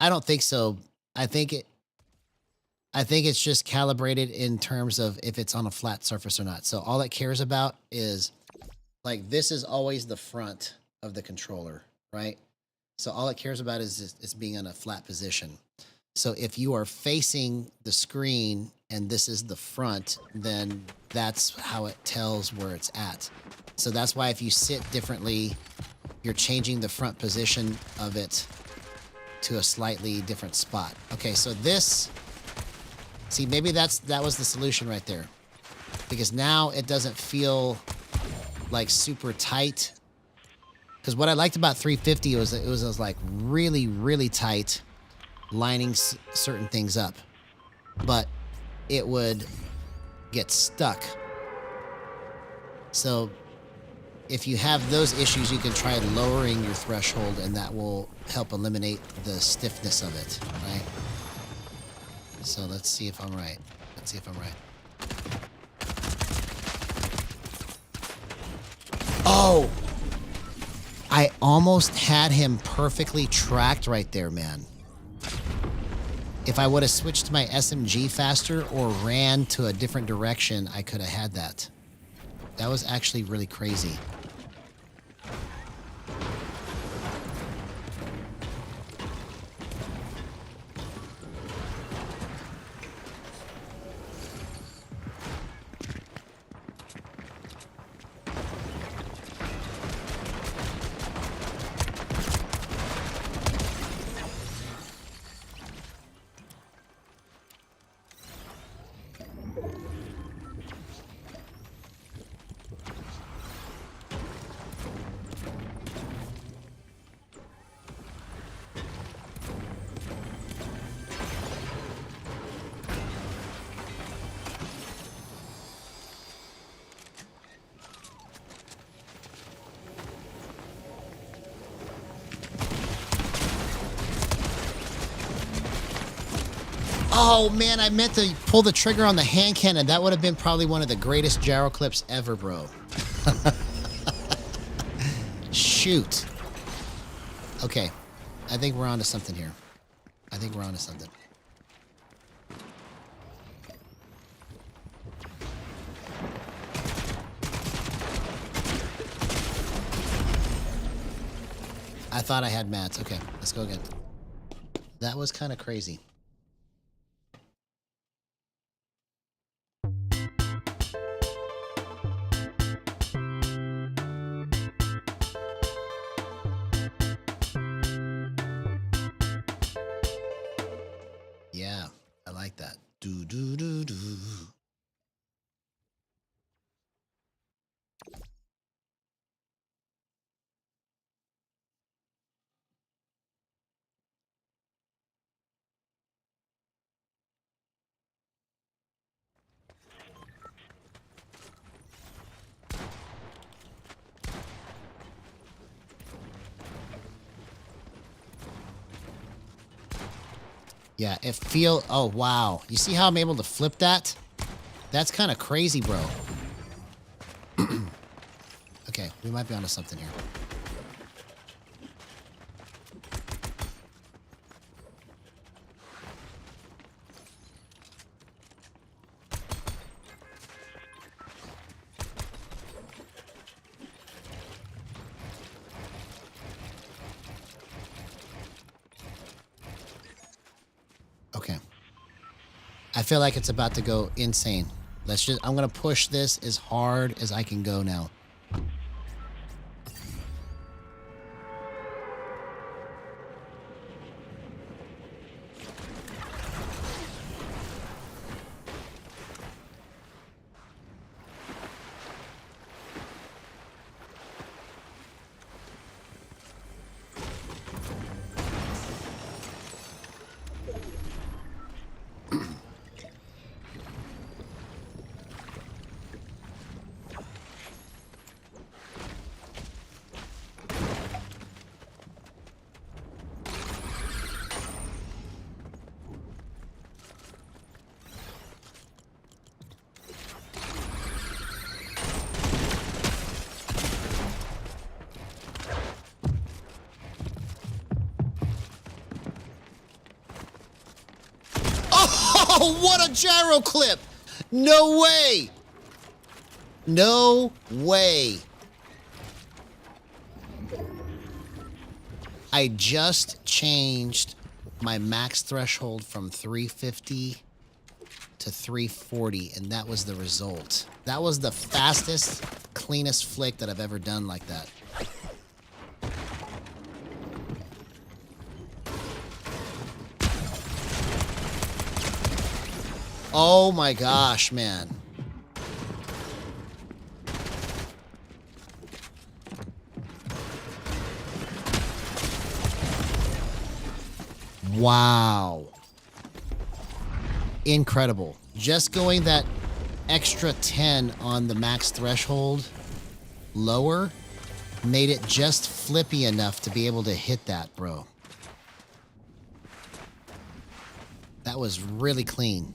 I don't think so. I think it's just calibrated in terms of if it's on a flat surface or not. So all it cares about is like this is always the front of the controller, right? So all it cares about is it's being in a flat position. So if you are facing the screen and this is the front, then that's how it tells where it's at. So that's why if you sit differently, you're changing the front position of it to a slightly different spot. Okay, so this, see, maybe that was the solution right there. Because now it doesn't feel like super tight. Because what I liked about 350 was that it was like really, really tight, lining certain things up. But it would get stuck. So if you have those issues, you can try lowering your threshold and that will help eliminate the stiffness of it, right? So let's see if I'm right. Oh! I almost had him perfectly tracked right there, man. If I would have switched to my SMG faster or ran to a different direction, I could have had that. That was actually really crazy. Oh, man, I meant to pull the trigger on the hand cannon. That would have been probably one of the greatest gyro clips ever, bro. Shoot. Okay. I think we're onto something here. I think we're onto something. I thought I had mats. Okay, let's go again. That was kind of crazy. Yeah, I like that. Do do do do. Yeah, it feel. Oh wow! You see how I'm able to flip that? That's kind of crazy, bro. Okay, we might be onto something here. Okay. I feel like it's about to go insane. I'm gonna push this as hard as I can go now. Oh, what a gyro clip! No way! No way! I just changed my max threshold from 350 to 340, and that was the result. That was the fastest, cleanest flick that I've ever done like that. Oh my gosh, man. Wow. Incredible. Just going that extra 10 on the max threshold lower made it just flippy enough to be able to hit that, bro. That was really clean.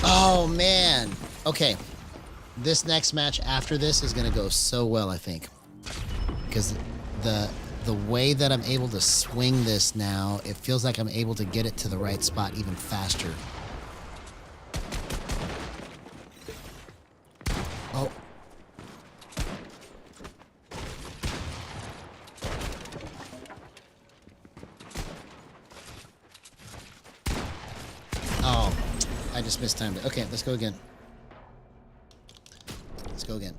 Oh, man. Okay. This next match after this is going to go so well, I think. Because the way that I'm able to swing this now, it feels like I'm able to get it to the right spot even faster. Oh. I just mistimed it. Okay, let's go again. Let's go again.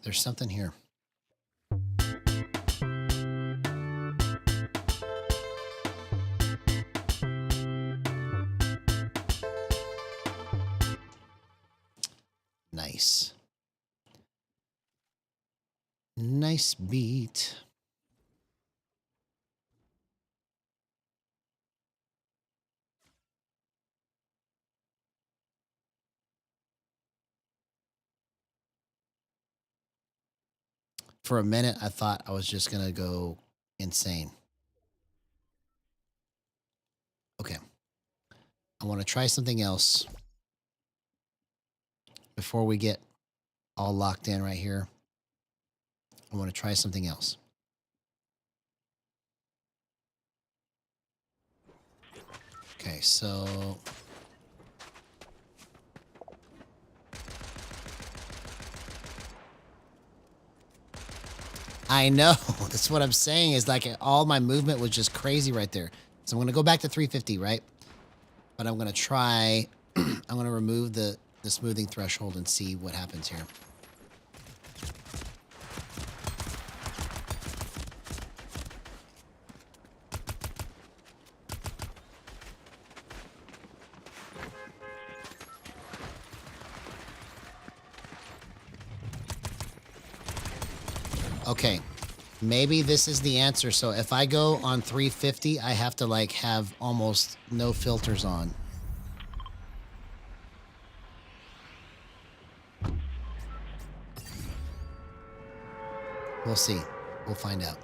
There's something here. Nice. Nice beat. For a minute, I thought I was just going to go insane. Okay. I want to try something else before we get all locked in right here. I want to try something else. Okay, so I know. That's what I'm saying is like all my movement was just crazy right there. So I'm going to go back to 350, right? But I'm going to try, I'm going to remove the smoothing threshold and see what happens here. Okay, maybe this is the answer. So if I go on 350, I have to like have almost no filters on. We'll see. We'll find out.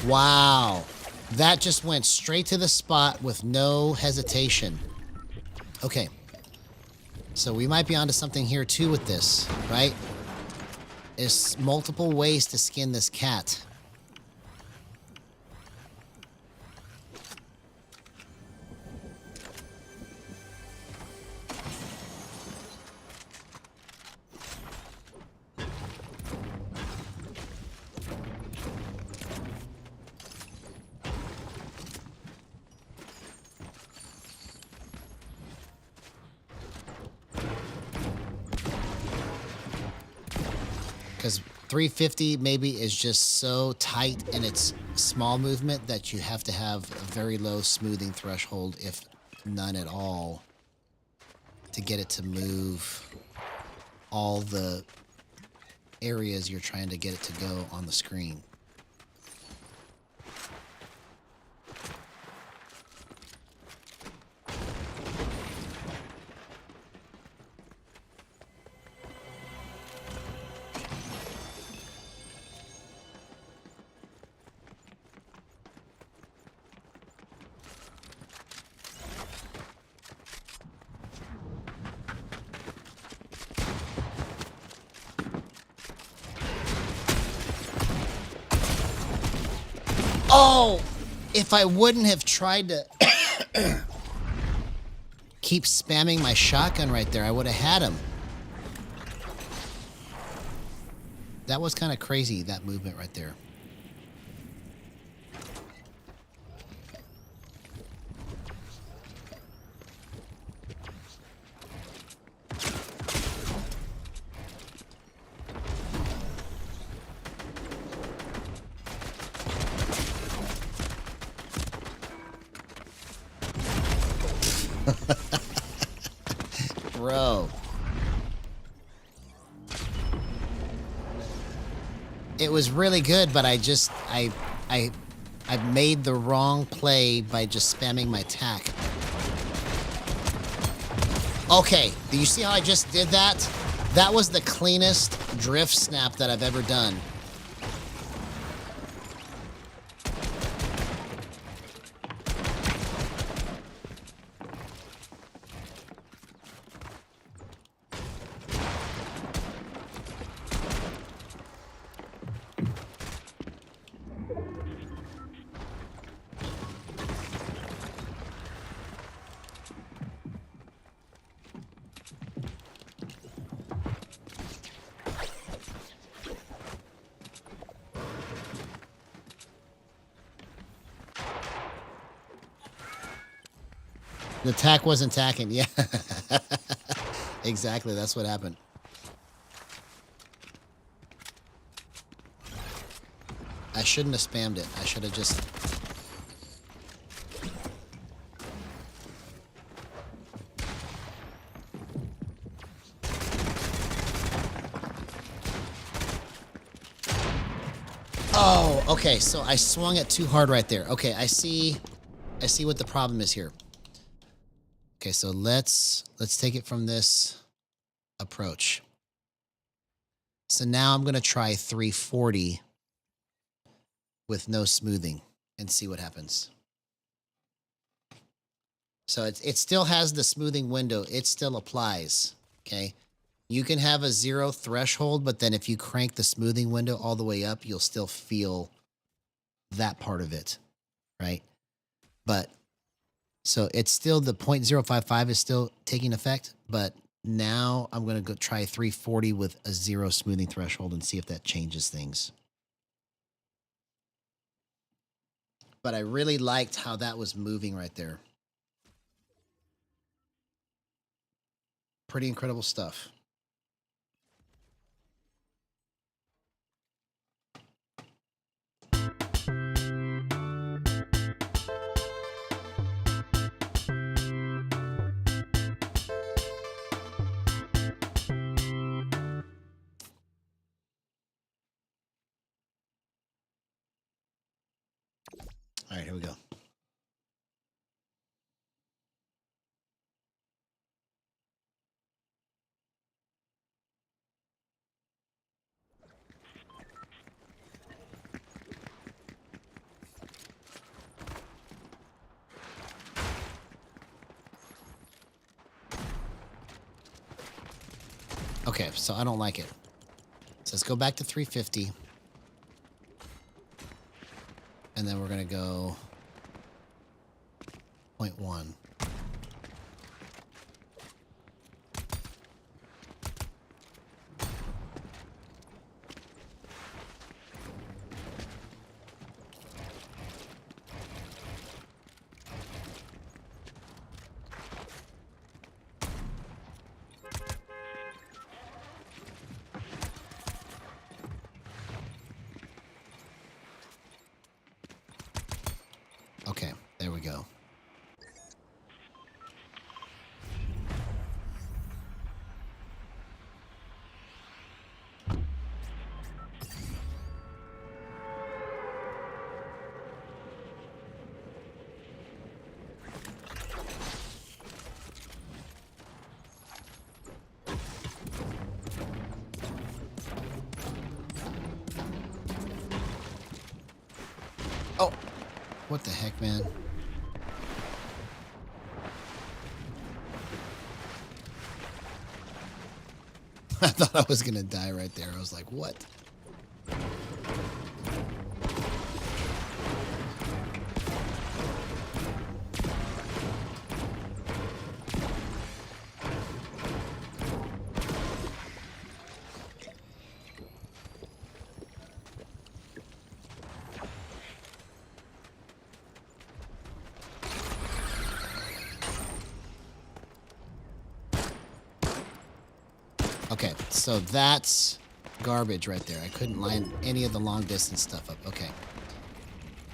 Wow. That just went straight to the spot with no hesitation. Okay. So we might be onto something here too with this, right? There's multiple ways to skin this cat. Because 350 maybe is just so tight in its small movement that you have to have a very low smoothing threshold, if none at all, to get it to move all the areas you're trying to get it to go on the screen. Oh, if I wouldn't have tried to keep spamming my shotgun right there, I would have had him. That was kind of crazy, that movement right there. Bro. It was really good, but I made the wrong play by just spamming my tack. Okay, do you see how I just did that? That was the cleanest drift snap that I've ever done. The tack wasn't tacking. Yeah. Exactly. That's what happened. I shouldn't have spammed it. I should have just... Oh, okay. So I swung it too hard right there. Okay, I see what the problem is here. Okay, so let's take it from this approach. So now I'm going to try 340 with no smoothing and see what happens. So it still has the smoothing window. It still applies, okay? You can have a 0 threshold, but then if you crank the smoothing window all the way up, you'll still feel that part of it, right? But so it's still the 0.055 is still taking effect, but now I'm going to go try 340 with a 0 smoothing threshold and see if that changes things. But I really liked how that was moving right there. Pretty incredible stuff. All right, here we go. Okay, so I don't like it. So let's go back to 350. And then we're going to go 0.1. Okay, there we go. Oh, what the heck, man? I thought I was going to die right there. I was like, what? Okay, so that's garbage right there. I couldn't line any of the long distance stuff up. Okay.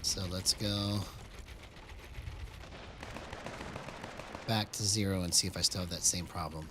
So let's go back to 0 and see if I still have that same problem.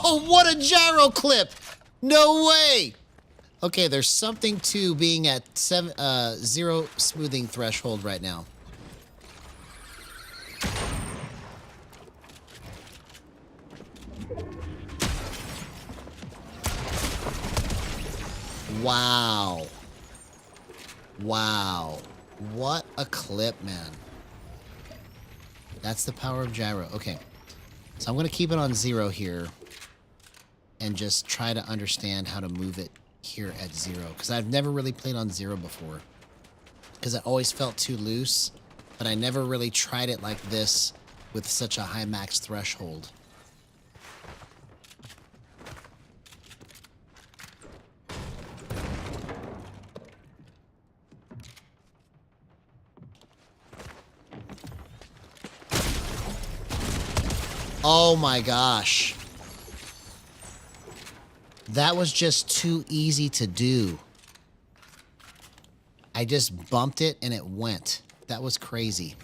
Oh, what a gyro clip! No way! Okay, there's something to being at 0 smoothing threshold right now. Wow. Wow. What a clip, man. That's the power of gyro. Okay. So I'm going to keep it on 0 here and just try to understand how to move it here at 0, because I've never really played on 0 before, because it always felt too loose, but I never really tried it like this with such a high max threshold. Oh my gosh. That was just too easy to do. I just bumped it and it went. That was crazy.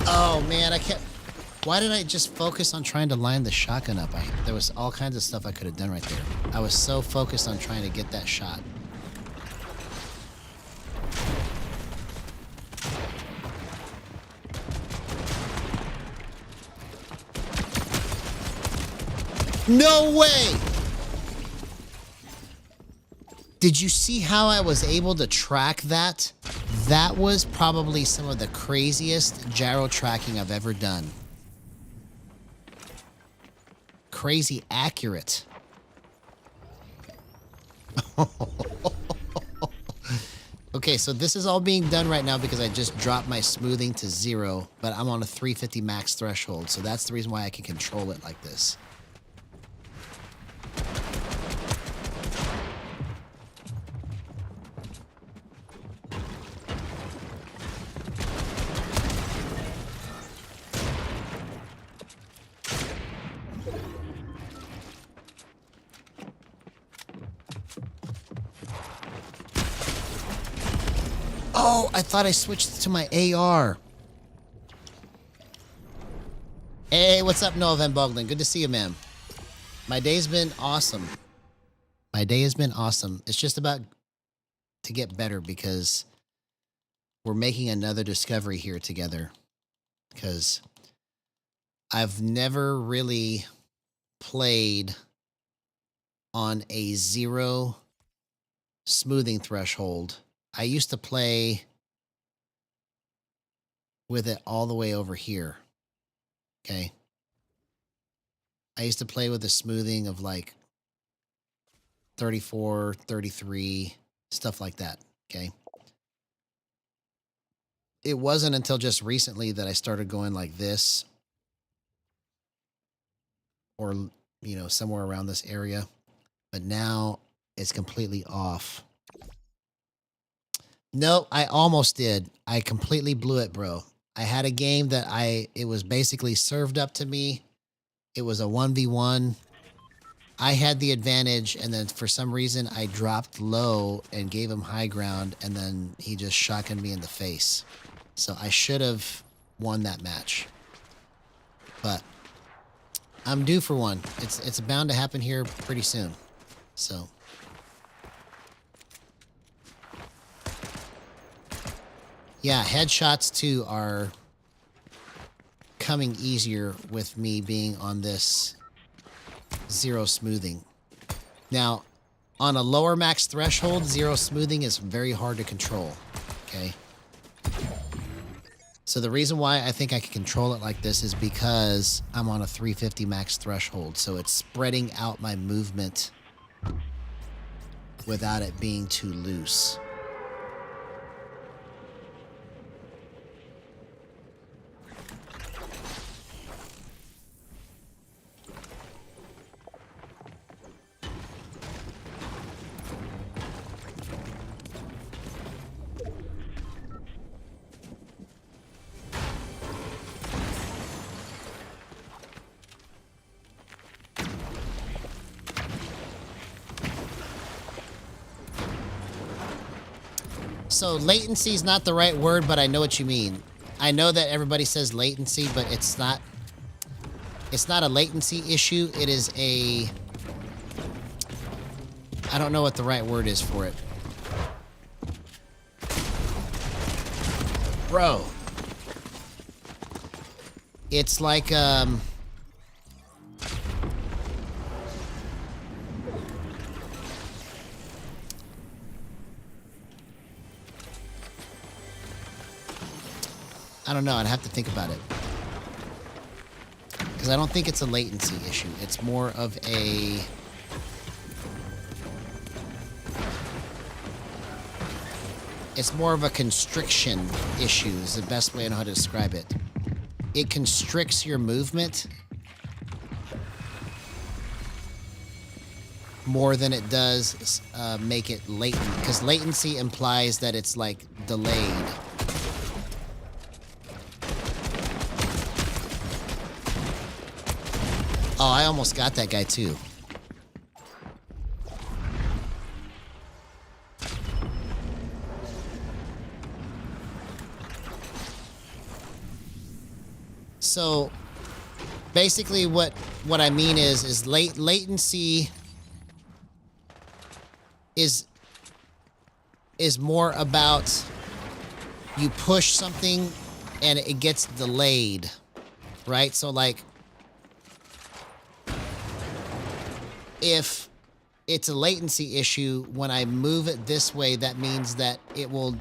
Oh man, I can't. Why did I just focus on trying to line the shotgun up? There was all kinds of stuff I could have done right there. I was so focused on trying to get that shot. No way! Did you see how I was able to track that? That was probably some of the craziest gyro tracking I've ever done. Crazy accurate. Okay, so this is all being done right now because I just dropped my smoothing to 0, but I'm on a 350 max threshold, so that's the reason why I can control it like this. Oh, I thought I switched to my AR. Hey, what's up, Noah Van Boglen? Good to see you, man. My day's been awesome. My day has been awesome. It's just about to get better because we're making another discovery here together. Because I've never really played on a 0 smoothing threshold. I used to play with it all the way over here. Okay. I used to play with a smoothing of like 34, 33, stuff like that. Okay. It wasn't until just recently that I started going like this, or, you know, somewhere around this area. But now it's completely off. No, I almost did. I completely blew it, bro. I had a game that it was basically served up to me. It was a 1v1. I had the advantage, and then for some reason I dropped low and gave him high ground, and then he just shotgunned me in the face. So I should have won that match. But I'm due for one. It's bound to happen here pretty soon. So Yeah, headshots too are coming easier with me being on this zero smoothing. Now, on a lower max threshold, zero smoothing is very hard to control, okay? So the reason why I think I can control it like this is because I'm on a 350 max threshold, so it's spreading out my movement without it being too loose. So latency is not the right word, but I know what you mean. I know that everybody says latency, but it's not a latency issue. It is a, I don't know what the right word is for it. Bro. It's like, I don't know. I'd have to think about it. Because I don't think it's a latency issue. It's more of a... It's more of a constriction issue is the best way I know how to describe it. It constricts your movement more than it does make it latent. Because latency implies that it's like delayed. Oh, I almost got that guy too. So basically what I mean is latency is more about you push something and it gets delayed, right? So like if it's a latency issue, when I move it this way, that means that it will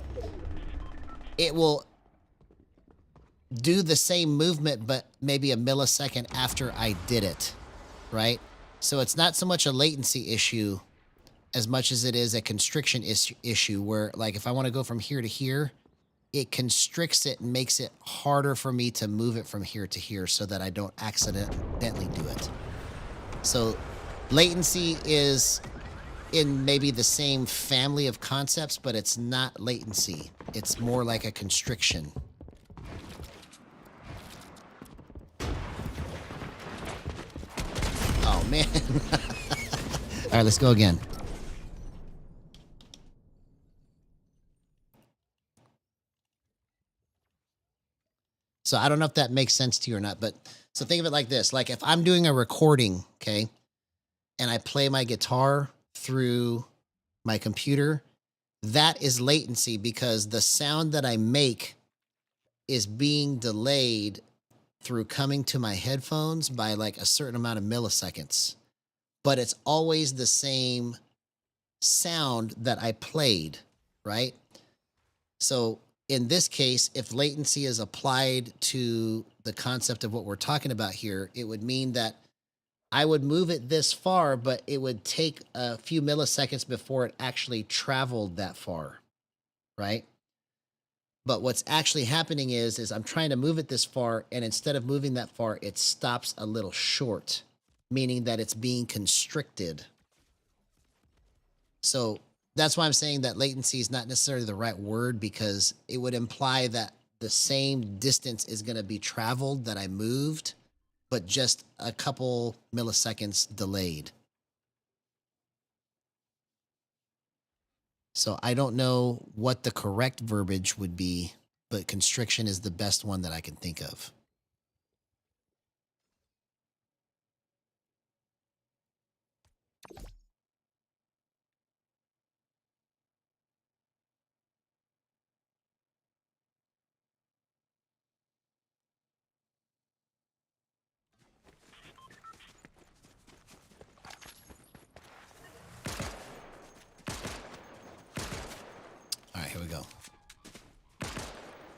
do the same movement, but maybe a millisecond after I did it, right? So it's not so much a latency issue as much as it is a constriction issue where, like, if I want to go from here to here, it constricts it and makes it harder for me to move it from here to here so that I don't accidentally do it. So latency is in maybe the same family of concepts, but it's not latency. It's more like a constriction. Oh, man. All right, let's go again. So I don't know if that makes sense to you or not, but so think of it like this. Like if I'm doing a recording, okay, and I play my guitar through my computer, that is latency because the sound that I make is being delayed through coming to my headphones by like a certain amount of milliseconds. But it's always the same sound that I played, right? So in this case, if latency is applied to the concept of what we're talking about here, it would mean that I would move it this far, but it would take a few milliseconds before it actually traveled that far, right? But what's actually happening is I'm trying to move it this far, and instead of moving that far, it stops a little short, meaning that it's being constricted. So that's why I'm saying that latency is not necessarily the right word, because it would imply that the same distance is going to be traveled that I moved, but just a couple milliseconds delayed. So I don't know what the correct verbiage would be, but constriction is the best one that I can think of.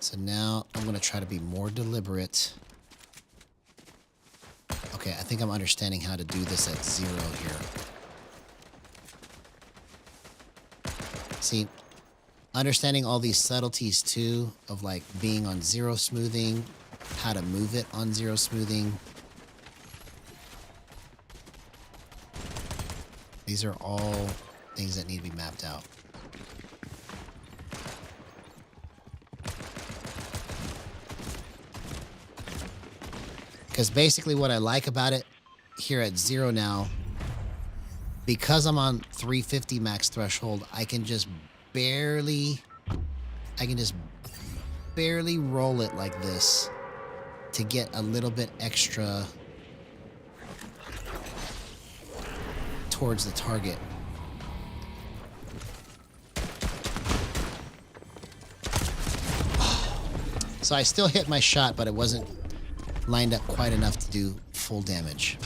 So now I'm going to try to be more deliberate. Okay, I think I'm understanding how to do this at 0 here. See, understanding all these subtleties too of like being on 0 smoothing, how to move it on 0 smoothing. These are all things that need to be mapped out. Because basically what I like about it here at 0 now, because I'm on 350 max threshold, I can just barely roll it like this to get a little bit extra towards the target. So I still hit my shot, but it wasn't lined up quite enough to do full damage.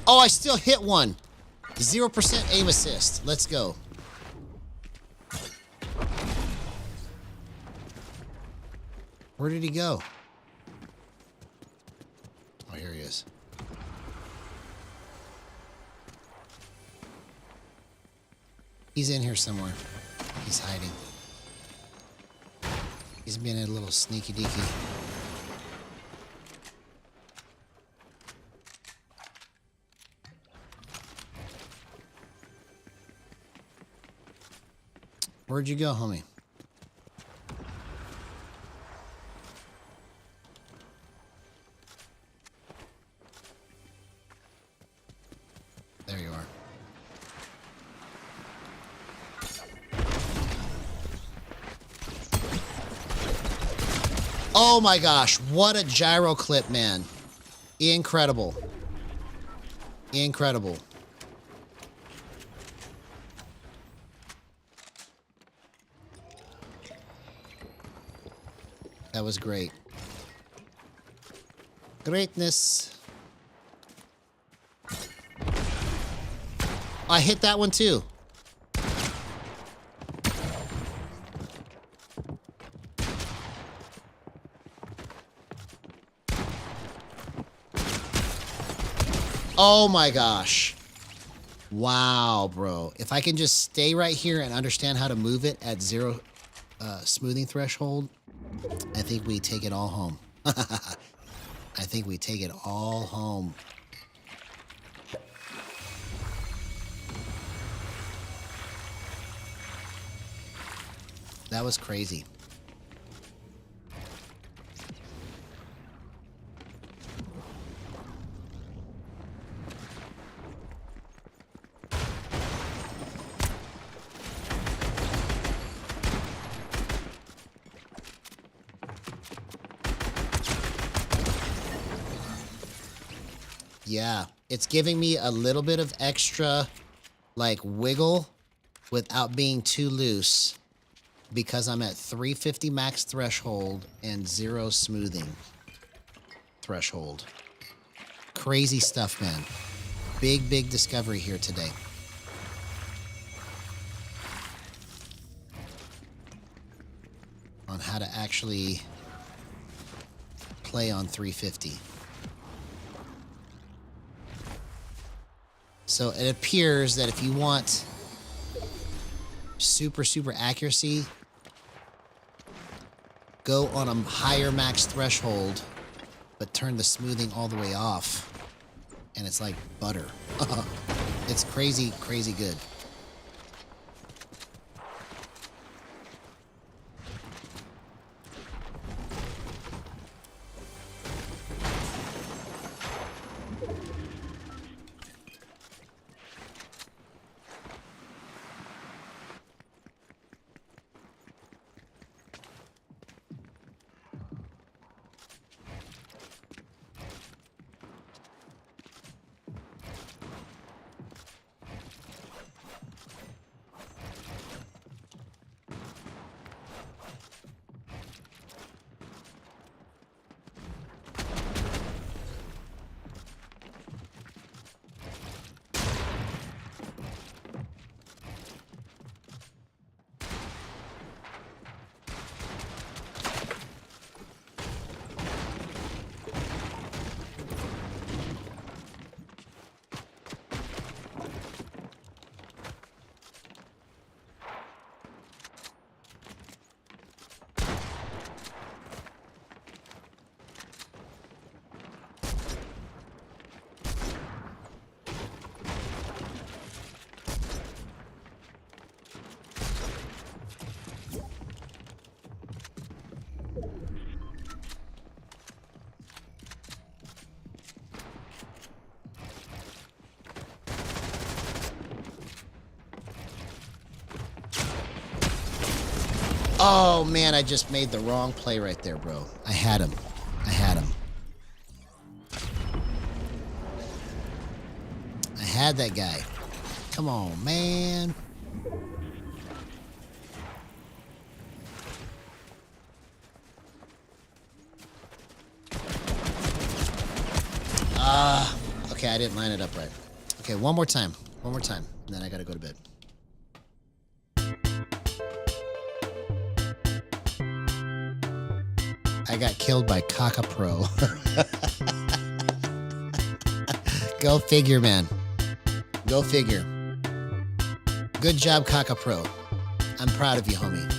Oh, I still hit one. 0% aim assist. Let's go. Where did he go? Oh, here he is. He's in here somewhere. He's hiding. He's being a little sneaky deaky. Where'd you go, homie? There you are. Oh my gosh, what a gyro clip, man. Incredible. Incredible. That was great. Greatness. I hit that one too. Oh my gosh. Wow, bro. If I can just stay right here and understand how to move it at 0 smoothing threshold, I think we take it all home. I think we take it all home. That was crazy. Yeah, it's giving me a little bit of extra, like, wiggle without being too loose because I'm at 350 max threshold and 0 smoothing threshold. Crazy stuff, man. Big, big discovery here today. On how to actually play on 350. So it appears that if you want super, super accuracy, go on a higher max threshold but turn the smoothing all the way off, and it's like butter. It's crazy, crazy good. Oh, man, I just made the wrong play right there, bro. I had him. I had him. I had that guy. Come on, man. Okay, I didn't line it up right. Okay, one more time. One more time. And then I gotta go to bed. I got killed by Kaka Pro. Go figure, man. Go figure. Good job, Kaka Pro. I'm proud of you, homie.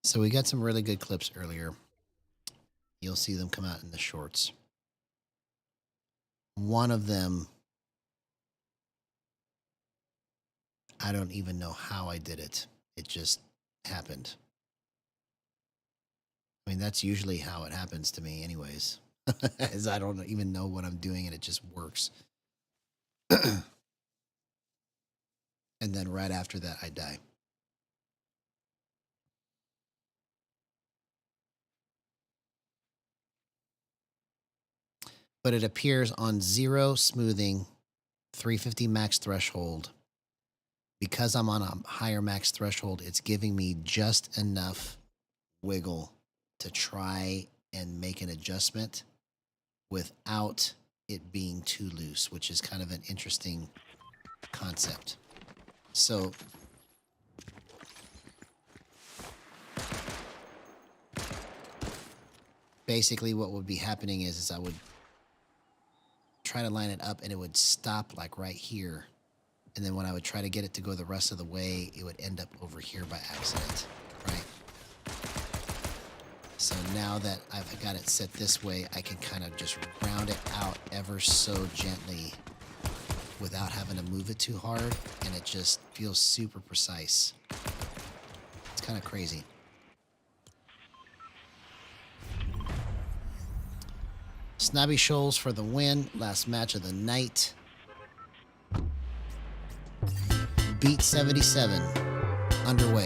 So we got some really good clips earlier. You'll see them come out in the shorts. One of them, I don't even know how I did it. It just happened. I mean, that's usually how it happens to me anyways. Is I don't even know what I'm doing and it just works. And then right after that, I die. But it appears on 0 smoothing, 350 max threshold. Because I'm on a higher max threshold, it's giving me just enough wiggle to try and make an adjustment without it being too loose, which is kind of an interesting concept. So basically what would be happening is I would try to line it up and it would stop like right here. And then when I would try to get it to go the rest of the way, it would end up over here by accident, right? So now that I've got it set this way, I can kind of just round it out ever so gently without having to move it too hard, and it just feels super precise. It's kind of crazy. Snobby Shoals for the win. Last match of the night. Beat 77 underway.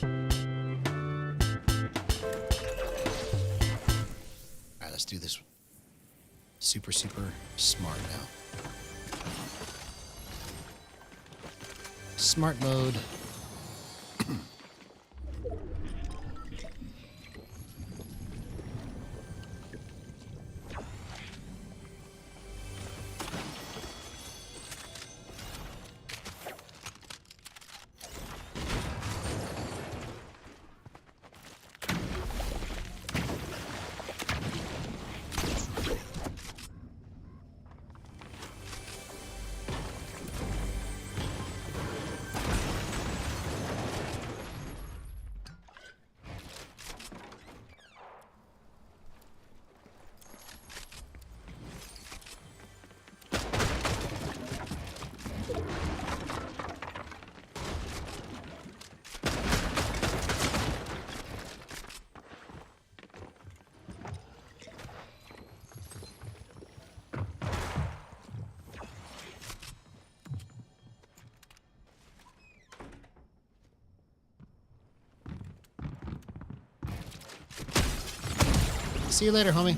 All right, let's do this. Super smart now. Smart mode. See you later, homie.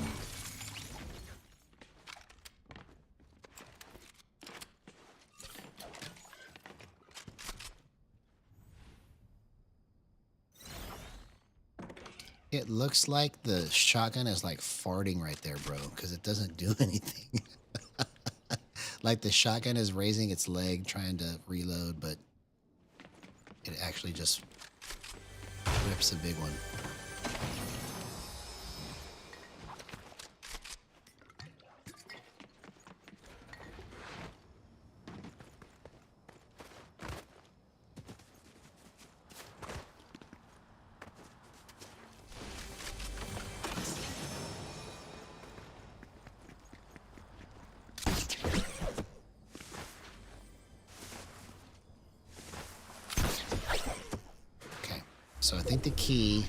It looks like the shotgun is like farting right there, bro, because it doesn't do anything. Like the shotgun is raising its leg trying to reload, but it actually just rips a big one. So I think the key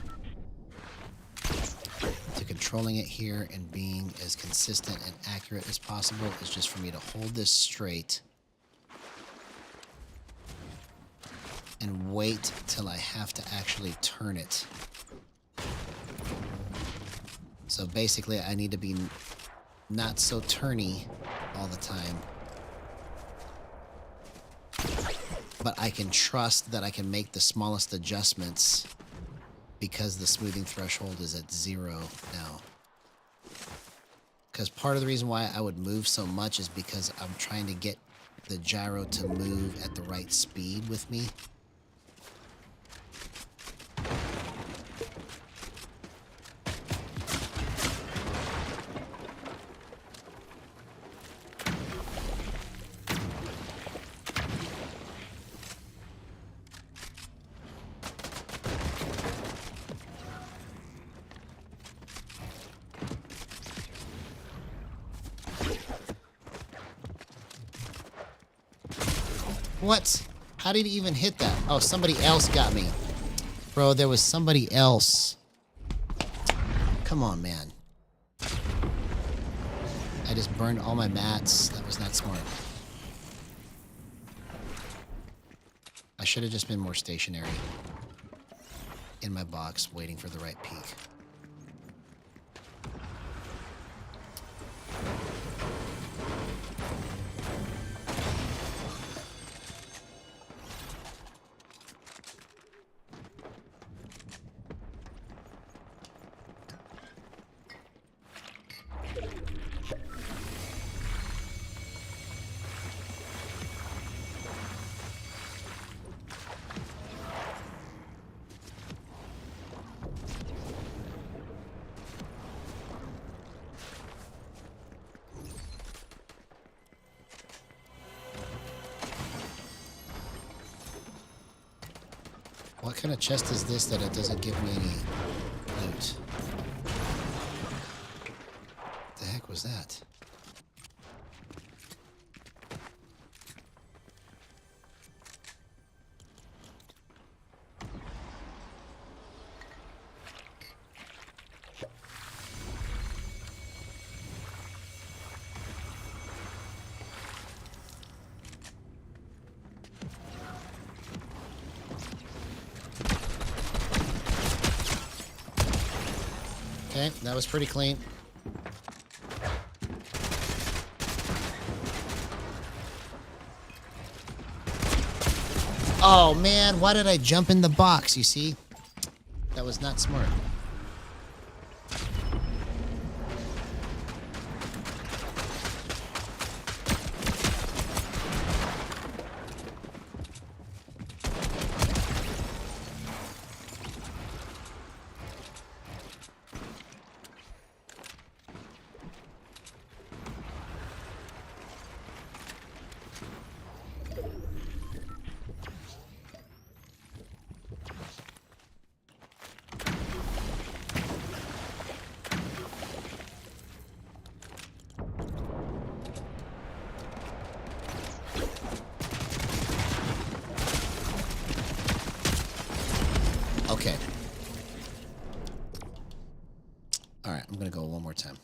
to controlling it here and being as consistent and accurate as possible is just for me to hold this straight and wait till I have to actually turn it. So basically I need to be not so turny all the time, but I can trust that I can make the smallest adjustments because the smoothing threshold is at 0 now. Because part of the reason why I would move so much is because I'm trying to get the gyro to move at the right speed with me. What? How did he even hit that? Oh, somebody else got me. Bro, there was somebody else. Come on, man. I just burned all my mats. That was not smart. I should have just been more stationary in my box, waiting for the right peak. What kind of chest is this that it doesn't give me any loot? The heck was that? Okay, that was pretty clean. Oh man, why did I jump in the box, you see? That was not smart. Okay. All right, I'm going to go one more time.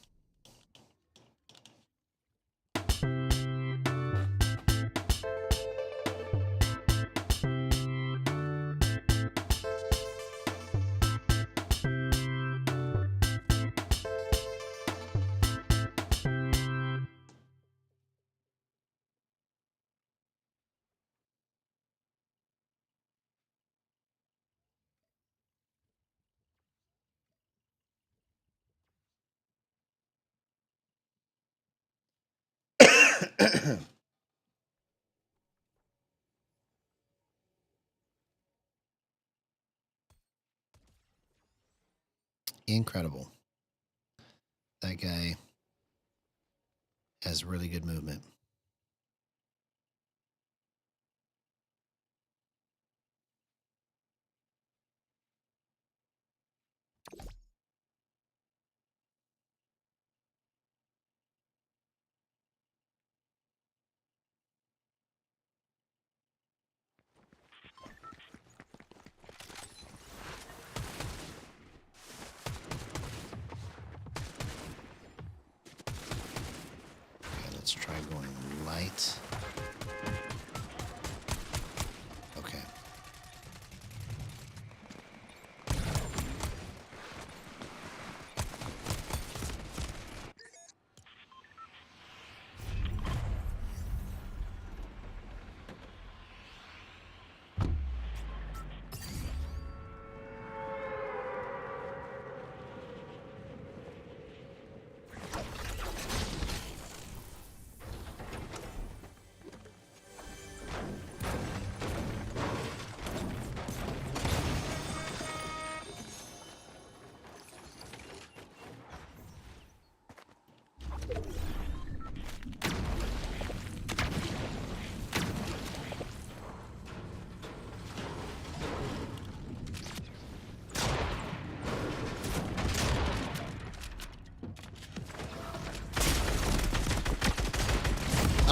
Incredible. That guy has really good movement. Okay, let's try going light. Okay.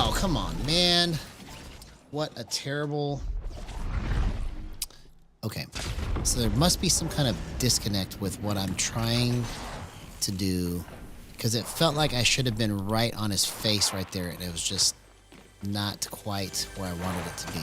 Oh, come on, man. What a terrible... Okay, so there must be some kind of disconnect with what I'm trying to do, because it felt like I should have been right on his face right there, and it was just not quite where I wanted it to be.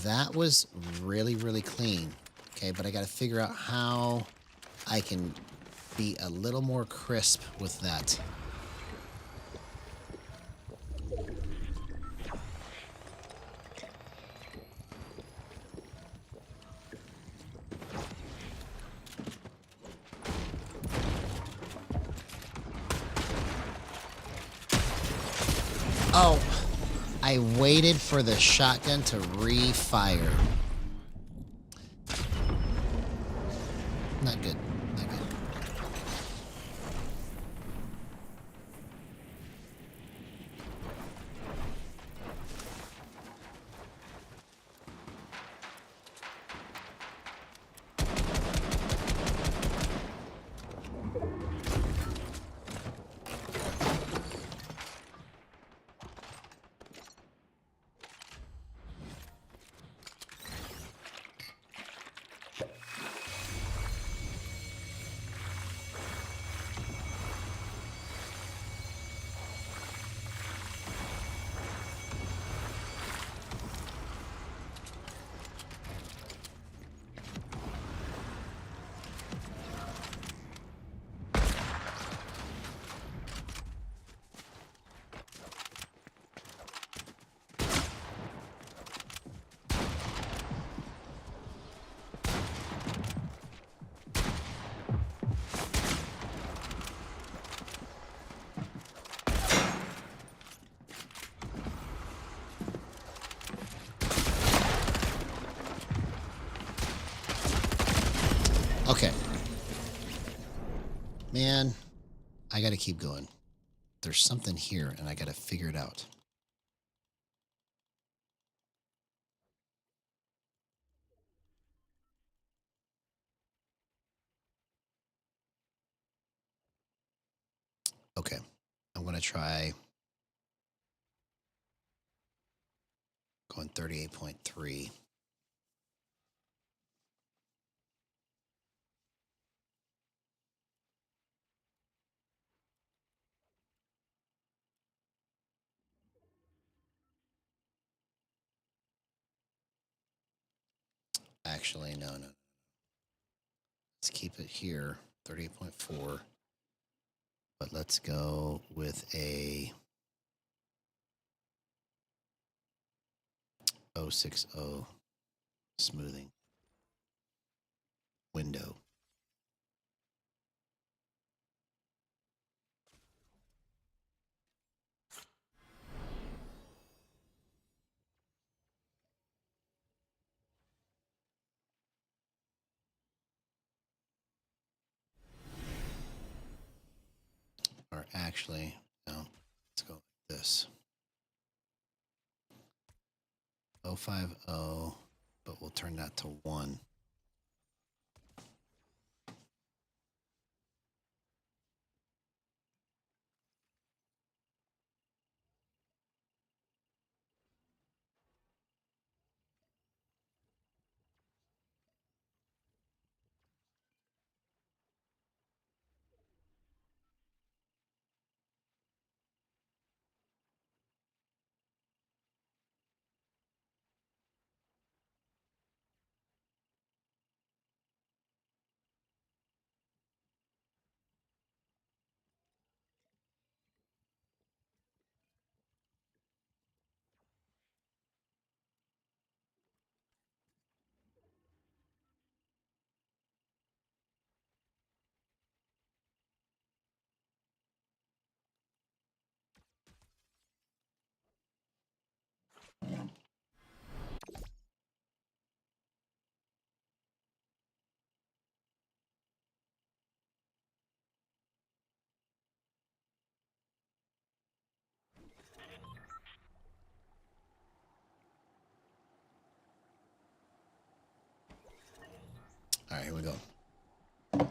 That was really, really clean. Okay, but I got to figure out how I can be a little more crisp with that. Oh, I waited for the shotgun to re-fire. Not good. Not good. Okay. Man, I got to keep going. There's something here, and I got to figure it out. Okay. I'm going to try going 38.3. Actually, no. Let's keep it here, 38.4. But let's go with a 060 smoothing window. Or actually, no, let's go with this. 050, but we'll turn that to 1. All right, here we go. No,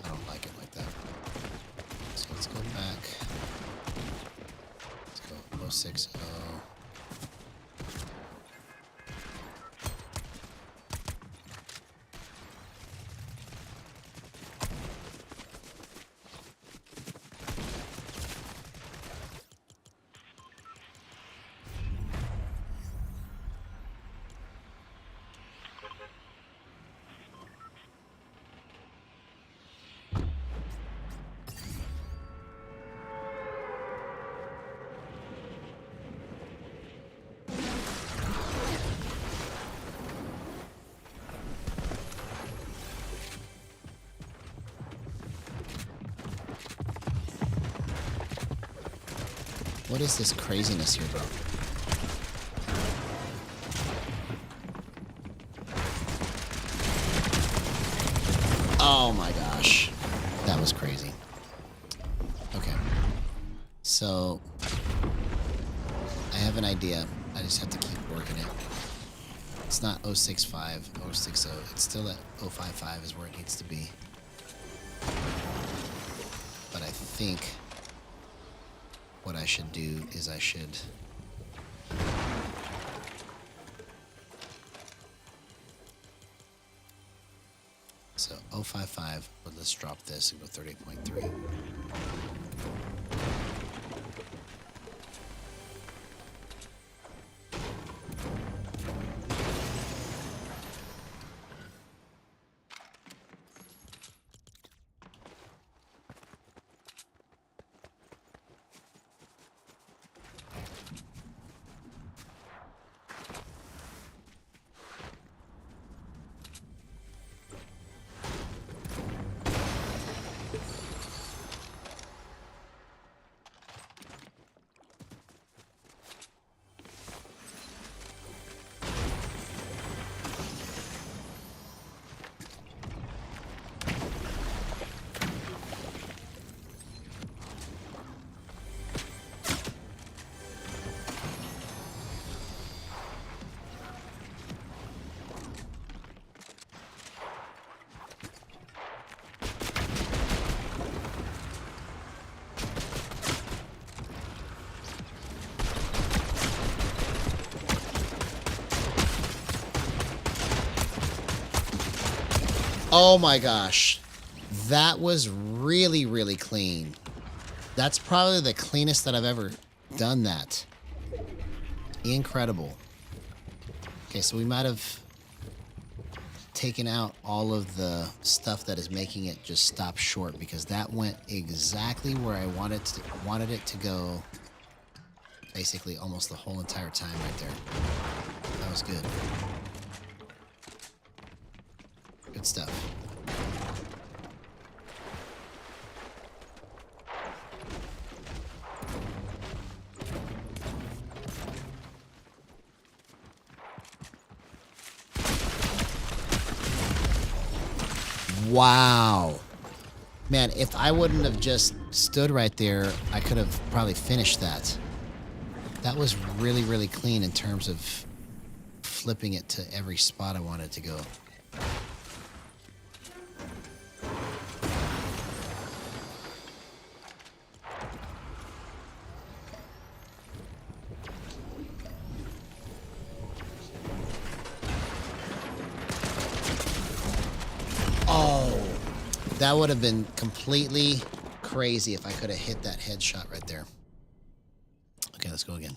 I don't like it like that. So let's go back. Let's go 060. What is this craziness here, bro? Oh my gosh. That was crazy. Okay. So, I have an idea. I just have to keep working it. It's not 065, 060. It's still at 055 is where it needs to be. But I think what I should do is I should so 055, but let's drop this and go 38.3. Oh my gosh. That was really, really clean. That's probably the cleanest that I've ever done that. Incredible. Okay, so we might have taken out all of the stuff that is making it just stop short, because that went exactly where I wanted it to go. Basically almost the whole entire time right there. That was good. Good stuff. Wow. Man, if I wouldn't have just stood right there, I could have probably finished that. That was really, really clean in terms of flipping it to every spot I wanted it to go. Oh, that would have been completely crazy if I could have hit that headshot right there. Okay, let's go again.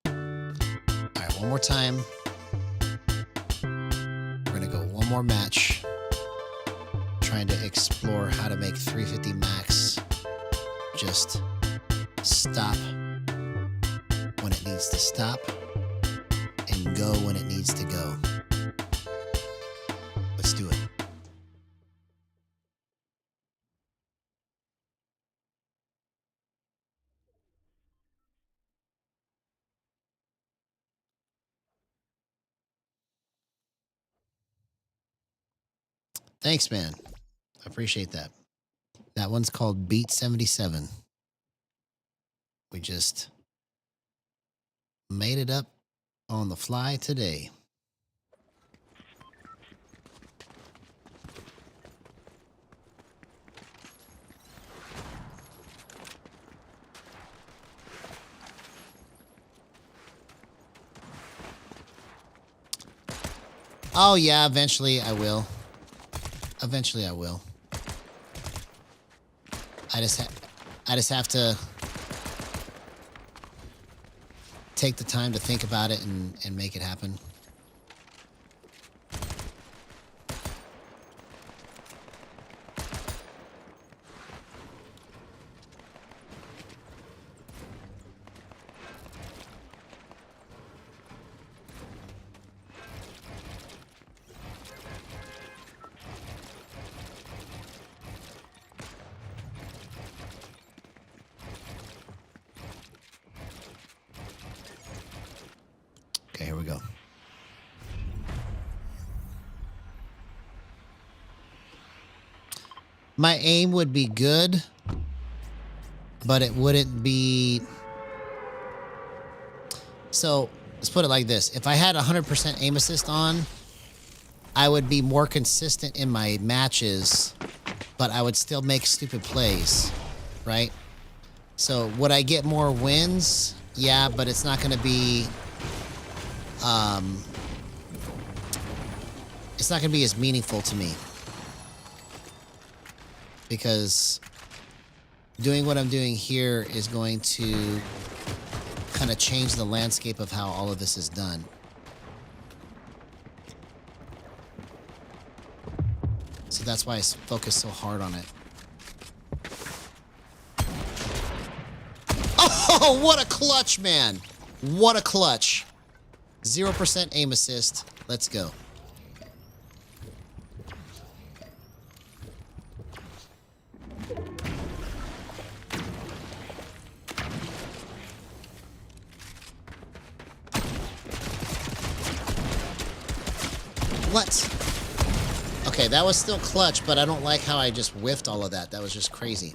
All right, one more time. We're gonna go one more match, trying to explore how to make 350 max just stop when it needs to stop and go when it needs to go. Let's do it. Thanks, man. I appreciate that. That one's called Beat 77. We just made it up on the fly today. Oh yeah, eventually I will. Eventually I will. I just have to take the time to think about it and make it happen. Okay, here we go. My aim would be good, but it wouldn't be... So, let's put it like this. If I had 100% aim assist on, I would be more consistent in my matches, but I would still make stupid plays, right? So, would I get more wins? Yeah, but it's not going to be... it's not going to be as meaningful to me. Because doing what I'm doing here is going to kind of change the landscape of how all of this is done. So that's why I focus so hard on it. Oh, what a clutch, man. What a clutch. 0% aim assist. Let's go. What? Okay, that was still clutch, but I don't like how I just whiffed all of that. That was just crazy.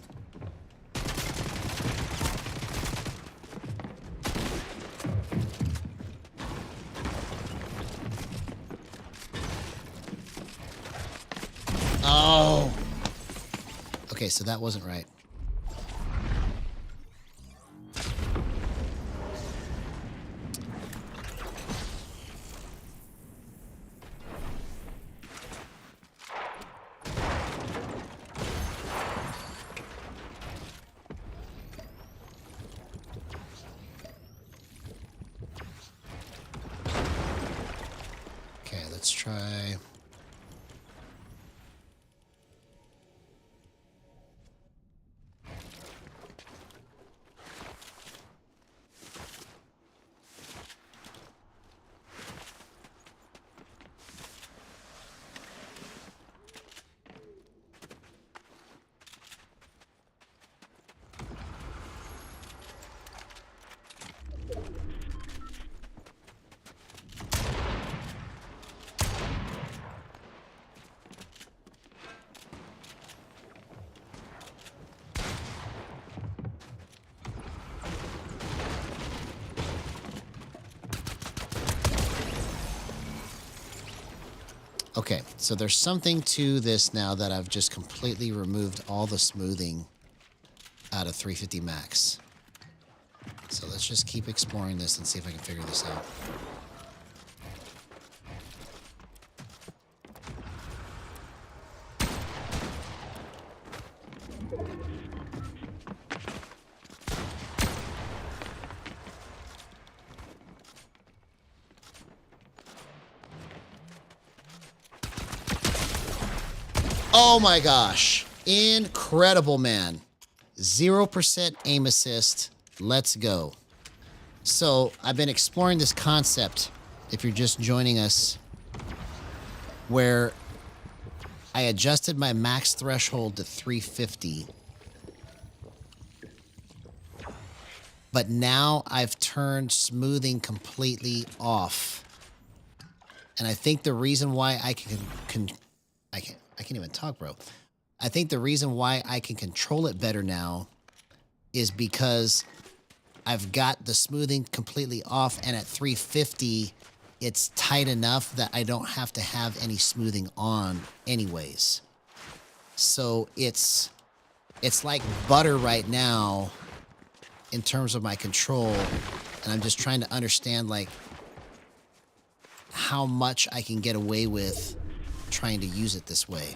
Oh. Okay, so that wasn't right. Okay, let's try. Okay, so there's something to this now that I've just completely removed all the smoothing out of 350 max. So let's just keep exploring this and see if I can figure this out. Oh my gosh. Incredible, man. 0% aim assist. Let's go. So I've been exploring this concept, if you're just joining us, where I adjusted my max threshold to 350. But now I've turned smoothing completely off. And I think the reason why I I can't even talk, bro. I think the reason why I can control it better now is because I've got the smoothing completely off, and at 350, it's tight enough that I don't have to have any smoothing on anyways. So it's like butter right now in terms of my control, and I'm just trying to understand like how much I can get away with trying to use it this way.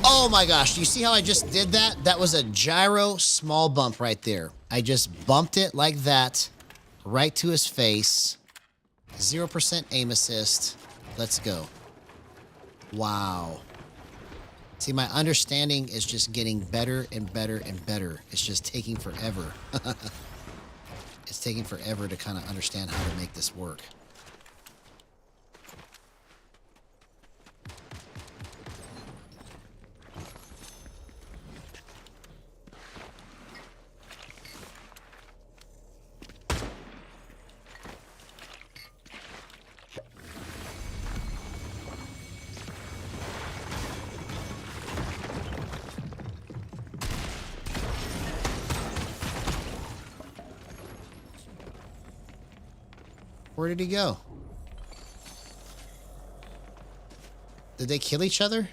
Oh my gosh, do you see how I just did that? That was a gyro small bump right there. I just bumped it like that, right to his face. 0% aim assist. Let's go. Wow. See, my understanding is just getting better and better and better. It's just taking forever. It's taking forever to kind of understand how to make this work. Where did he go? Did they kill each other?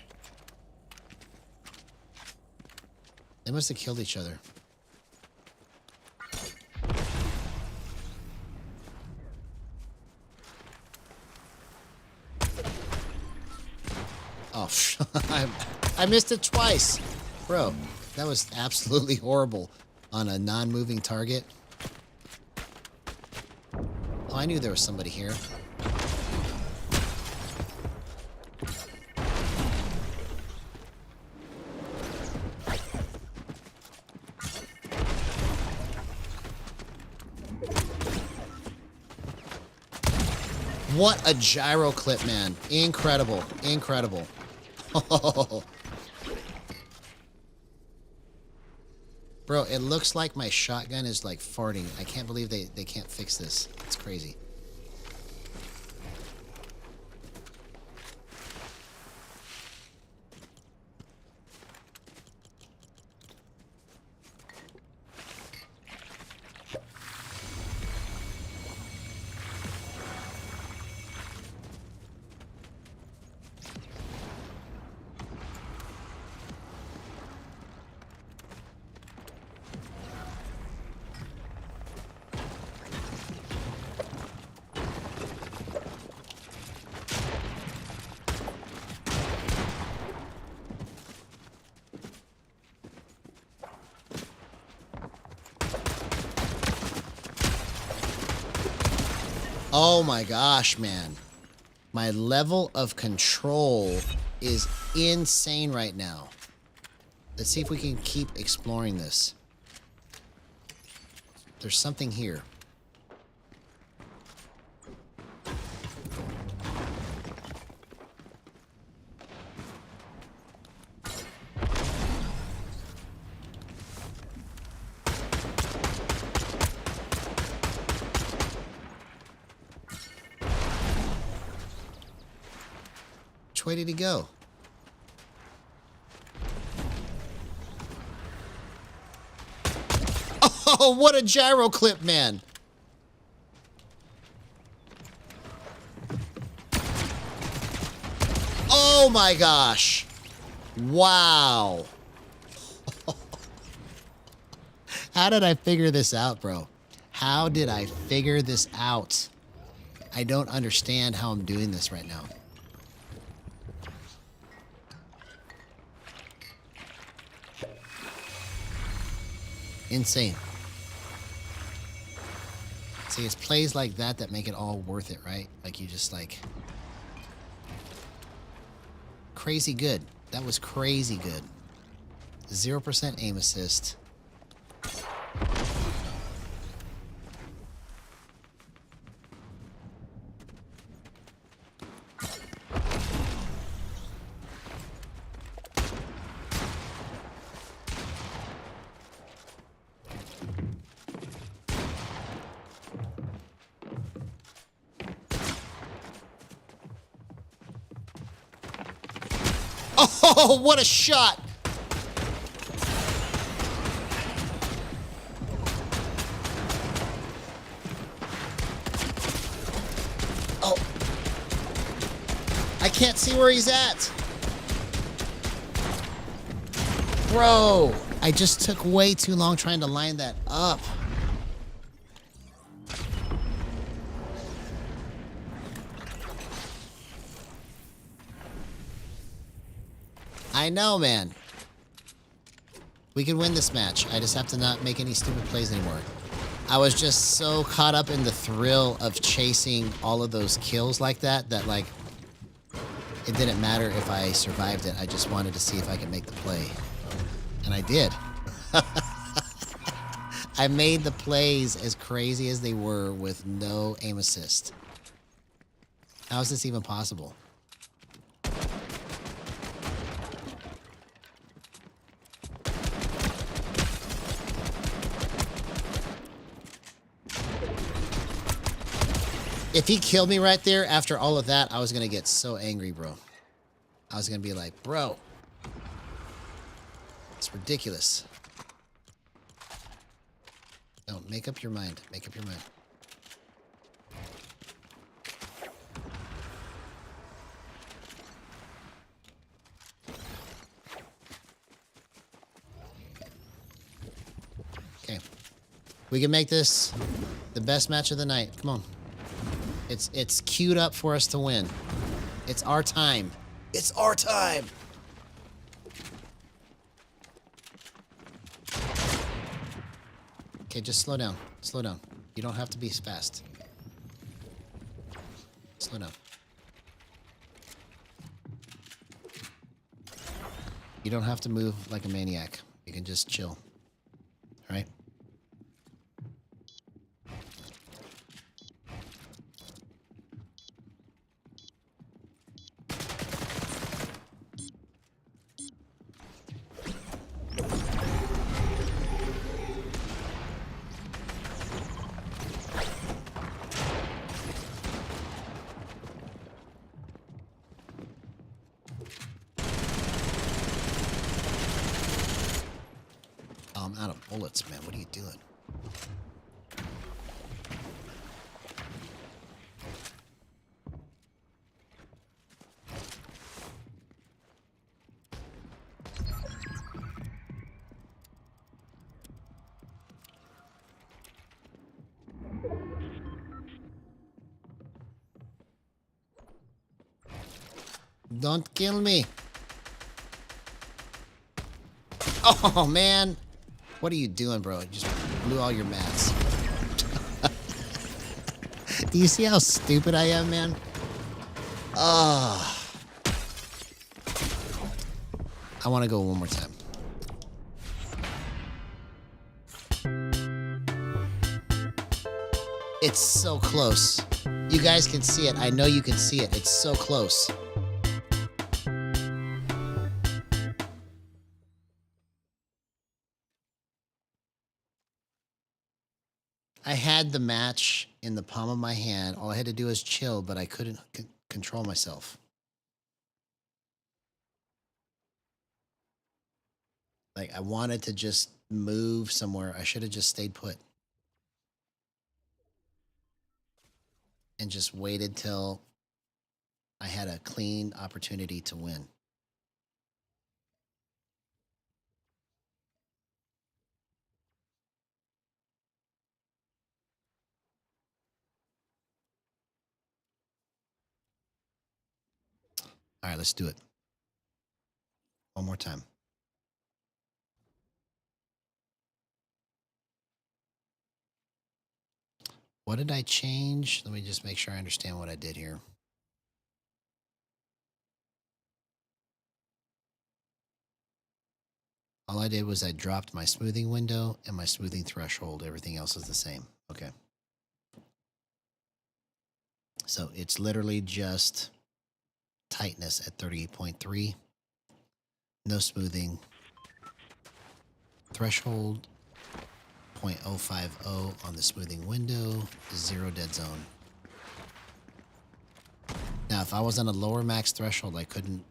They must have killed each other. Oh, I missed it twice. Bro, that was absolutely horrible on a non-moving target. Oh, I knew there was somebody here. What a gyro clip, man. Incredible. Incredible. Bro, it looks like my shotgun is like farting. I can't believe they can't fix this. It's crazy. Oh my gosh, man. My level of control is insane right now. Let's see if we can keep exploring this. There's something here. Which way did he go? Oh, what a gyro clip, man. Oh my gosh. Wow. How did I figure this out, bro? How did I figure this out? I don't understand how I'm doing this right now. Insane. See, it's plays like that that make it all worth it, right? Like you just like... Crazy good. That was crazy good. 0% aim assist. Oh, what a shot! Oh. I can't see where he's at. Bro, I just took way too long trying to line that up. I know, man. We can win this match. I just have to not make any stupid plays anymore. I was just so caught up in the thrill of chasing all of those kills like that, that like, it didn't matter if I survived it. I just wanted to see if I could make the play. And I did. I made the plays as crazy as they were with no aim assist. How is this even possible? If he killed me right there after all of that, I was going to get so angry, bro. I was going to be like, bro, it's ridiculous. No, make up your mind. Make up your mind. Okay. We can make this the best match of the night. Come on. It's queued up for us to win. It's our time. It's our time. Okay, just slow down. Slow down. You don't have to be fast. Slow down. You don't have to move like a maniac. You can just chill. All right? I'm out of bullets, man. What are you doing? Don't kill me. Oh, man. What are you doing, bro? You just blew all your mats. Do you see how stupid I am, man? Ah. I want to go one more time. It's so close. You guys can see it. I know you can see it. It's so close. I had the match in the palm of my hand. All I had to do was chill, but I couldn't control myself. Like, I wanted to just move somewhere. I should have just stayed put. And just waited till I had a clean opportunity to win. All right, let's do it. One more time. What did I change? Let me just make sure I understand what I did here. All I did was I dropped my smoothing window and my smoothing threshold. Everything else is the same. Okay. So it's literally just tightness at 38.3. No smoothing. Threshold 0.050 on the smoothing window. 0 dead zone. Now, if I was on a lower max threshold, I couldn't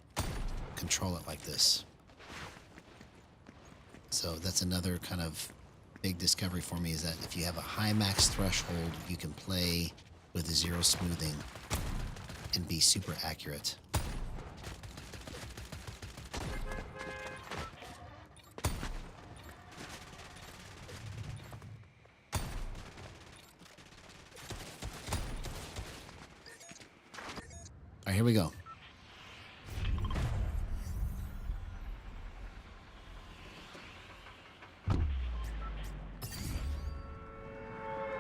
control it like this. So that's another kind of big discovery for me, is that if you have a high max threshold, you can play with 0 smoothing and be super accurate. All right, here we go.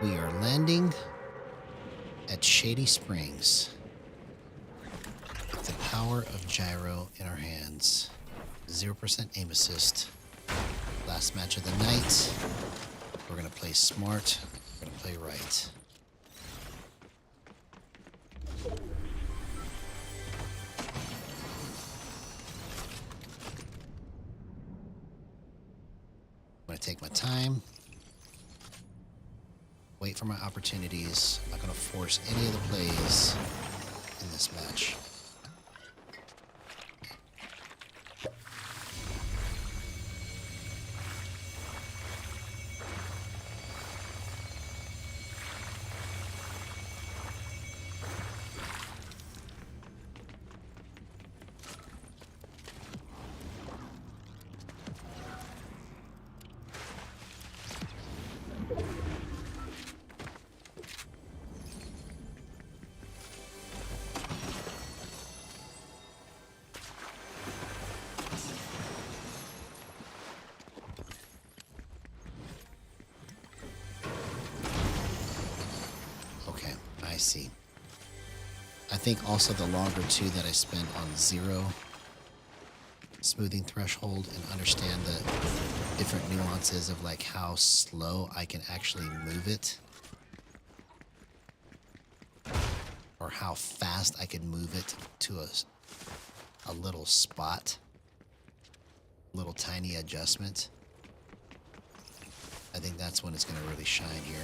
We are landing at Shady Springs with the power of Gyro in our hands. 0% aim assist. Last match of the night. We're going to play smart. We're going to play right. I'm going to take my time. Wait for my opportunities. I'm not going to force any of the plays in this match. I see. I think also the longer too that I spend on 0 smoothing threshold and understand the different nuances of like how slow I can actually move it, or how fast I can move it to a little spot, little tiny adjustment. I think that's when it's going to really shine here.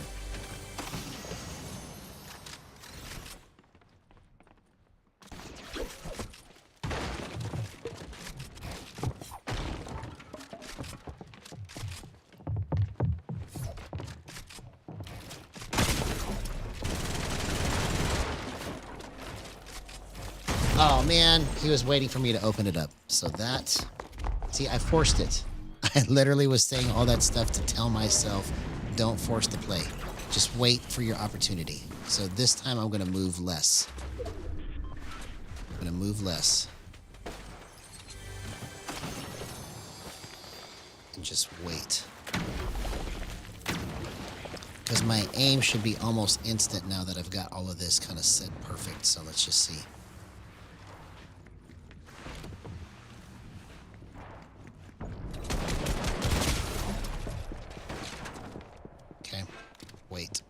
Oh man, he was waiting for me to open it up. So that, see, I forced it. I literally was saying all that stuff to tell myself, don't force the play. Just wait for your opportunity. So this time I'm going to move less. I'm going to move less. And just wait. Because my aim should be almost instant now that I've got all of this kind of set perfect. So let's just see. Okay, wait.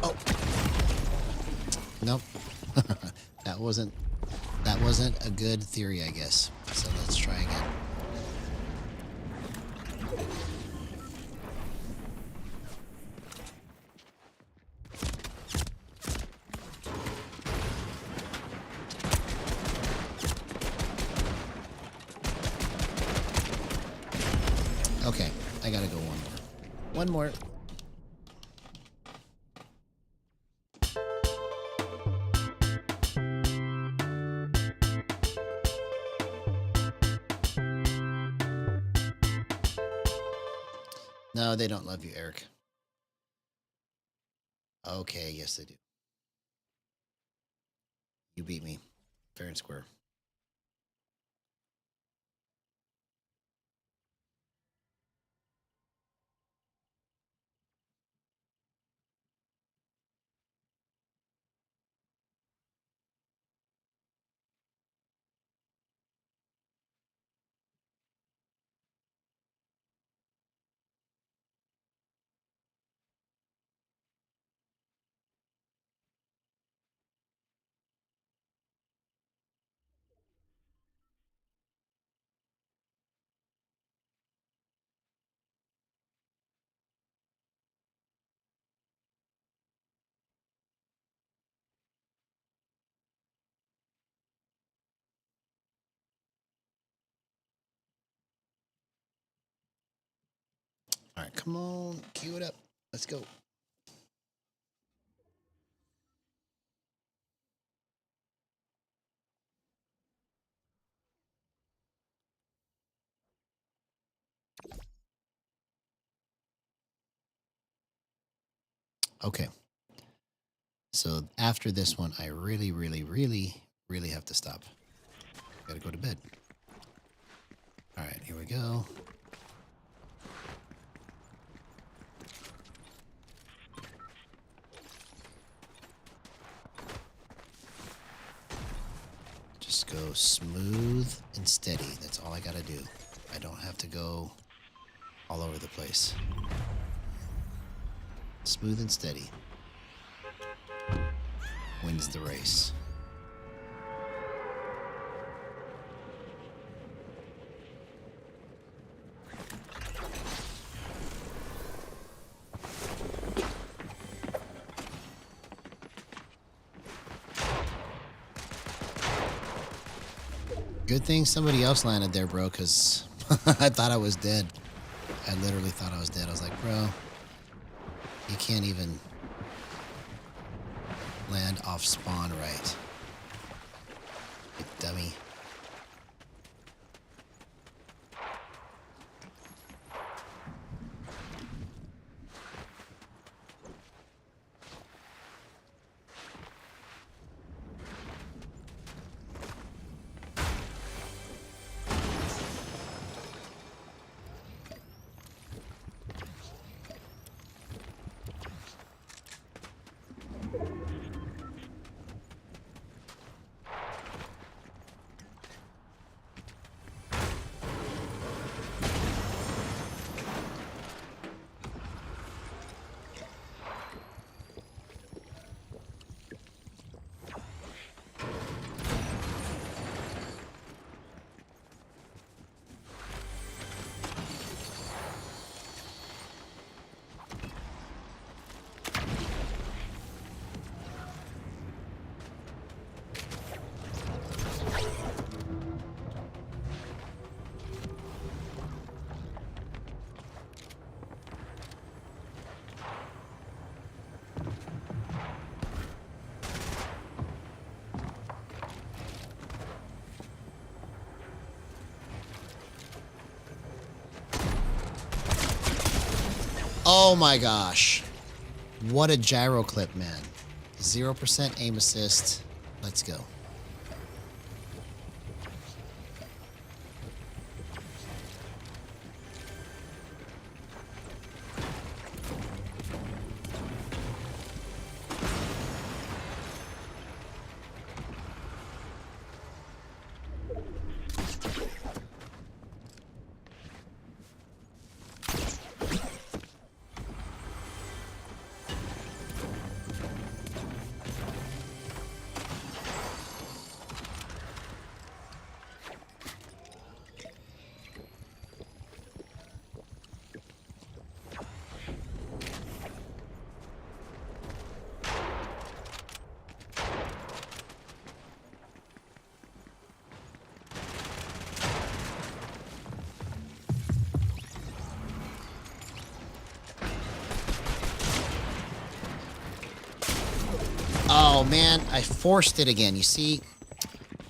Oh, nope. That wasn't a good theory, I guess. So let's try again. Okay, I gotta go one more. One more. No, they don't love you, Eric. Okay, yes they do. You beat me, fair and square. All right, come on, cue it up. Let's go. Okay. So after this one, I really, really, really, really have to stop. Gotta go to bed. All right, here we go. Just go smooth and steady. That's all I gotta do. I don't have to go all over the place. Smooth and steady wins the race. Good thing somebody else landed there, bro, because I thought I was dead. I literally thought I was dead. I was like, bro, you can't even land off spawn right. You dummy. Oh my gosh. What a gyro clip, man. 0% aim assist. Let's go. Oh, man, I forced it again. You see?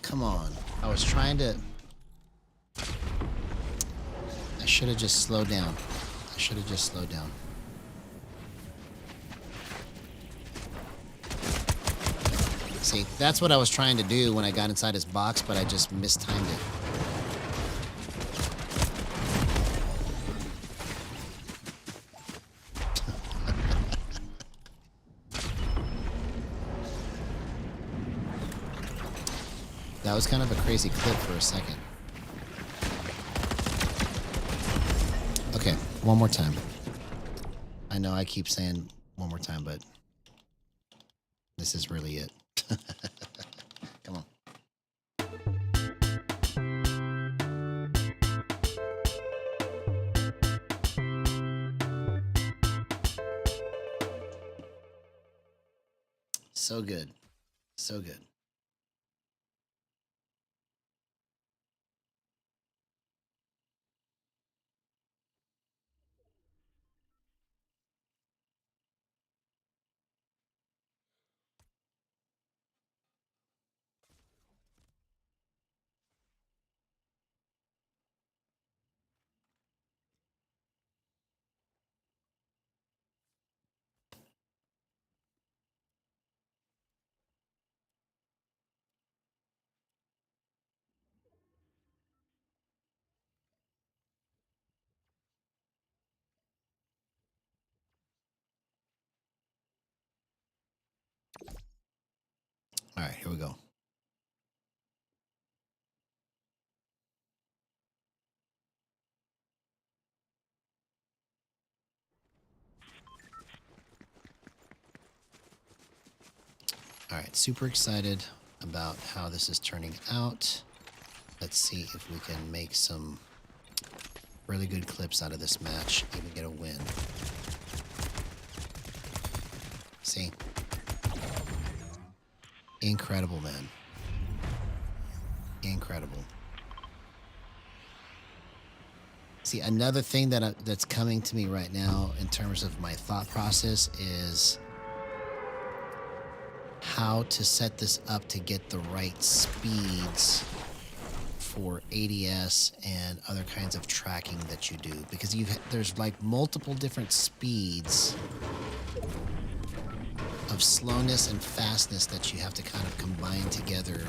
Come on. I was trying to... I should have just slowed down. I should have just slowed down. See, that's what I was trying to do when I got inside his box, but I just mistimed it. That was kind of a crazy clip for a second. Okay, one more time. I know I keep saying one more time, but this is really it. Come on. So good. So good. All right, here we go. All right, super excited about how this is turning out. Let's see if we can make some really good clips out of this match, even get a win. See? Incredible, man. Incredible. See, another thing that's coming to me right now in terms of my thought process is how to set this up to get the right speeds for ADS and other kinds of tracking that you do, because there's like multiple different speeds of slowness and fastness that you have to kind of combine together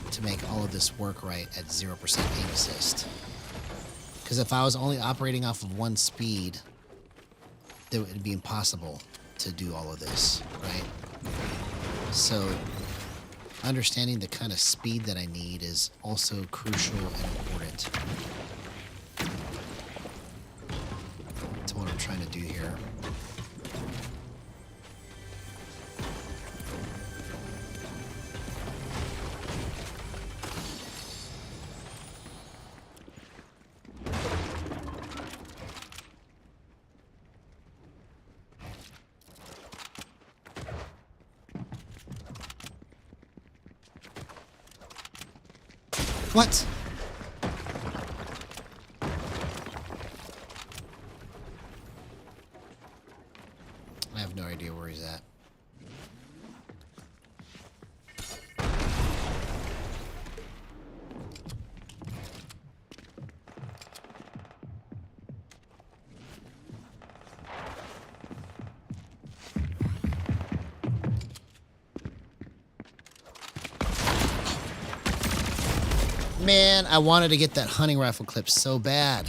to make all of this work right at 0% aim assist. Because if I was only operating off of one speed, it would be impossible to do all of this, right? So understanding the kind of speed that I need is also crucial and important to what I'm trying to do here. What? I have no idea where he's at. Man, I wanted to get that hunting rifle clip so bad.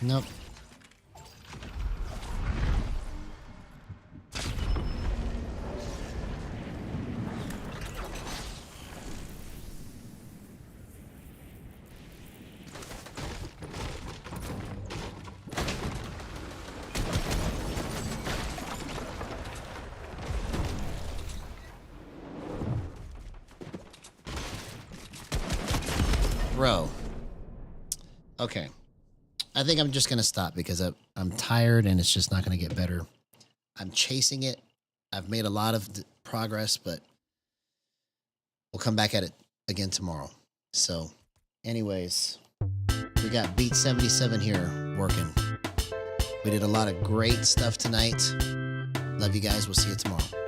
Nope. Bro. Okay. I think I'm just going to stop because I'm tired and it's just not going to get better. I'm chasing it. I've made a lot of progress, but we'll come back at it again tomorrow. So, anyways, we got Beat 77 here working. We did a lot of great stuff tonight. Love you guys. We'll see you tomorrow.